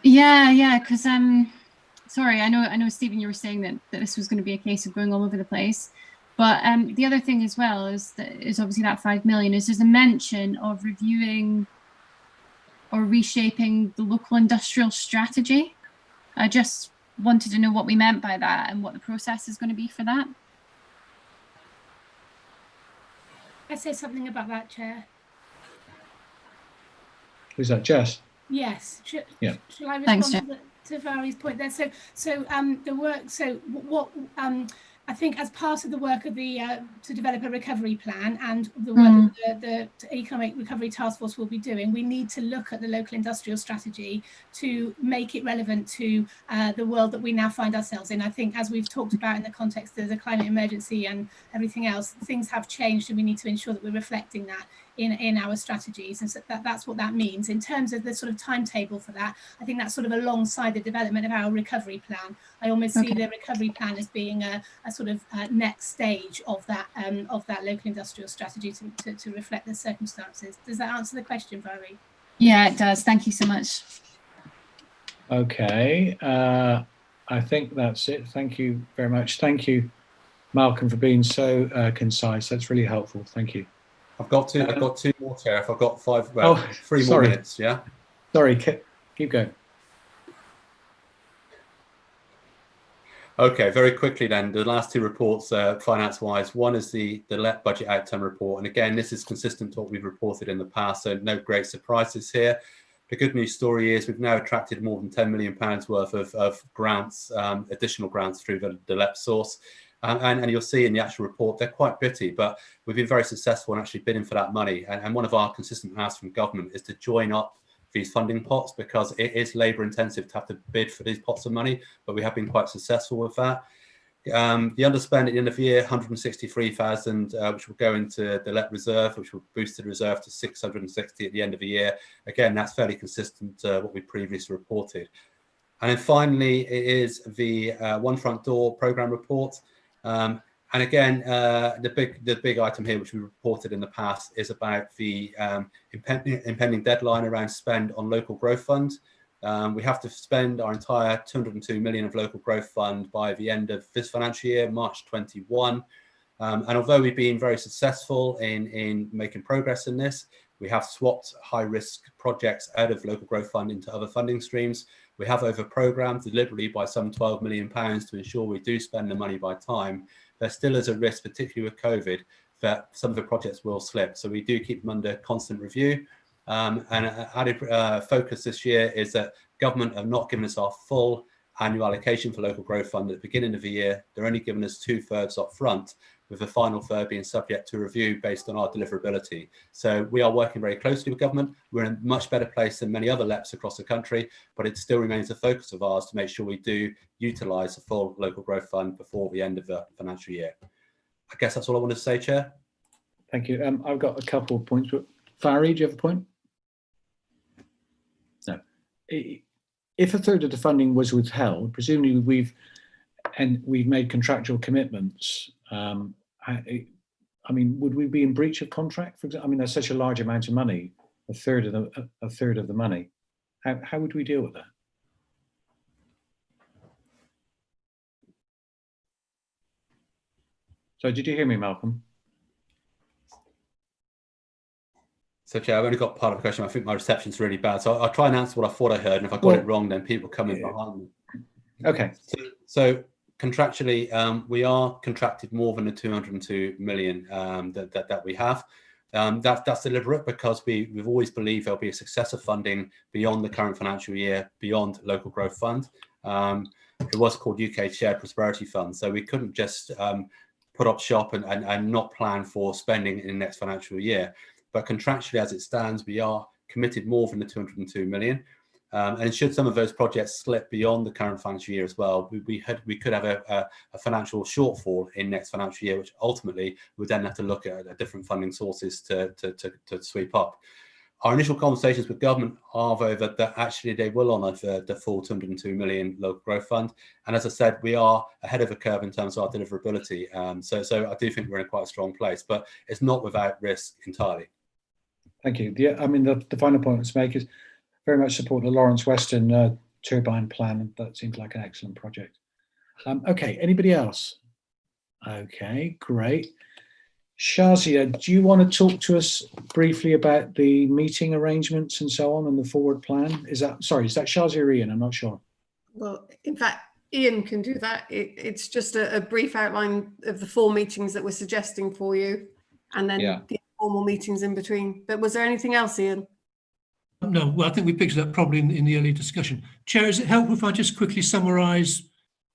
Yeah, because sorry, I know, Stephen, you were saying that this was going to be a case of going all over the place. But the other thing as well is obviously that 5 million is there's a mention of reviewing or reshaping the local industrial strategy. I just wanted to know what we meant by that and what the process is going to be for that. I say something about that, Chair. Who's that, Jess? Yes. Yeah. Shall I respond Thanks, to Vari's point there? So the work. So what I think, as part of the work of the to develop a recovery plan and the work that the Economic Recovery Task Force will be doing, we need to look at the local industrial strategy to make it relevant to the world that we now find ourselves in. I think, as we've talked about in the context of the climate emergency and everything else, things have changed, and we need to ensure that we're reflecting that in our strategies, and so that's what that means. In terms of the sort of timetable for that, I think that's sort of alongside the development of our recovery plan. I almost see the recovery plan as being a sort of next stage of that local industrial strategy to reflect the circumstances. Does that answer the question, Vari? Yeah, it does. Thank you so much. Okay, I think that's it. Thank you very much. Thank you, Malcolm, for being so concise. That's really helpful. Thank you. I've got two more, Chair. If I've got 3 more sorry. minutes, yeah? Sorry, keep going. Okay, very quickly then, the last 2 reports, finance-wise. One is the LEP budget outturn report. And again, this is consistent to what we've reported in the past, so no great surprises here. The good news story is we've now attracted more than £10 million worth of grants, additional grants through the LEP source. And you'll see in the actual report, they're quite bitty, but we've been very successful in actually bidding for that money. And one of our consistent asks from government is to join up these funding pots, because it is labour intensive to have to bid for these pots of money, but we have been quite successful with that. The underspend at the end of the year, 163,000, which will go into the LEP reserve, which will boost the reserve to 660 at the end of the year. Again, that's fairly consistent to what we previously reported. And then finally, it is the One Front Door programme report. And And again, the big item here, which we reported in the past, is about the impending deadline around spend on local growth fund. We have to spend our entire 202 million of local growth fund by the end of this financial year, March 21. And although we've been very successful in making progress in this, we have swapped high-risk projects out of local growth fund into other funding streams. We have over-programmed deliberately by some £12 million to ensure we do spend the money by time. There still is a risk, particularly with COVID, that some of the projects will slip. So we do keep them under constant review. And added focus this year is that government have not given us our full annual allocation for local growth fund at the beginning of the year. They're only giving us 2/3 up front, with the final third being subject to review based on our deliverability. So we are working very closely with government. We're in a much better place than many other LEPs across the country, but it still remains a focus of ours to make sure we do utilise the full local growth fund before the end of the financial year. I guess that's all I wanted to say, Chair. Thank you. I've got a couple of points. Farry, do you have a point? No. If a third of the funding was withheld, presumably we've made contractual commitments. I mean, would we be in breach of contract? For example, I mean, that's such a large amount of money, a third of the money. How would we deal with that? So, did you hear me, Malcolm? So, Chair, I've only got part of the question. I think my reception's really bad. So I'll try and answer what I thought I heard. And if I got it wrong, then people come in behind me. Okay. So contractually, we are contracted more than the 202 million that we have. That's deliberate because we've always believed there'll be a success of funding beyond the current financial year, beyond local growth fund. It was called UK Shared Prosperity Fund. So we couldn't just put up shop and not plan for spending in the next financial year. But contractually, as it stands, we are committed more than the 202 million. And should some of those projects slip beyond the current financial year as well, we could have a financial shortfall in next financial year, which ultimately would then have to look at different funding sources to sweep up. Our initial conversations with government are, though, that actually they will honour the full 202 million local growth fund. And as I said, we are ahead of the curve in terms of our deliverability. So I do think we're in quite a strong place, but it's not without risk entirely. Thank you. I mean, the final point to make is very much support the Lawrence Western turbine plan. That seems like an excellent project. Okay, anybody else? Okay, great. Shazia, do you want to talk to us briefly about the meeting arrangements and so on and the forward plan? Is that Shazia or Ian? I'm not sure. Well, in fact, Ian can do that. It's just a brief outline of the 4 meetings that we're suggesting for you, and then the formal meetings in between. But was there anything else, Ian? No, well, I think we picked it up probably in the early discussion. Chair, is it helpful if I just quickly summarise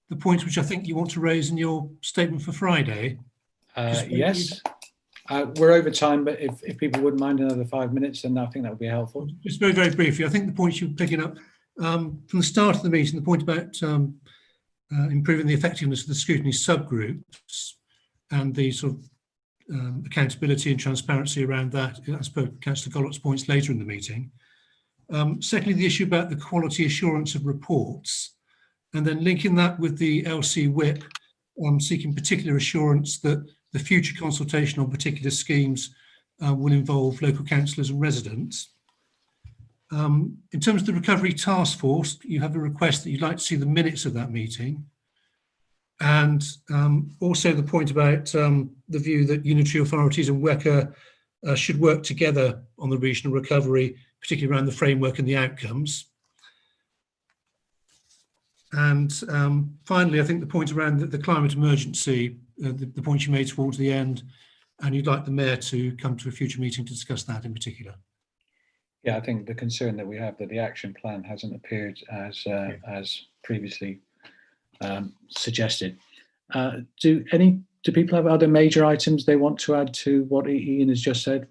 the points which I think you want to raise in your statement for Friday? Yes. We're over time, but if people wouldn't mind another 5 minutes, then I think that would be helpful. Just very, very briefly, I think the points you're picking up from the start of the meeting, the point about improving the effectiveness of the scrutiny subgroups and the sort of accountability and transparency around that, as per Councillor Gollott's points later in the meeting. Secondly, the issue about the quality assurance of reports, and then linking that with the LC whip, seeking particular assurance that the future consultation on particular schemes will involve local councillors and residents. In terms of the Recovery Task Force, you have a request that you'd like to see the minutes of that meeting. And also the point about the view that unitary authorities and WECA should work together on the regional recovery, particularly around the framework and the outcomes. And finally, I think the point around the climate emergency, the point you made towards the end, and you'd like the Mayor to come to a future meeting to discuss that in particular. Yeah, I think the concern that we have that the action plan hasn't appeared as previously suggested. Do people have other major items they want to add to what Ian has just said?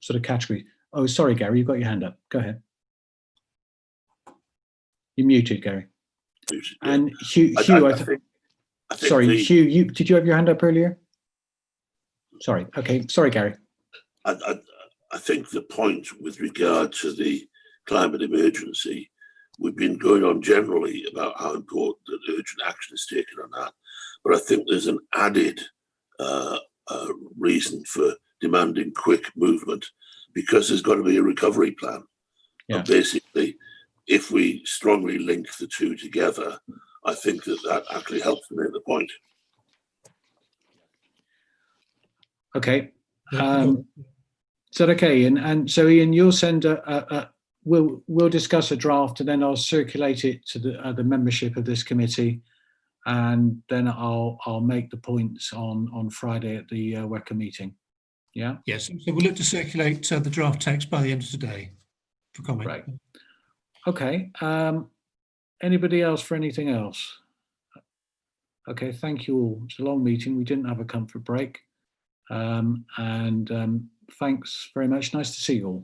Sort of category. Oh, sorry, Gary, you've got your hand up. Go ahead. You're muted, Gary. And Hugh, sorry, Hugh, did you have your hand up earlier? Sorry. Okay. Sorry, Gary. I think the point with regard to the climate emergency, we've been going on generally about how important that urgent action is taken on that. But I think there's an added reason for demanding quick movement, because there's got to be a recovery plan. Yeah. And basically, if we strongly link the two together, I think that actually helps to make the point. Okay. Is that okay? And so, Ian, you'll send we'll discuss a draft, and then I'll circulate it to the membership of this committee, and then I'll make the points on Friday at the WECA meeting. Yeah. Yes. So we'll look to circulate the draft text by the end of today for comment. Right. Okay. Anybody else for anything else? Okay. Thank you all. It's a long meeting. We didn't have a comfort break. Thanks very much. Nice to see you all.